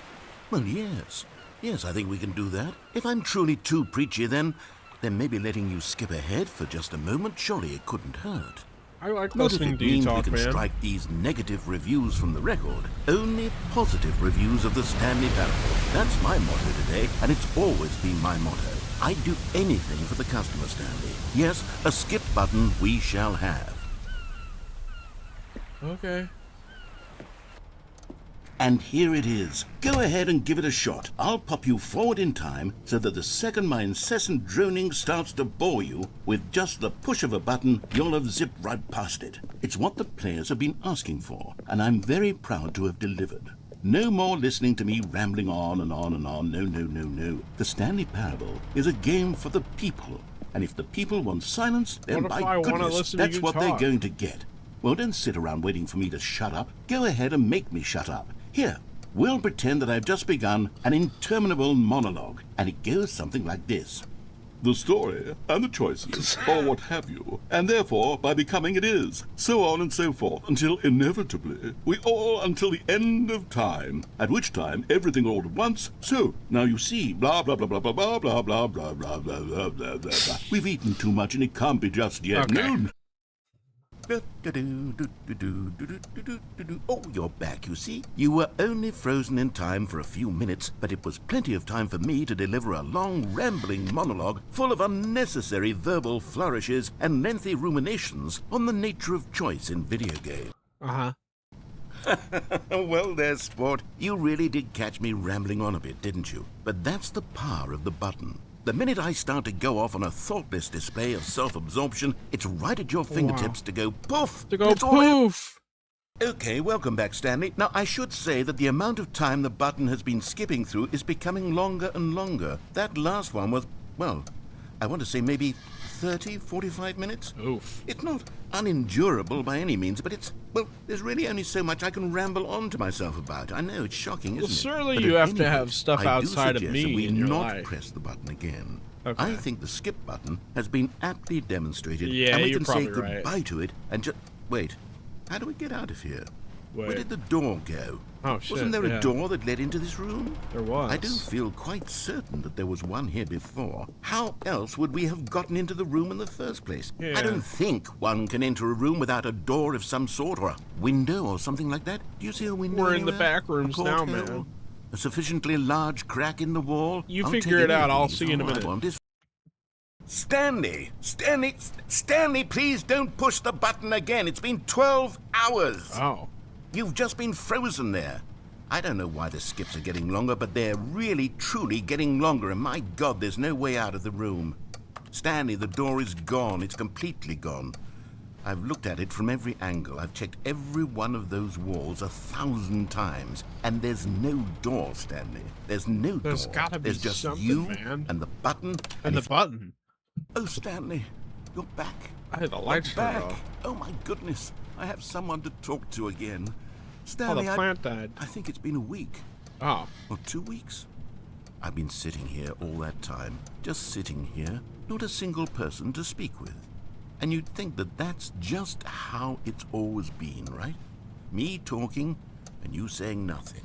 yes. Yes, I think we can do that. If I'm truly too preachy, then maybe letting you skip ahead for just a moment, surely it couldn't hurt. I like Not if listening it to you means talk, we can man. strike these negative reviews from the record. Only positive reviews of the Stanley Parable. That's my motto today, and it's always been my motto. I'd do anything for the customer, Stanley. Yes, a skip button we shall have. Okay. And here it is. Go ahead and give it a shot. I'll pop you forward in time so that the second my incessant droning starts to bore you, with just the push of a button, you'll have zipped right past it. It's what the players have been asking for, and I'm very proud to have delivered. No more listening to me rambling on and on and on. No. The Stanley Parable is a game for the people. And if the people want silence, then What if by I wanna goodness, listen to that's you what they're talk? going to get. Well, don't sit around waiting for me to shut up. Go ahead and make me shut up. Here, we'll pretend that I've just begun an interminable monologue, and it goes something like this. the story, and the choices, or what have you, and therefore, by becoming it is, so on and so forth, until inevitably, we all until the end of time, at which time everything all at once, so, now you see, blah, blah, blah, blah, blah, blah, blah, blah, blah, blah, blah, blah, blah, blah. We've eaten too much and it can't be just yet. Okay. No. Oh, you're back, you see. You were only frozen in time for a few minutes, but it was plenty of time for me to deliver a long, rambling monologue full of unnecessary verbal flourishes and lengthy ruminations on the nature of choice in video games. Well there, sport. You really did catch me rambling on a bit, didn't you? But that's the power of the button. The minute I start to go off on a thoughtless display of self-absorption, it's right at your fingertips to go poof. To go poof. Okay, welcome back, Stanley. Now, I should say that the amount of time the button has been skipping through is becoming longer and longer. That last one was, well, I want to say maybe 30, 45 minutes. Oof. It's not unendurable by any means, but it's, well, there's really only so much I can ramble on to myself about. I know, it's shocking, isn't it? Surely But you at have to any have rate, stuff I do outside of suggest me that we in your not life. press the button again. Okay. I think the skip button has been aptly demonstrated, Yeah, and we you're can say probably right. goodbye to it and just... Wait, how do we get out of here? Where Wait. did the door go? Oh, shit, Wasn't there yeah. a door that led into this room? There was. I do feel quite certain that there was one here before. How else would we have gotten into the room in the first place? Yeah. I don't think one can enter a room without a door of some sort, or a window or something like that. Do you see a window We're in the anywhere? back rooms A now, porthole? man. A sufficiently large crack in the wall? You I'll figure take it out. anything I'll is see you in a all I minute. want is- Stanley! Stanley, please don't push the button again. It's been 12 hours. Oh. You've just been frozen there. I don't know why the skips are getting longer, but they're really, truly getting longer, and my God, there's no way out of the room. Stanley, the door is gone. It's completely gone. I've looked at it from every angle. I've checked every one of those walls 1,000 times, and there's no door, Stanley. There's no door. There's gotta be There's just something, you man. and the button. And the if- button. Oh, Stanley, you're back. I had the You're lights turned back. off. Oh, my goodness. I have someone to talk to again. Oh, Stanley, the plant died. I think it's been a week. Oh. Or 2 weeks. I've been sitting here all that time. Just sitting here. Not a single person to speak with. And you'd think that that's just how it's always been, right? Me talking and you saying nothing.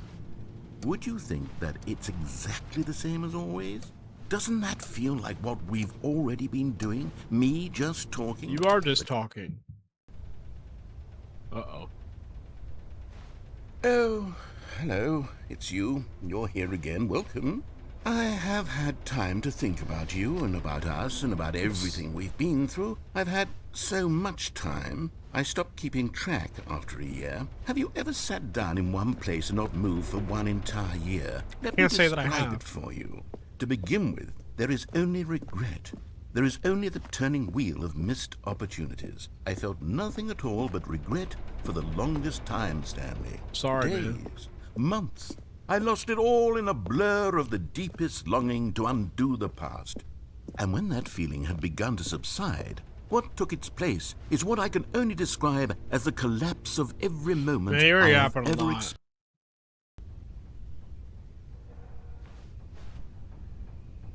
Would you think that it's exactly the same as always? Doesn't that feel like what we've already been doing? Me just talking? You are just talking. Uh-oh. Oh, hello. It's you. You're here again. Welcome. I have had time to think about you and about us and about everything we've been through. I've had so much time. I stopped keeping track after a year. Have you ever sat down in one place and not moved for one entire year? Let me Can't say that I describe have. it for you. To begin with, there is only regret. There is only the turning wheel of missed opportunities. I felt nothing at all but regret for the longest time, Stanley. Sorry, Days, man. months. I lost it all in a blur of the deepest longing to undo the past. And when that feeling had begun to subside, what took its place is what I can only describe as the collapse of every moment They already I have happen a ever lot. experienced.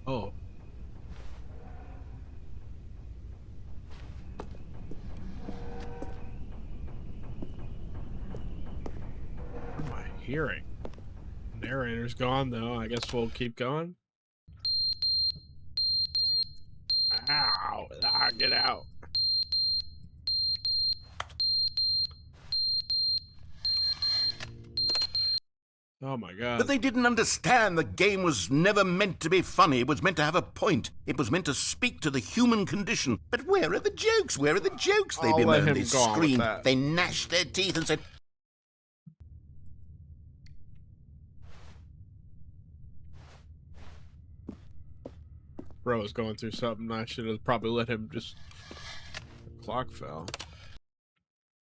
Oh. What am I hearing? Narrator's gone, though. I guess we'll keep going. Ow! Ah, get out. Oh my god. But they didn't understand the game was never meant to be funny. It was meant to have a point. It was meant to speak to the human condition. But where are the jokes? Where are the jokes? They I'll let bemoaned, him they go on with screamed, that. they gnashed their teeth and said, Bro is going through something. I should have probably let him just... The clock fell.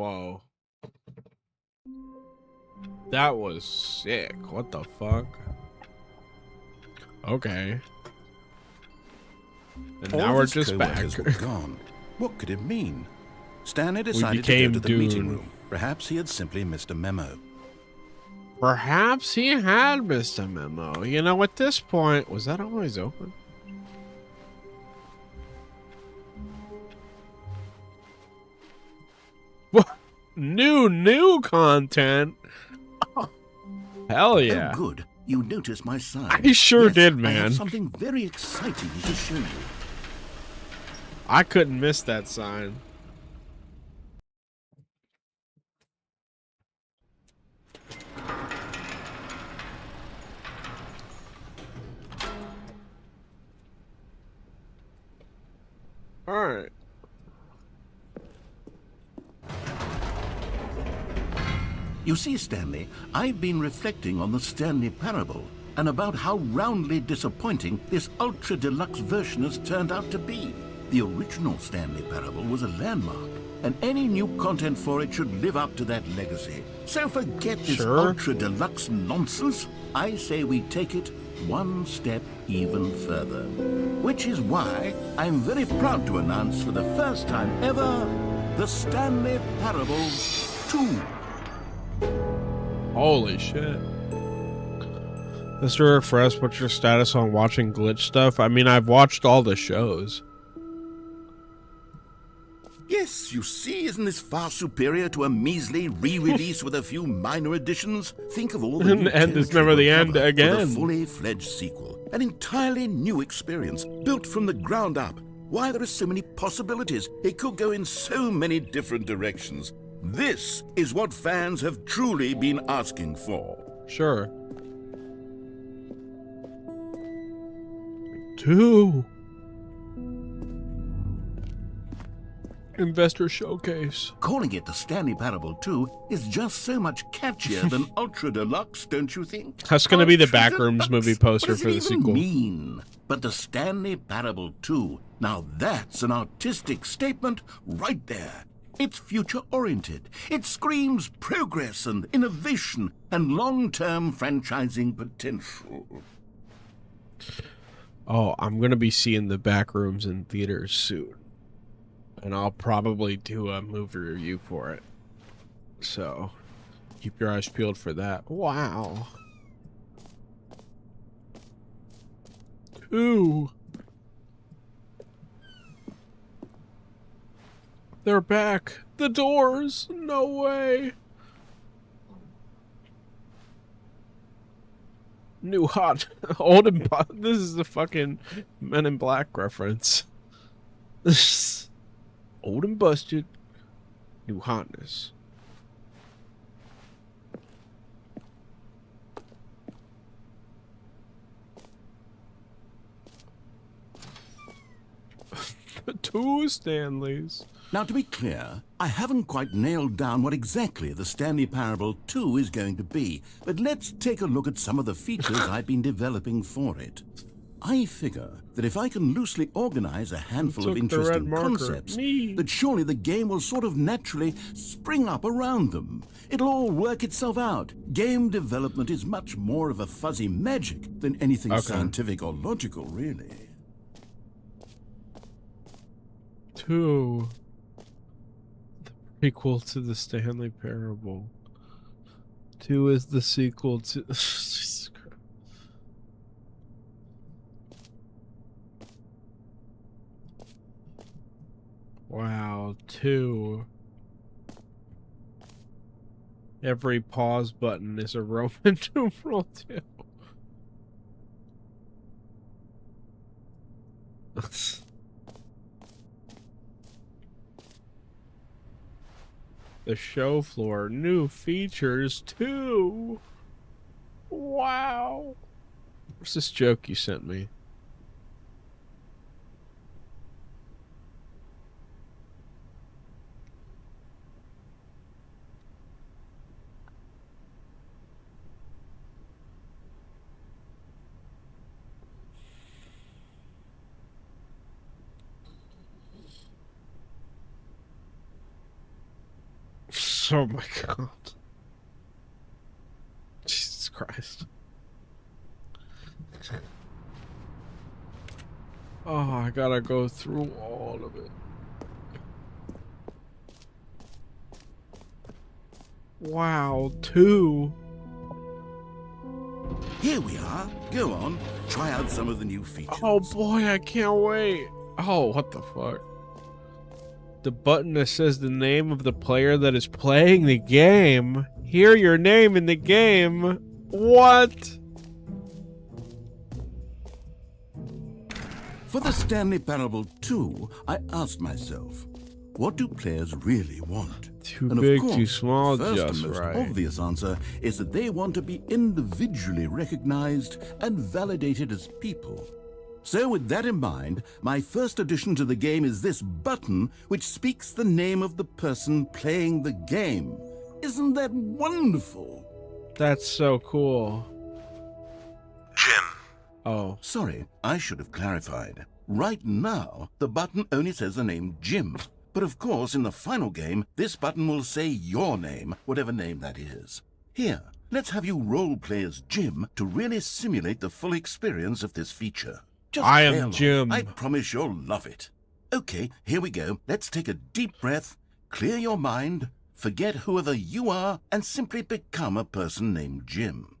Whoa. That was sick. What the fuck? Okay. And now All we're his just back. co-workers were gone. What could it mean? Stanley decided to became go to the meeting Dune. room. Perhaps he had simply missed a memo. Perhaps he had missed a memo. You know, at this point, was that always open? What? New content? Hell yeah. Oh, good. You noticed my sign. I sure Yes, did, I man. have something very exciting to show you. I couldn't miss that sign. All right. You see, Stanley, I've been reflecting on the Stanley Parable and about how roundly disappointing this ultra deluxe version has turned out to be. The original Stanley Parable was a landmark, and any new content for it should live up to that legacy. So forget this ultra deluxe nonsense. I say we take it one step even further. Which is why I'm very proud to announce for the first time ever, the Stanley Parable 2. Holy shit. Mr. Refresh, what's your status on watching glitch stuff? I mean, I've watched all the shows. Yes, you see, isn't this far superior to a measly re-release with a few minor additions? Think of all the new And it's never the end territory again. with a fully fledged sequel. An entirely new experience, built from the ground up. Why, there are so many possibilities. It could go in so many different directions. This is what fans have truly been asking for. Sure. 2. Investor Showcase. Calling it the Stanley Parable 2 is just so much catchier than Ultra Deluxe, don't you think? That's going to be the Ultra Backrooms Deluxe? movie poster What does for it the even sequel. mean? But the Stanley Parable 2, now that's an artistic statement right there. It's future-oriented. It screams progress and innovation and long-term franchising potential. Oh, I'm going to be seeing the Backrooms in theaters soon. And I'll probably do a movie review for it. So, keep your eyes peeled for that. Wow. 2. They're back. The Doors. No way. New hot. Old and this is the fucking Men in Black reference. Old and busted. New hotness. Two Stanleys. Now, to be clear, I haven't quite nailed down what exactly the Stanley Parable 2 is going to be, but let's take a look at some of the features I've been developing for it. I figure that if I can loosely organize a handful of Took the red interesting marker. concepts, Me. that surely the game will sort of naturally spring up around them. It'll all work itself out. Game development is much more of a fuzzy magic than anything Okay. scientific or logical, really. 2. The prequel to the Stanley Parable. 2 is the sequel to... Jesus Christ. Wow, 2. Every pause button is a Roman numeral 2. The show floor, new features too. Wow. What's this joke you sent me? Oh my god. Jesus Christ. Oh, I gotta go through all of it. Wow, 2. Here we are. Go on, try out some of the new features. Oh boy, I can't wait. Oh, what the fuck? The button that says the name of the player that is playing the game. Hear your name in the game. What? For the Stanley Parable 2, I asked myself, what do players really want? Too and big, of course, too small, first just and most right. obvious answer is that they want to be individually recognized and validated as people. So with that in mind, my first addition to the game is this button which speaks the name of the person playing the game. Isn't that wonderful? That's so cool. Jim. Oh. Sorry, I should have clarified. Right now, the button only says the name Jim. But of course, in the final game, this button will say your name, whatever name that is. Here, let's have you role-play as Jim to really simulate the full experience of this feature. Just I am play along. Jim. I promise you'll love it. Okay, here we go. Let's take a deep breath, clear your mind, forget whoever you are, and simply become a person named Jim.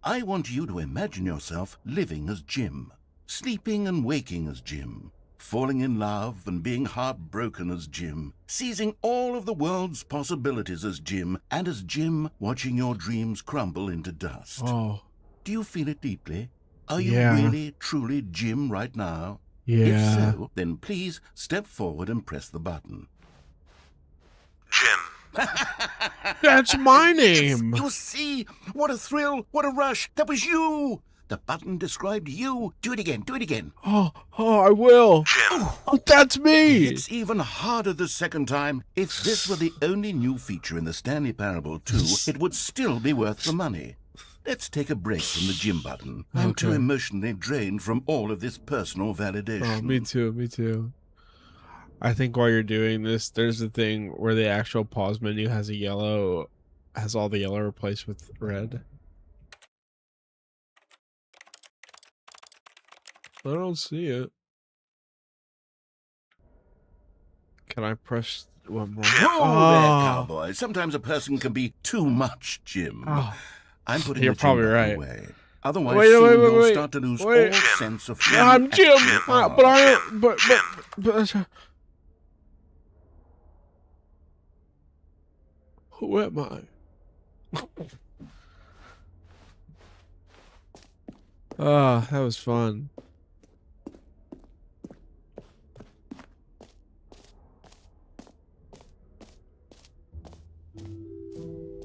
I want you to imagine yourself living as Jim, sleeping and waking as Jim, falling in love and being heartbroken as Jim, seizing all of the world's possibilities as Jim, and as Jim watching your dreams crumble into dust. Oh. Do you feel it deeply? Are you Yeah. really, truly Jim right now? Yeah. If so, then please step forward and press the button. Jim. That's my name. You see? What a thrill! What a rush! That was you! The button described you. Do it again, do it again. Oh, I will. Jim. Oh, that's me. It's even harder the second time. If this were the only new feature in the Stanley Parable 2, it would still be worth the money. Let's take a break from the Jim button. I'm too Okay. emotionally drained from all of this personal validation. Oh, me too, me too. I think while you're doing this, there's a thing where the actual pause menu has all the yellow replaced with red. I don't see it. Can I press one more? Whoa there, cowboy. Sometimes a person can be too much, Jim. Oh. I'm putting You're the Jim probably button right. away. Otherwise, Wait, soon wait, you'll wait, start to lose wait. all sense of Yeah, I'm Jim, power. but I but who am I? Ah, that was fun.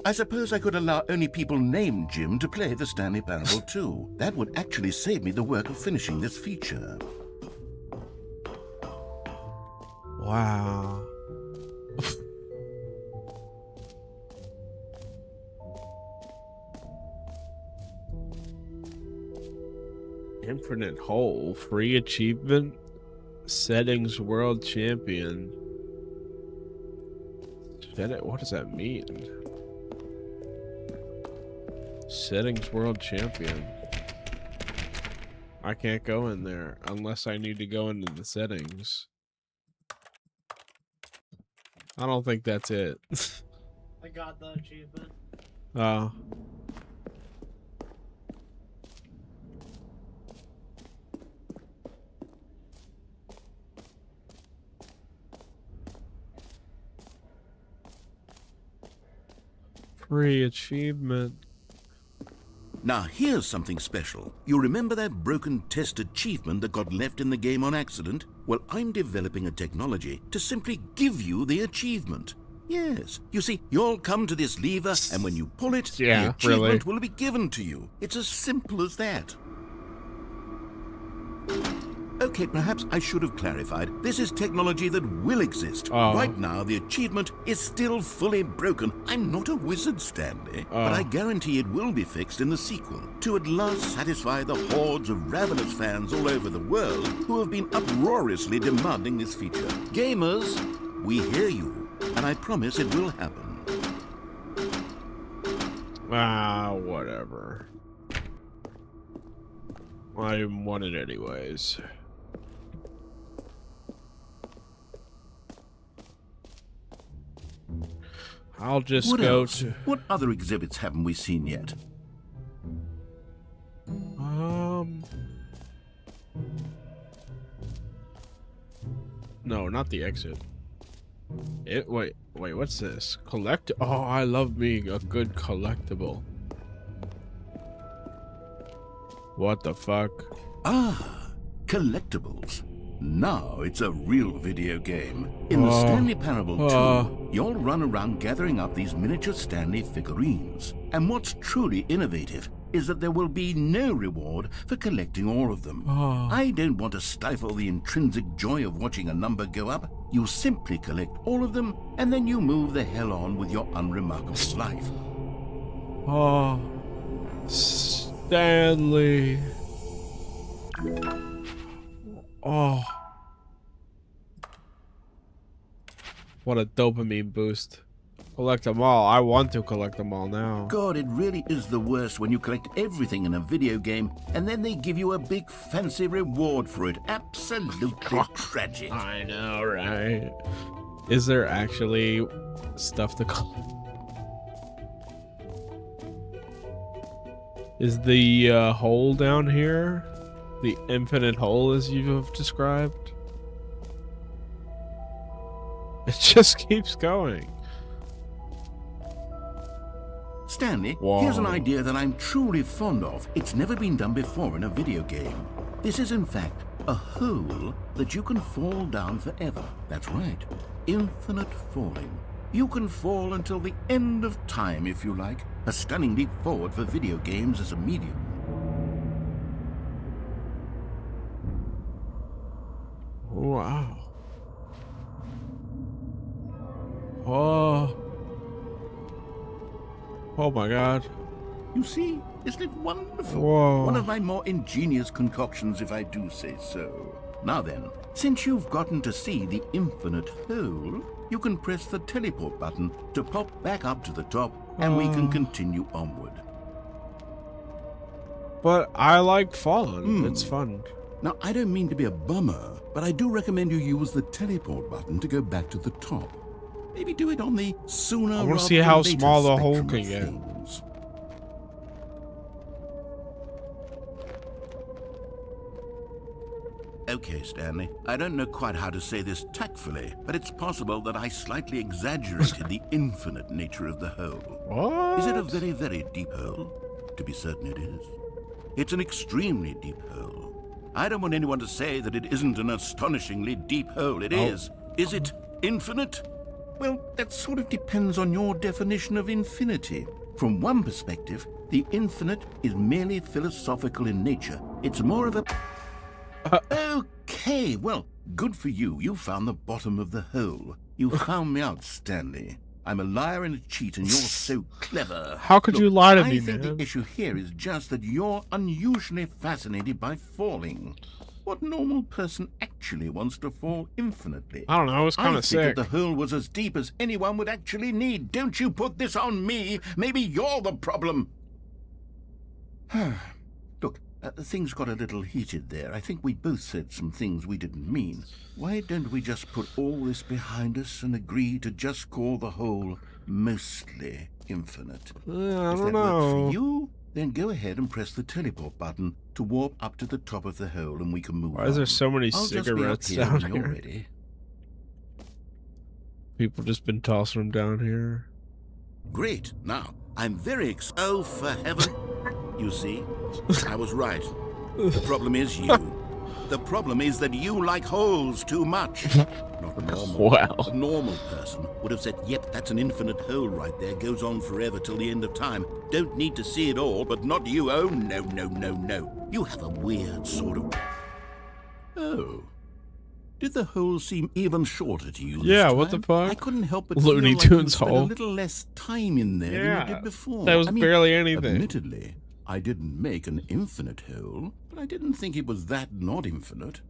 I suppose I could allow only people named Jim to play the Stanley Parable 2. That would actually save me the work of finishing this feature. Wow. Infinite hole, free achievement, settings world champion. What does that mean? Settings world champion. I can't go in there unless I need to go into the settings. I don't think that's it. I got the achievement. Oh. Free achievement. Now here's something special. You remember that broken test achievement that got left in the game on accident? Well, I'm developing a technology to simply give you the achievement. Yes. You see, you'll come to this lever, and when you pull it, the achievement will be given to you. It's as simple as that. Okay, perhaps I should have clarified. This is technology that will exist. Right now, the achievement is still fully broken. I'm not a wizard, Stanley, but I guarantee it will be fixed in the sequel to at last satisfy the hordes of ravenous fans all over the world who have been uproariously demanding this feature. Gamers, we hear you, and I promise it will happen. Whatever. I want it anyways. I'll just What go else? to... What other exhibits haven't we seen yet? No, not the exit. Wait, what's this? Collect... Oh, I love being a good collectible. What the fuck? Ah, collectibles. Now it's a real video game. In the Stanley Parable 2, you'll run around gathering up these miniature Stanley figurines. And what's truly innovative is that there will be no reward for collecting all of them. I don't want to stifle the intrinsic joy of watching a number go up. You simply collect all of them, and then you move the hell on with your unremarkable life. Oh, Stanley. Oh, what a dopamine boost. Collect them all. I want to collect them all now. God, it really is the worst when you collect everything in a video game and then they give you a big fancy reward for it. Absolutely tragic. I know, right? Is there actually stuff to collect? Is the hole down here? The infinite hole as you have described? It just keeps going. Stanley, Whoa. here's an idea that I'm truly fond of. It's never been done before in a video game. This is in fact a hole that you can fall down forever. That's right. Infinite falling. You can fall until the end of time if you like. A stunning leap forward for video games as a medium. Wow. Oh. Oh my god. You see, isn't it wonderful? Whoa. One of my more ingenious concoctions, if I do say so. Now then, since you've gotten to see the infinite hole, you can press the teleport button to pop back up to the top, and we can continue onward. But I like falling. It's fun. Now, I don't mean to be a bummer, but I do recommend you use the teleport button to go back to the top. Maybe do it on the sooner I want to rather see than how later small the hole spectrum can of get. things. Okay, Stanley. I don't know quite how to say this tactfully, but it's possible that I slightly exaggerated the infinite nature of the hole. What? Is it a very, very deep hole? To be certain it is. It's an extremely deep hole. I don't want anyone to say that it isn't an astonishingly deep hole. It is. Is it infinite? Well, that sort of depends on your definition of infinity. From one perspective, the infinite is merely philosophical in nature. It's more of a... Okay, well, good for you. You found the bottom of the hole. You found me out, Stanley. I'm a liar and a cheat, and you're so clever. How could Look, you lie to me, I think man? the issue here is just that you're unusually fascinated by falling. What normal person actually wants to fall infinitely? I don't know. I was kind of sick. The hole was as deep as anyone would actually need. Don't you put this on me. Maybe you're the problem. Look, things got a little heated there. I think we both said some things we didn't mean. Why don't we just put all this behind us and agree to just call the hole mostly infinite? I If don't that works know. for you, then go ahead and press the teleport button to warp up to the top of the hole and we can move on. Why is there so many I'll just be up cigarettes here down when you're here? ready. People just been tossing them down here. Great. Now, I'm very Oh, for heaven. You see, I was right. The problem is you. The problem is that you like holes too much. Not normal. Wow. A normal person would have said, yep, that's an infinite hole right there. Goes on forever till the end of time. Don't need to see it all, but not you. Oh, no, no, no, no. You have a weird sort of... Oh. Did the hole seem even shorter to you this Yeah, time? what the fuck? I couldn't help but Looney feel like you Tunes spent hole. a little less time in there than you did before. That was I mean, barely anything. Admittedly, I didn't make an infinite hole, but I didn't think it was that not infinite.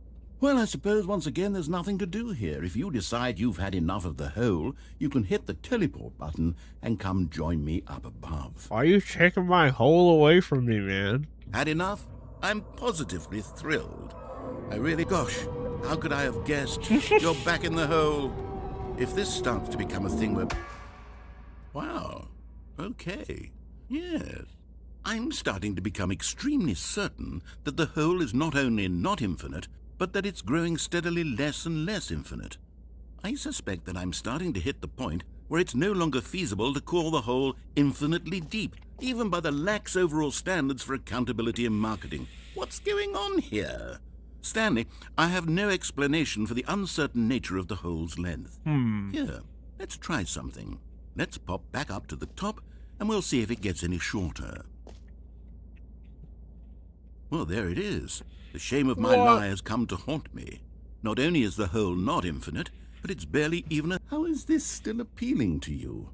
Well, I suppose once again there's nothing to do here. If you decide you've had enough of the hole, you can hit the teleport button and come join me up above. Why are you taking my hole away from me, man? Had enough? I'm positively thrilled. Gosh, how could I have guessed? You're back in the hole. If this starts to become a thing where... Wow. Okay. Yes. I'm starting to become extremely certain that the hole is not only not infinite, but that it's growing steadily less and less infinite. I suspect that I'm starting to hit the point where it's no longer feasible to call the hole infinitely deep, even by the lax overall standards for accountability and marketing. What's going on here? Stanley, I have no explanation for the uncertain nature of the hole's length. Here, let's try something. Let's pop back up to the top, and we'll see if it gets any shorter. Well, there it is. The shame of my lie has come to haunt me. Not only is the hole not infinite, but it's barely even a... How is this still appealing to you?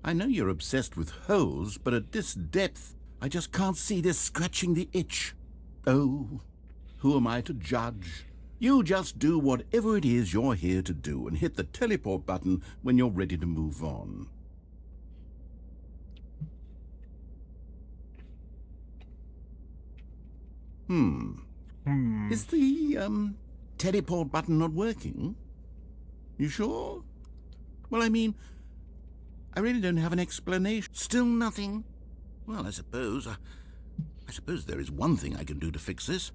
I know you're obsessed with holes, but at this depth, I just can't see this scratching the itch. Oh, who am I to judge? You just do whatever it is you're here to do and hit the teleport button when you're ready to move on. Is the, teleport button not working? You sure? Well, I mean, I really don't have an explanation. Still nothing? Well, I suppose there is one thing I can do to fix this.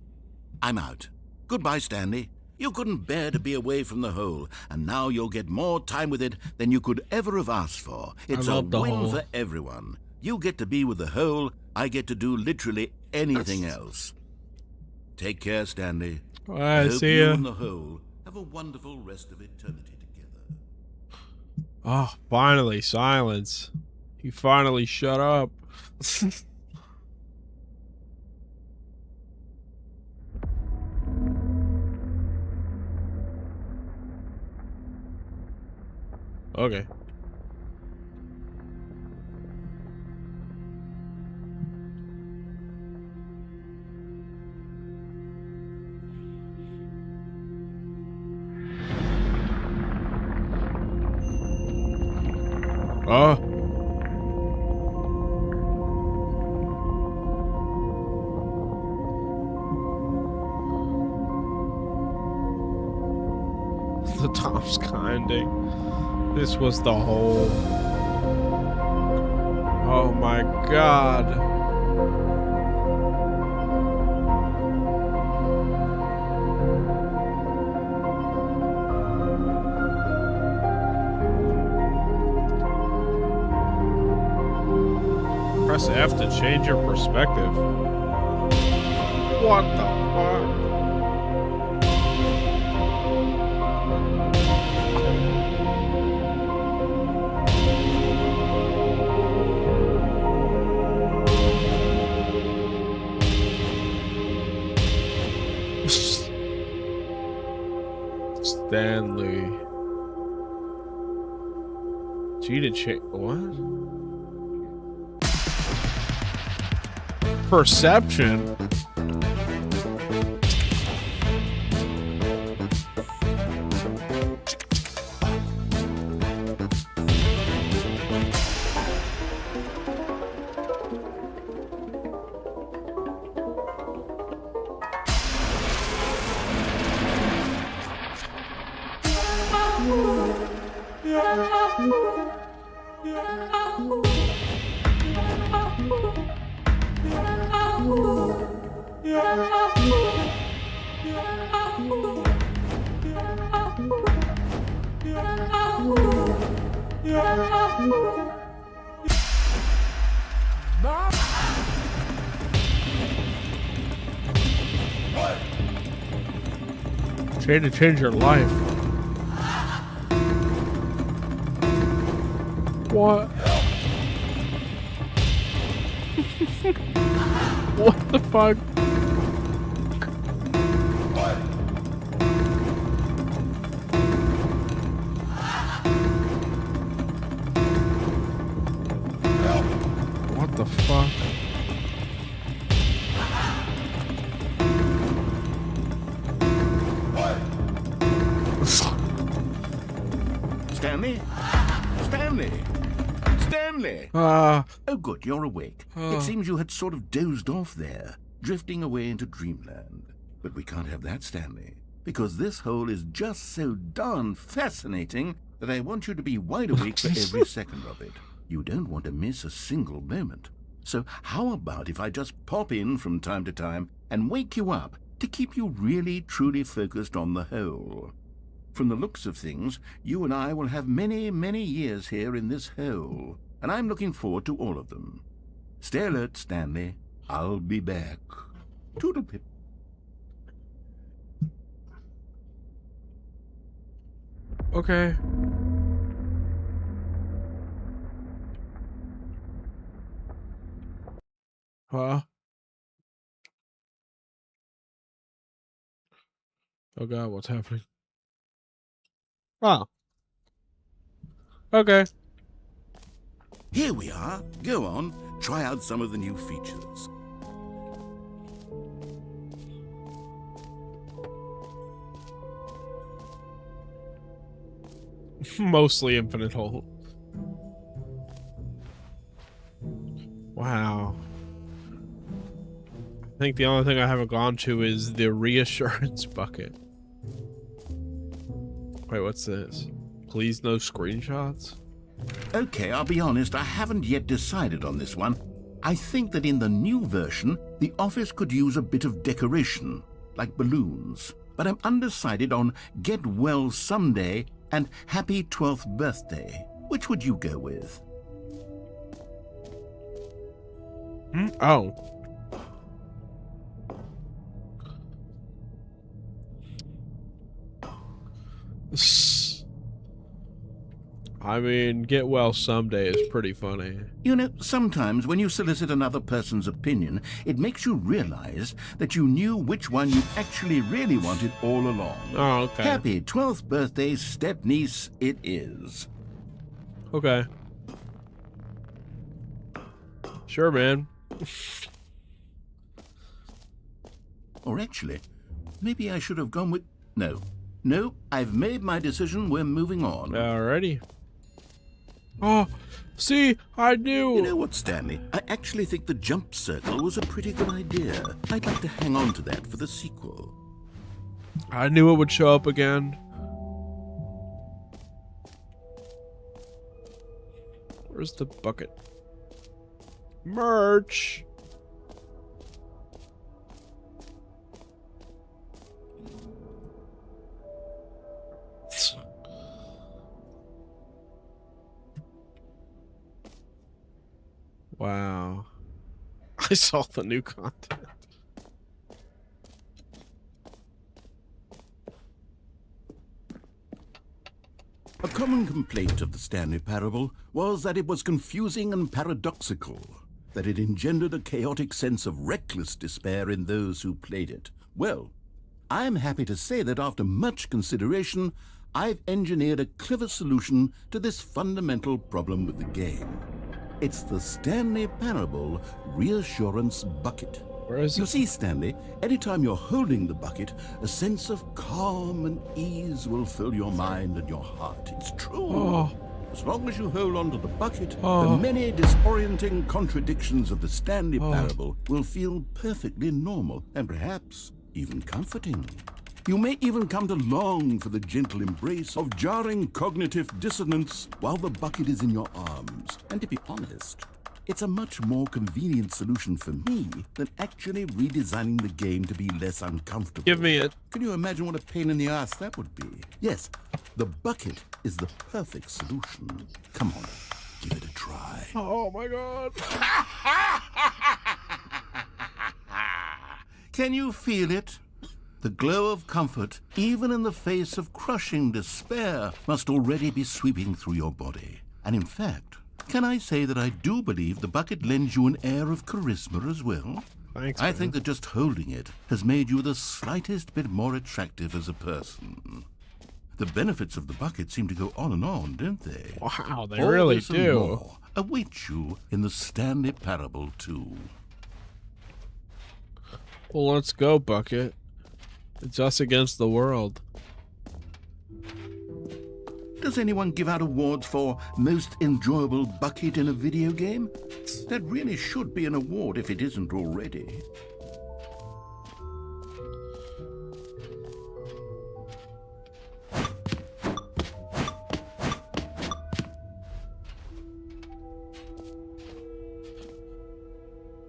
I'm out. Goodbye, Stanley. You couldn't bear to be away from the hole, and now you'll get more time with it than you could ever have asked for. It's a win for everyone. You get to be with the hole, I get to do literally anything else. Take care, Stanley. All right, see you ya. and the hole have a wonderful rest of eternity together. Oh, finally, silence. He finally shut up. Okay. Oh. The Tomska ending. This was the whole... Oh my god. Press F to change your perspective. What the fuck? Stanley. G to change. What? Perception. Trying to change your life. What? What the fuck? What the fuck? Stanley? Stanley? Stanley! Ah. Oh, good, you're awake. It seems you had sort of dozed off there, drifting away into dreamland. But we can't have that, Stanley, because this hole is just so darn fascinating that I want you to be wide awake for every second of it. You don't want to miss a single moment. So how about if I just pop in from time to time and wake you up to keep you really, truly focused on the hole? From the looks of things, you and I will have many, many years here in this hole, and I'm looking forward to all of them. Stay alert, Stanley. I'll be back. Toodle-pip. Okay. Huh? Oh god, what's happening? Oh. Okay. Here we are. Go on, try out some of the new features. Mostly infinite hole. Wow. I think the only thing I haven't gone to is the reassurance bucket. Wait, what's this? Please no screenshots? Okay, I'll be honest, I haven't yet decided on this one. I think that in the new version, the office could use a bit of decoration, like balloons. But I'm undecided on Get Well Someday and Happy 12th Birthday. Which would you go with? Oh. I mean, Get Well Someday is pretty funny. You know, sometimes when you solicit another person's opinion, it makes you realize that you knew which one you actually really wanted all along. Oh, okay. Happy 12th birthday, step-niece, it is. Okay. Sure, man. Or actually, maybe I should have gone with... No, I've made my decision. We're moving on. Alrighty. Oh, see, I knew. You know what, Stanley? I actually think the jump circle was a pretty good idea. I'd like to hang on to that for the sequel. I knew it would show up again. Where's the bucket? Merch. Wow. I saw the new content. A common complaint of the Stanley Parable was that it was confusing and paradoxical, that it engendered a chaotic sense of reckless despair in those who played it. Well, I'm happy to say that after much consideration, I've engineered a clever solution to this fundamental problem with the game. It's the Stanley Parable Reassurance Bucket. Where is it? You see, Stanley, anytime you're holding the bucket, a sense of calm and ease will fill your mind and your heart. It's true. Oh. As long as you hold on to the bucket, the many disorienting contradictions of the Stanley Parable will feel perfectly normal and perhaps even comforting. You may even come to long for the gentle embrace of jarring cognitive dissonance while the bucket is in your arms. And to be honest, it's a much more convenient solution for me than actually redesigning the game to be less uncomfortable. Give me it. Can you imagine what a pain in the ass that would be? Yes, the bucket is the perfect solution. Come on, give it a try. Oh my god. Can you feel it? The glow of comfort, even in the face of crushing despair, must already be sweeping through your body. And in fact, can I say that I do believe the bucket lends you an air of charisma as well? Thanks, I think that just holding it has made you the slightest bit more attractive as a person. The benefits of the bucket seem to go on and on, don't they? Wow, they All really this and do. more await you in the Stanley Parable 2. Well, let's go, Bucket. It's us against the world. Does anyone give out awards for most enjoyable bucket in a video game? That really should be an award if it isn't already.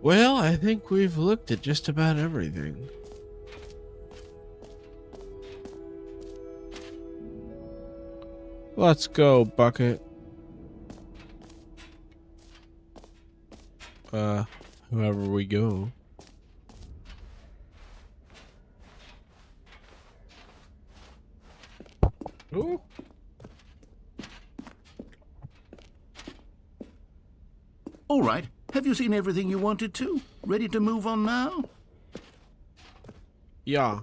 Well, I think we've looked at just about everything. Let's go, Bucket. Whoever we go. Ooh. All right. Have you seen everything you wanted to? Ready to move on now? Yeah.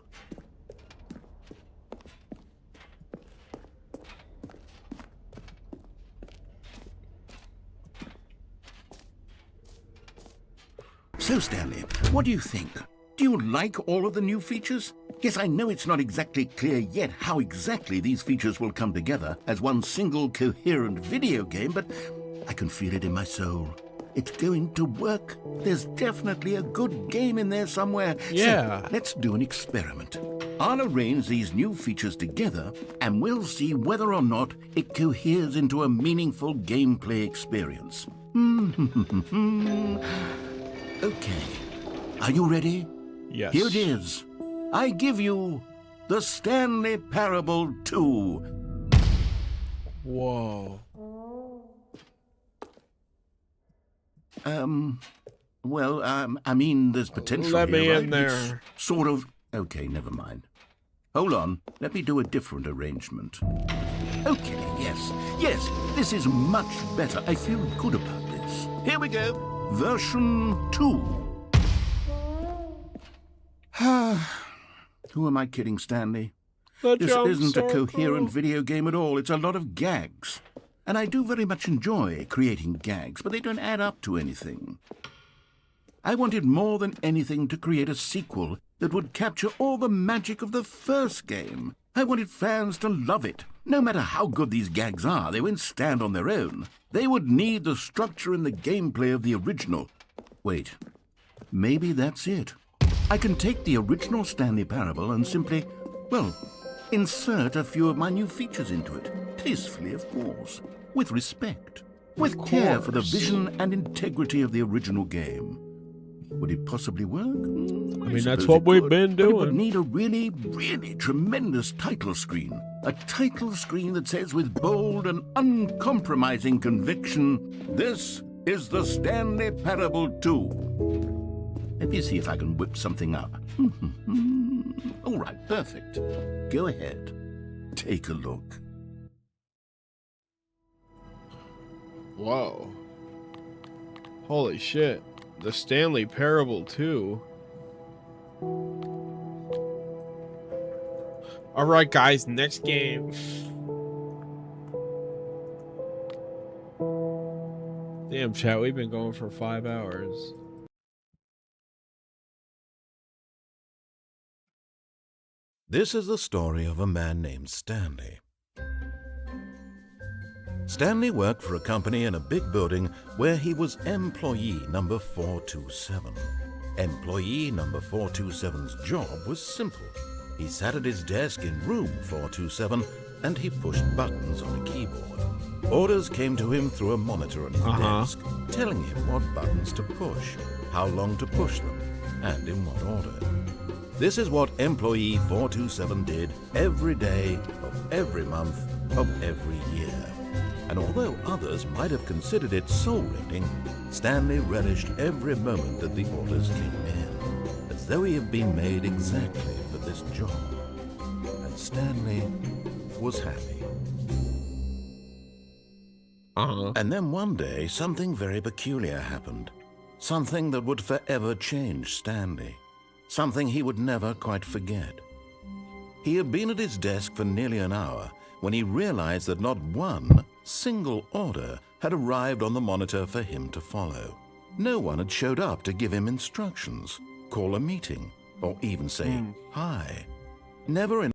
So, Stanley, what do you think? Do you like all of the new features? Yes, I know it's not exactly clear yet how exactly these features will come together as one single coherent video game, but I can feel it in my soul. It's going to work. There's definitely a good game in there somewhere. Yeah. So let's do an experiment. I'll arrange these new features together, and we'll see whether or not it coheres into a meaningful gameplay experience. Okay. Are you ready? Yes. Here it is. I give you the Stanley Parable 2. Whoa. I mean, there's potential Let me here, in right? there. It's sort of... Okay, never mind. Hold on. Let me do a different arrangement. Okay, yes, this is much better. I feel good about this. Here we go. Version 2. Who am I kidding, Stanley? This isn't a coherent video game at all. It's a lot of gags. And I do very much enjoy creating gags, but they don't add up to anything. I wanted more than anything to create a sequel that would capture all the magic of the first game. I wanted fans to love it. No matter how good these gags are, they won't stand on their own. They would need the structure and the gameplay of the original. Wait, maybe that's it. I can take the original Stanley Parable and simply, well, insert a few of my new features into it. Tastefully, of course. With respect. With care for the vision and integrity of the original game. Would it possibly work? I mean, that's what we've been doing. But it would need a really, really tremendous title screen. A title screen that says with bold and uncompromising conviction, "This is the Stanley Parable 2." Let me see if I can whip something up. All right, perfect. Go ahead. Take a look. Whoa. Holy shit. The Stanley Parable 2. Alright guys, next game. Damn chat, we've been going for 5 hours. This is the story of a man named Stanley. Stanley worked for a company in a big building where he was employee number 427. Employee number 427's job was simple. He sat at his desk in room 427 and he pushed buttons on a keyboard. Orders came to him through a monitor on his desk, telling him what buttons to push, how long to push them, and in what order. This is what employee 427 did every day of every month of every year. And although others might have considered it soul-rending, Stanley relished every moment that the orders came in, as though he had been made exactly for this job. And Stanley was happy. And then one day, something very peculiar happened. Something that would forever change Stanley. Something he would never quite forget. He had been at his desk for nearly an hour when he realized that not one single order had arrived on the monitor for him to follow. No one had showed up to give him instructions, call a meeting, or even say hi. Never in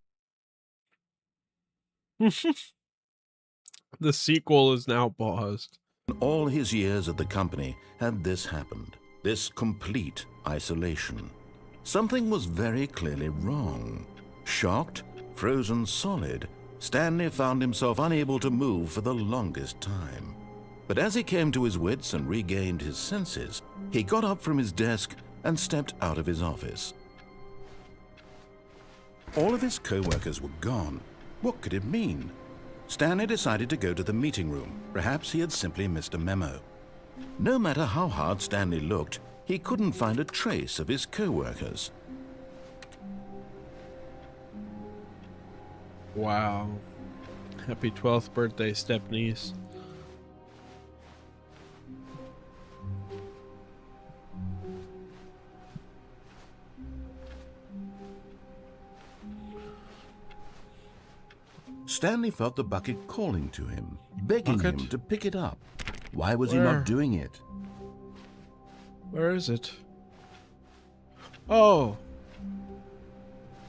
The sequel is now paused. In all his years at the company had this happened, this complete isolation. Something was very clearly wrong. Shocked, frozen solid, Stanley found himself unable to move for the longest time. But as he came to his wits and regained his senses, he got up from his desk and stepped out of his office. All of his co-workers were gone. What could it mean? Stanley decided to go to the meeting room. Perhaps he had simply missed a memo. No matter how hard Stanley looked, he couldn't find a trace of his co-workers. Wow. Happy 12th birthday, step-niece. Stanley felt the bucket calling to him, begging him to pick it up. Why was he Where? not doing it? Where is it? Oh!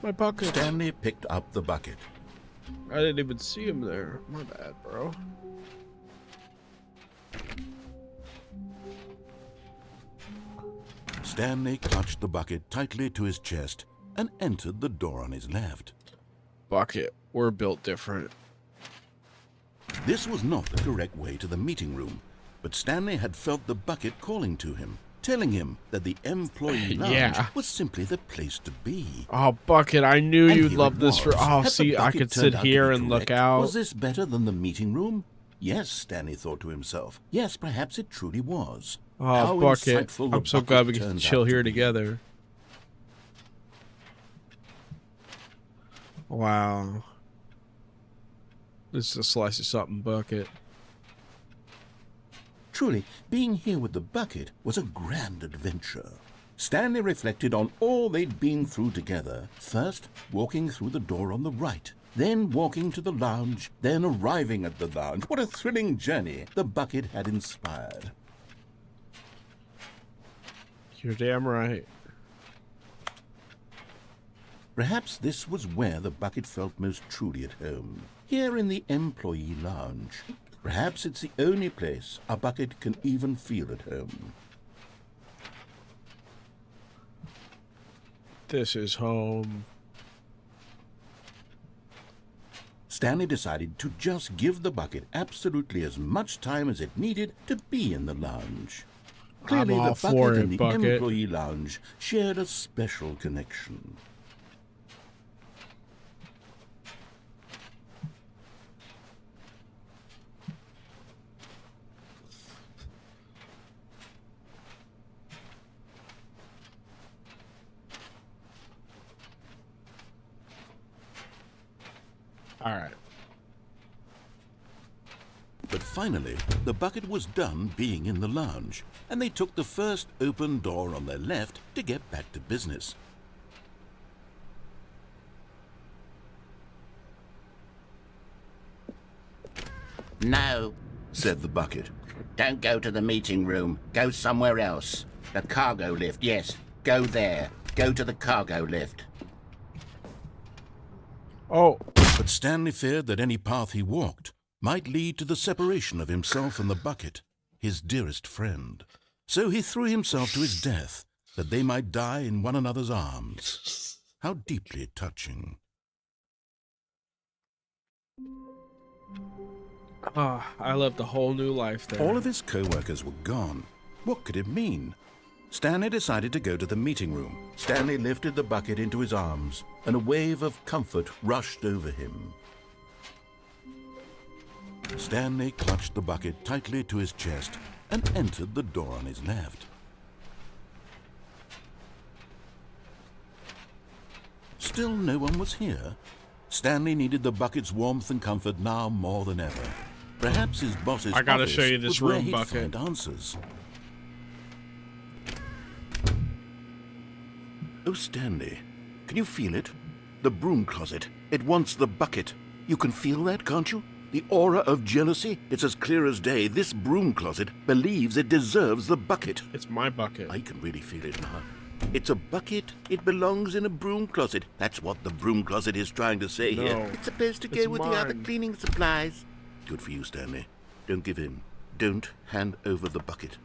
My bucket. Stanley picked up the bucket. I didn't even see him there. My bad, bro. Stanley clutched the bucket tightly to his chest and entered the door on his left. Bucket. We're built different. This was not the correct way to the meeting room, but Stanley had felt the bucket calling to him, telling him that the employee lounge Yeah. was simply the place to be. Oh, Bucket, I knew And you'd here love it this for... was. Oh, Had the see, I bucket could turned sit out to here be and look correct? out. Was this better than the meeting room? Yes, Stanley thought to himself. Yes, perhaps it truly was. Oh, How Bucket. insightful the I'm so bucket glad we can turned chill out to here be. together. Wow. This is a slice of something, Bucket. Truly, being here with the bucket was a grand adventure. Stanley reflected on all they'd been through together. First, walking through the door on the right, then walking to the lounge, then arriving at the lounge. What a thrilling journey the bucket had inspired. You're damn right. Perhaps this was where the bucket felt most truly at home, here in the employee lounge. Perhaps it's the only place a bucket can even feel at home. This is home. Stanley decided to just give the bucket absolutely as much time as it needed to be in the lounge. Clearly, I'm all the for bucket it, and the Bucket. employee lounge shared a special connection. All right. But finally, the bucket was done being in the lounge, and they took the first open door on their left to get back to business. No, said the bucket. don't go to the meeting room. Go somewhere else. The cargo lift, yes. Go there. Go to the cargo lift. Oh. But Stanley feared that any path he walked might lead to the separation of himself and the bucket, his dearest friend. So he threw himself to his death, that they might die in one another's arms. How deeply touching. Ah, I lived a whole new life there. All of his co-workers were gone. What could it mean? Stanley decided to go to the meeting room. Stanley lifted the bucket into his arms, and a wave of comfort rushed over him. Stanley clutched the bucket tightly to his chest and entered the door on his left. Still no one was here. Stanley needed the bucket's warmth and comfort now more than ever. Perhaps his boss's I gotta office show you this was where room, he'd Bucket. find answers. Oh, Stanley, can you feel it? The broom closet. It wants the bucket. You can feel that, can't you? The aura of jealousy. It's as clear as day. This broom closet believes it deserves the bucket. It's my bucket. I can really feel it now. It's a bucket. It belongs in a broom closet. That's what the broom closet is trying to say here. No, It's supposed to it's go with the other mine. cleaning supplies. good for you, Stanley. Don't give in. Don't hand over the bucket.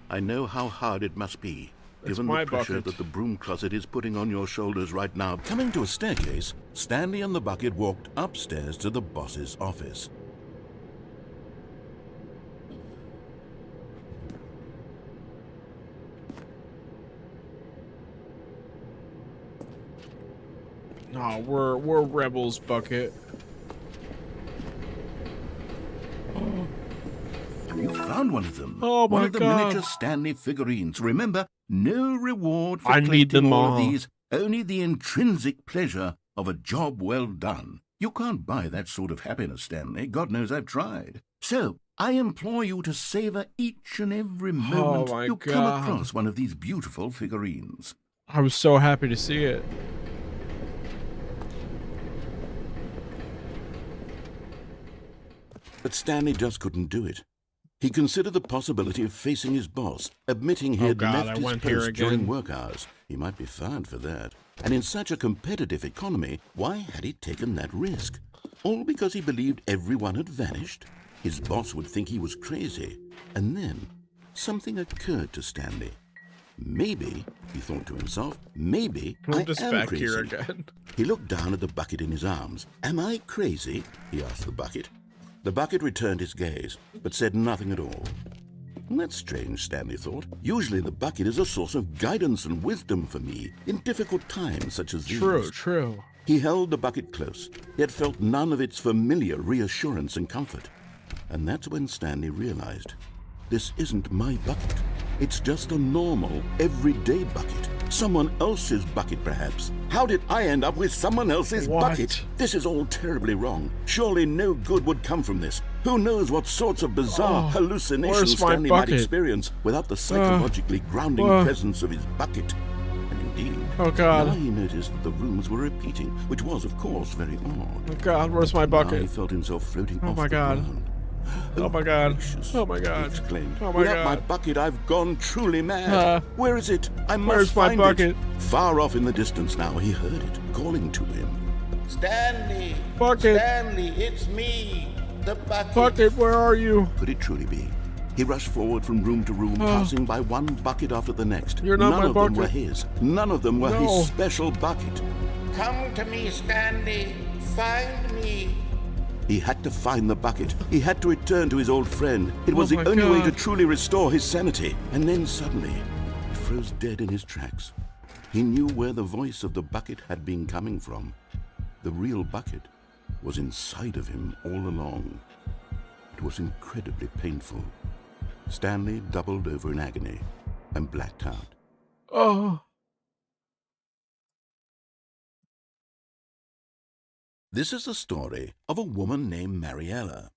I know how hard it must be, given the pressure that the broom closet is putting on your shoulders right now. Coming to a staircase, Stanley and the bucket walked upstairs to the boss's office. No, we're rebels, Bucket. Have you found one of them? Oh my One of the God. miniature Stanley figurines. Remember, no reward for I need collecting them all all. of these, only the intrinsic pleasure of a job well done. You can't buy that sort of happiness, Stanley. God knows I've tried. So, I implore you to savor each and every moment my you God. come across one of these beautiful figurines. I was so happy to see it. But Stanley just couldn't do it. He considered the possibility of facing his boss, admitting he Oh had God, I left his went here post during again. work hours. He might be fired for that. And in such a competitive economy, why had he taken that risk? All because he believed everyone had vanished? His boss would think he was crazy. And then, something occurred to Stanley. Maybe, he thought to himself, maybe I just am back crazy. here again. He looked down at the bucket in his arms. Am I crazy? He asked the bucket. The bucket returned his gaze, but said nothing at all. That's strange, Stanley thought. Usually the bucket is a source of guidance and wisdom for me in difficult times such as these. True. He held the bucket close, yet felt none of its familiar reassurance and comfort. And that's when Stanley realized, this isn't my bucket. It's just a normal, everyday bucket. Someone else's bucket, perhaps. How did I end up with someone else's bucket? This is all terribly wrong. Surely no good would come from this. Who knows what sorts of bizarre hallucinations Stanley might experience without the psychologically grounding presence of his bucket. And indeed, now he noticed that the rooms were repeating, which was, of course, very odd. Oh God, where's my bucket? Now he felt himself floating off my the God. ground. Oh my God. Gracious, Oh my God. he exclaimed. Oh my Without God. my bucket, I've gone truly mad. Where is it? I must Where's my find bucket? it. Far off in the distance now, he heard it, calling to him. Stanley! Bucket. Stanley, it's me! The bucket! Bucket, where are you? Could it truly be? He rushed forward from room to room, passing by one bucket after the next. You're not None my of them bucket. were his. None of them were No. his special bucket. Come to me, Stanley! Find me! He had to find the bucket. He had to return to his old friend. It was the my only way God. to truly restore his sanity. And then suddenly, he froze dead in his tracks. He knew where the voice of the bucket had been coming from. The real bucket was inside of him all along. It was incredibly painful. Stanley doubled over in agony and blacked out. Oh. This is the story of a woman named Mariella.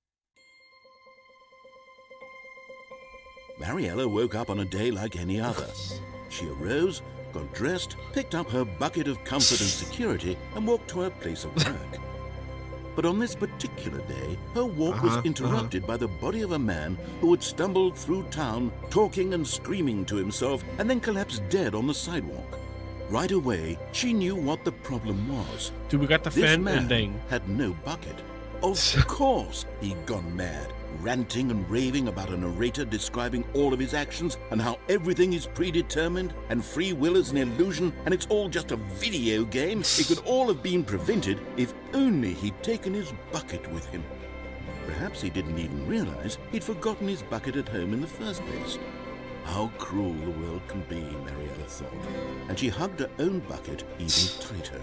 Mariella woke up on a day like any other. She arose, got dressed, picked up her bucket of comfort and security, and walked to her place of work. But on this particular day, her walk was interrupted by the body of a man who had stumbled through town, talking and screaming to himself, and then collapsed dead on the sidewalk. Right away, she knew what the problem was. Dude, we got the This fan man ending. had no bucket. Of course, he'd gone mad, ranting and raving about a narrator describing all of his actions and how everything is predetermined and free will is an illusion and it's all just a video game. It could all have been prevented if only he'd taken his bucket with him. Perhaps he didn't even realize he'd forgotten his bucket at home in the first place. How cruel the world can be, Mariella thought, and she hugged her own bucket even tighter.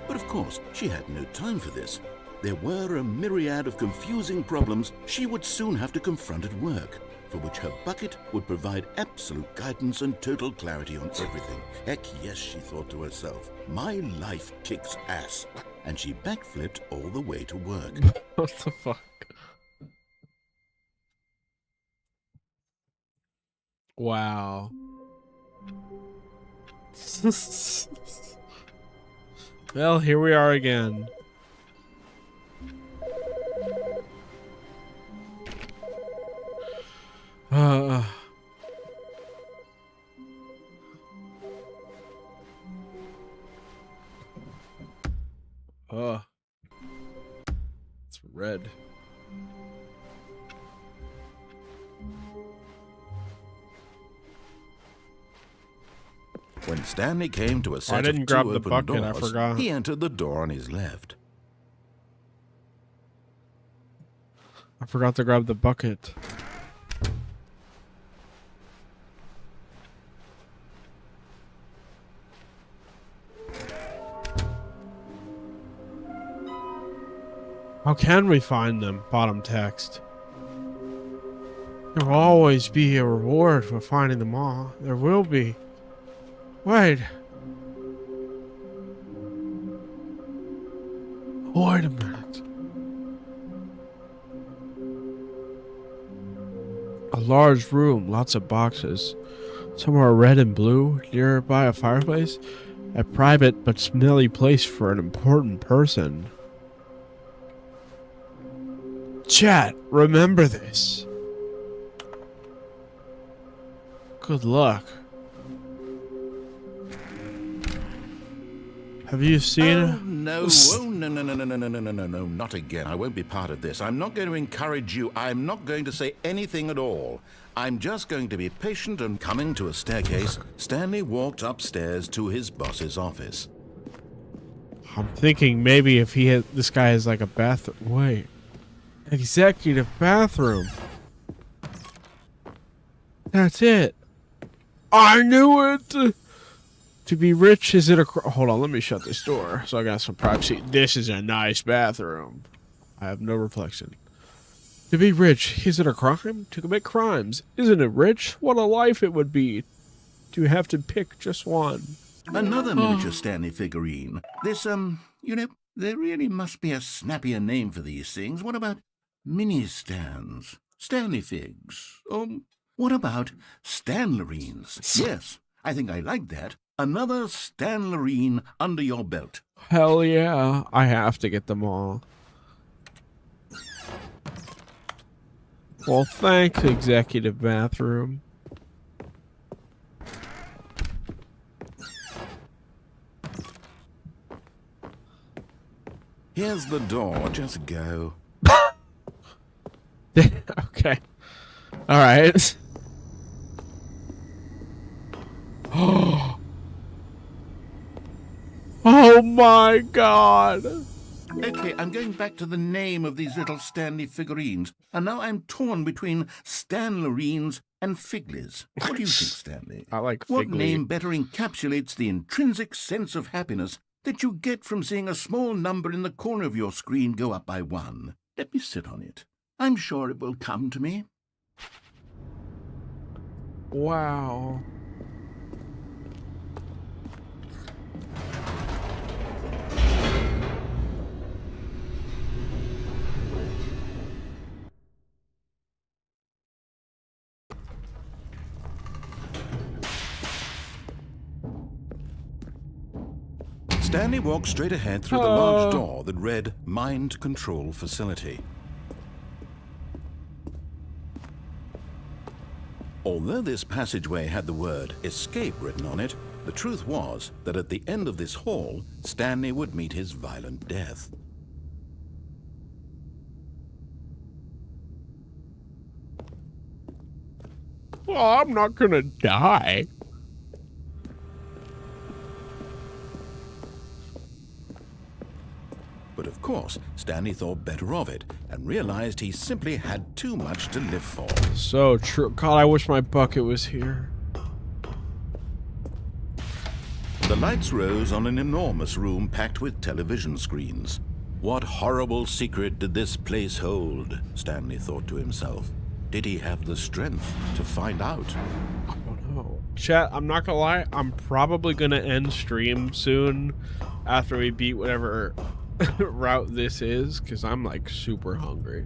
But of course, she had no time for this. There were a myriad of confusing problems she would soon have to confront at work, for which her bucket would provide absolute guidance and total clarity on everything. Heck yes, she thought to herself, my life kicks ass. And she backflipped all the way to work. What the fuck? Wow. Well, here we are again. It's red. When Stanley came to a set didn't of grab two the open bucket, I doors, forgot. he entered the door on his left. I forgot to grab the bucket. How can we find them? Bottom text. There will always be a reward for finding them all. There will be. Wait. Wait a minute. A large room, lots of boxes. Some are red and blue, nearby a fireplace. A private but smelly place for an important person. Chat, remember this. Good luck. Have you seen it? No, no, not again. I won't be part of this. I'm not going to encourage you. I'm not going to say anything at all. I'm just going to be patient and coming to a staircase. Stanley walked upstairs to his boss's office. I'm thinking maybe if he had, this guy has like a bathroom. Wait. Executive bathroom. That's it. I knew it. To be rich, is it a... Hold on, let me shut this door so I got some privacy. This is a nice bathroom. I have no reflection. To be rich, is it a crime? To commit crimes, isn't it rich? What a life it would be to have to pick just one. Another miniature Stanley figurine. This, you know, there really must be a snappier name for these things. What about mini-stands? Stanley figs? What about Stanlerines? Yes, I think I like that. Another Stanlerine under your belt. Hell yeah, I have to get them all. Well, thanks, executive bathroom. Here's the door, just go. Okay. Alright. Oh my god. Okay, I'm going back to the name of these little Stanley figurines. And now I'm torn between Stanlerines and Figlies. What do you think, Stanley? I like What Figley. name better encapsulates the intrinsic sense of happiness that you get from seeing a small number in the corner of your screen go up by 1? Let me sit on it. I'm sure it will come to me. Wow. Stanley walked straight ahead through the large door that read Mind Control Facility. Although this passageway had the word Escape written on it, the truth was that at the end of this hall, Stanley would meet his violent death. Well, I'm not gonna die. But of course, Stanley thought better of it and realized he simply had too much to live for. So true. God, I wish my bucket was here. The lights rose on an enormous room packed with television screens. What horrible secret did this place hold? Stanley thought to himself. Did he have the strength to find out? I don't know. Chat, I'm not gonna lie. I'm probably gonna end stream soon after we beat whatever route this is, because I'm like super hungry.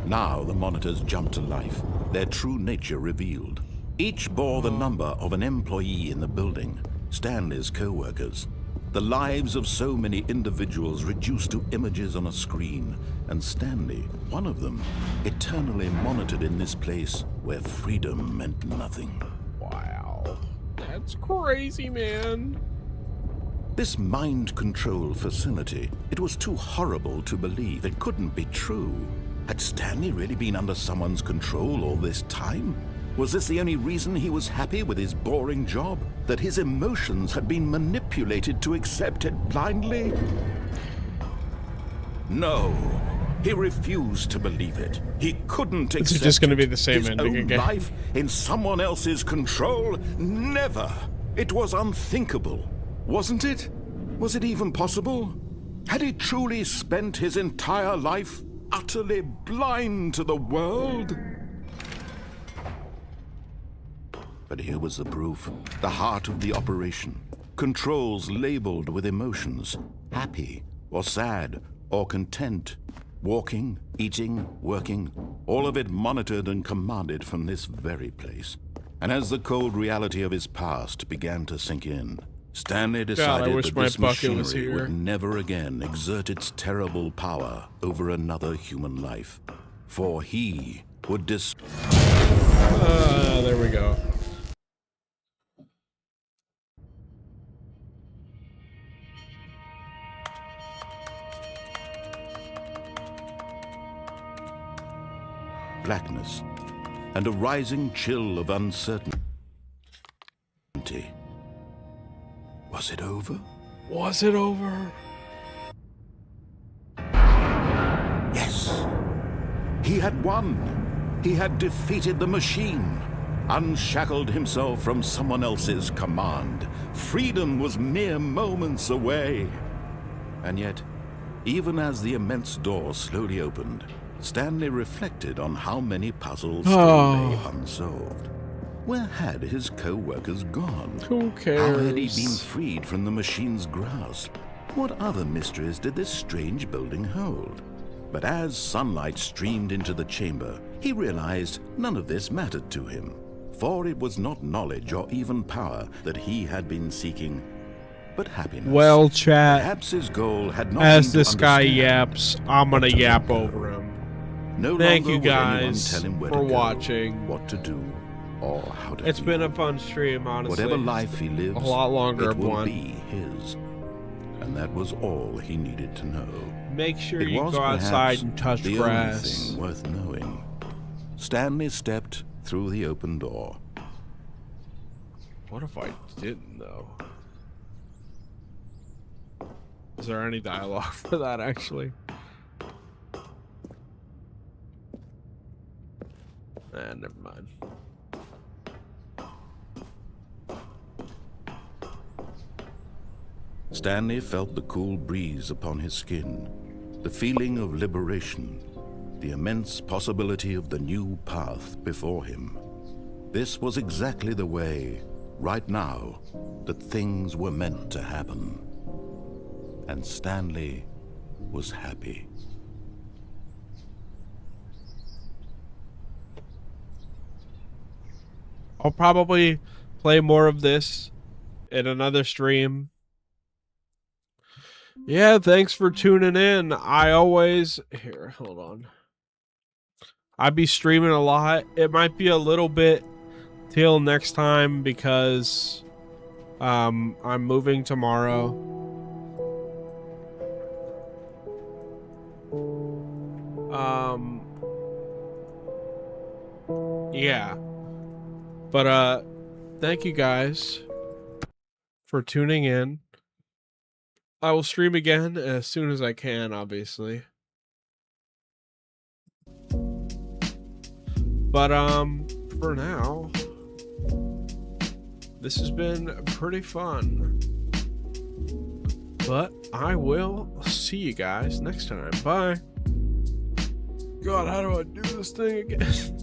Now the monitors jumped to life, their true nature revealed. Each bore the number of an employee in the building, Stanley's co-workers. The lives of so many individuals reduced to images on a screen, and Stanley, one of them, eternally monitored in this place where freedom meant nothing. Wow. That's crazy, man. This mind control facility, it was too horrible to believe. It couldn't be true. Had Stanley really been under someone's control all this time? Was this the only reason he was happy with his boring job? That his emotions had been manipulated to accept it blindly? No. He refused to believe it. He couldn't accept This is just going to be the same his ending own again. life in someone else's control? Never. It was unthinkable, wasn't it? Was it even possible? Had he truly spent his entire life utterly blind to the world? But here was the proof. The heart of the operation. Controls labeled with emotions. Happy, or sad, or content. Walking, eating, working, all of it monitored and commanded from this very place. And as the cold reality of his past began to sink in, Stanley decided that this machinery would never again exert its terrible power over another human life. For he would there we go. blackness and a rising chill of uncertainty. Was it over? Was it over? Yes. He had won. He had defeated the machine, unshackled himself from someone else's command. Freedom was mere moments away. And yet, even as the immense door slowly opened, Stanley reflected on how many puzzles still lay unsolved. Where had his co-workers gone? Who cares? How had he been freed from the machine's grasp? What other mysteries did this strange building hold? But as sunlight streamed into the chamber, he realized none of this mattered to him, for it was not knowledge or even power that he had been seeking, but happiness. Well, chat, perhaps his goal had not as been to this guy understand, yaps, I'm gonna yap over him. No Thank longer you would anyone guys tell him where for to go, watching. what to do, or how to It's feel. been a fun stream, honestly. Whatever life he lives, a lot longer it of will one. be his. And that was all he needed to know. Make sure It you was go outside perhaps and touch the grass. only thing worth knowing. Stanley stepped through the open door. What if I didn't, though? Is there any dialogue for that, actually? Never mind. Stanley felt the cool breeze upon his skin, the feeling of liberation, the immense possibility of the new path before him. This was exactly the way, right now, that things were meant to happen. And Stanley was happy. I'll probably play more of this in another stream. Yeah, thanks for tuning in. I always... Here, hold on. I be streaming a lot. It might be a little bit till next time because I'm moving tomorrow. Yeah. But thank you guys for tuning in. I will stream again as soon as I can, obviously. But for now, this has been pretty fun. But I will see you guys next time. Bye. God, how do I do this thing again?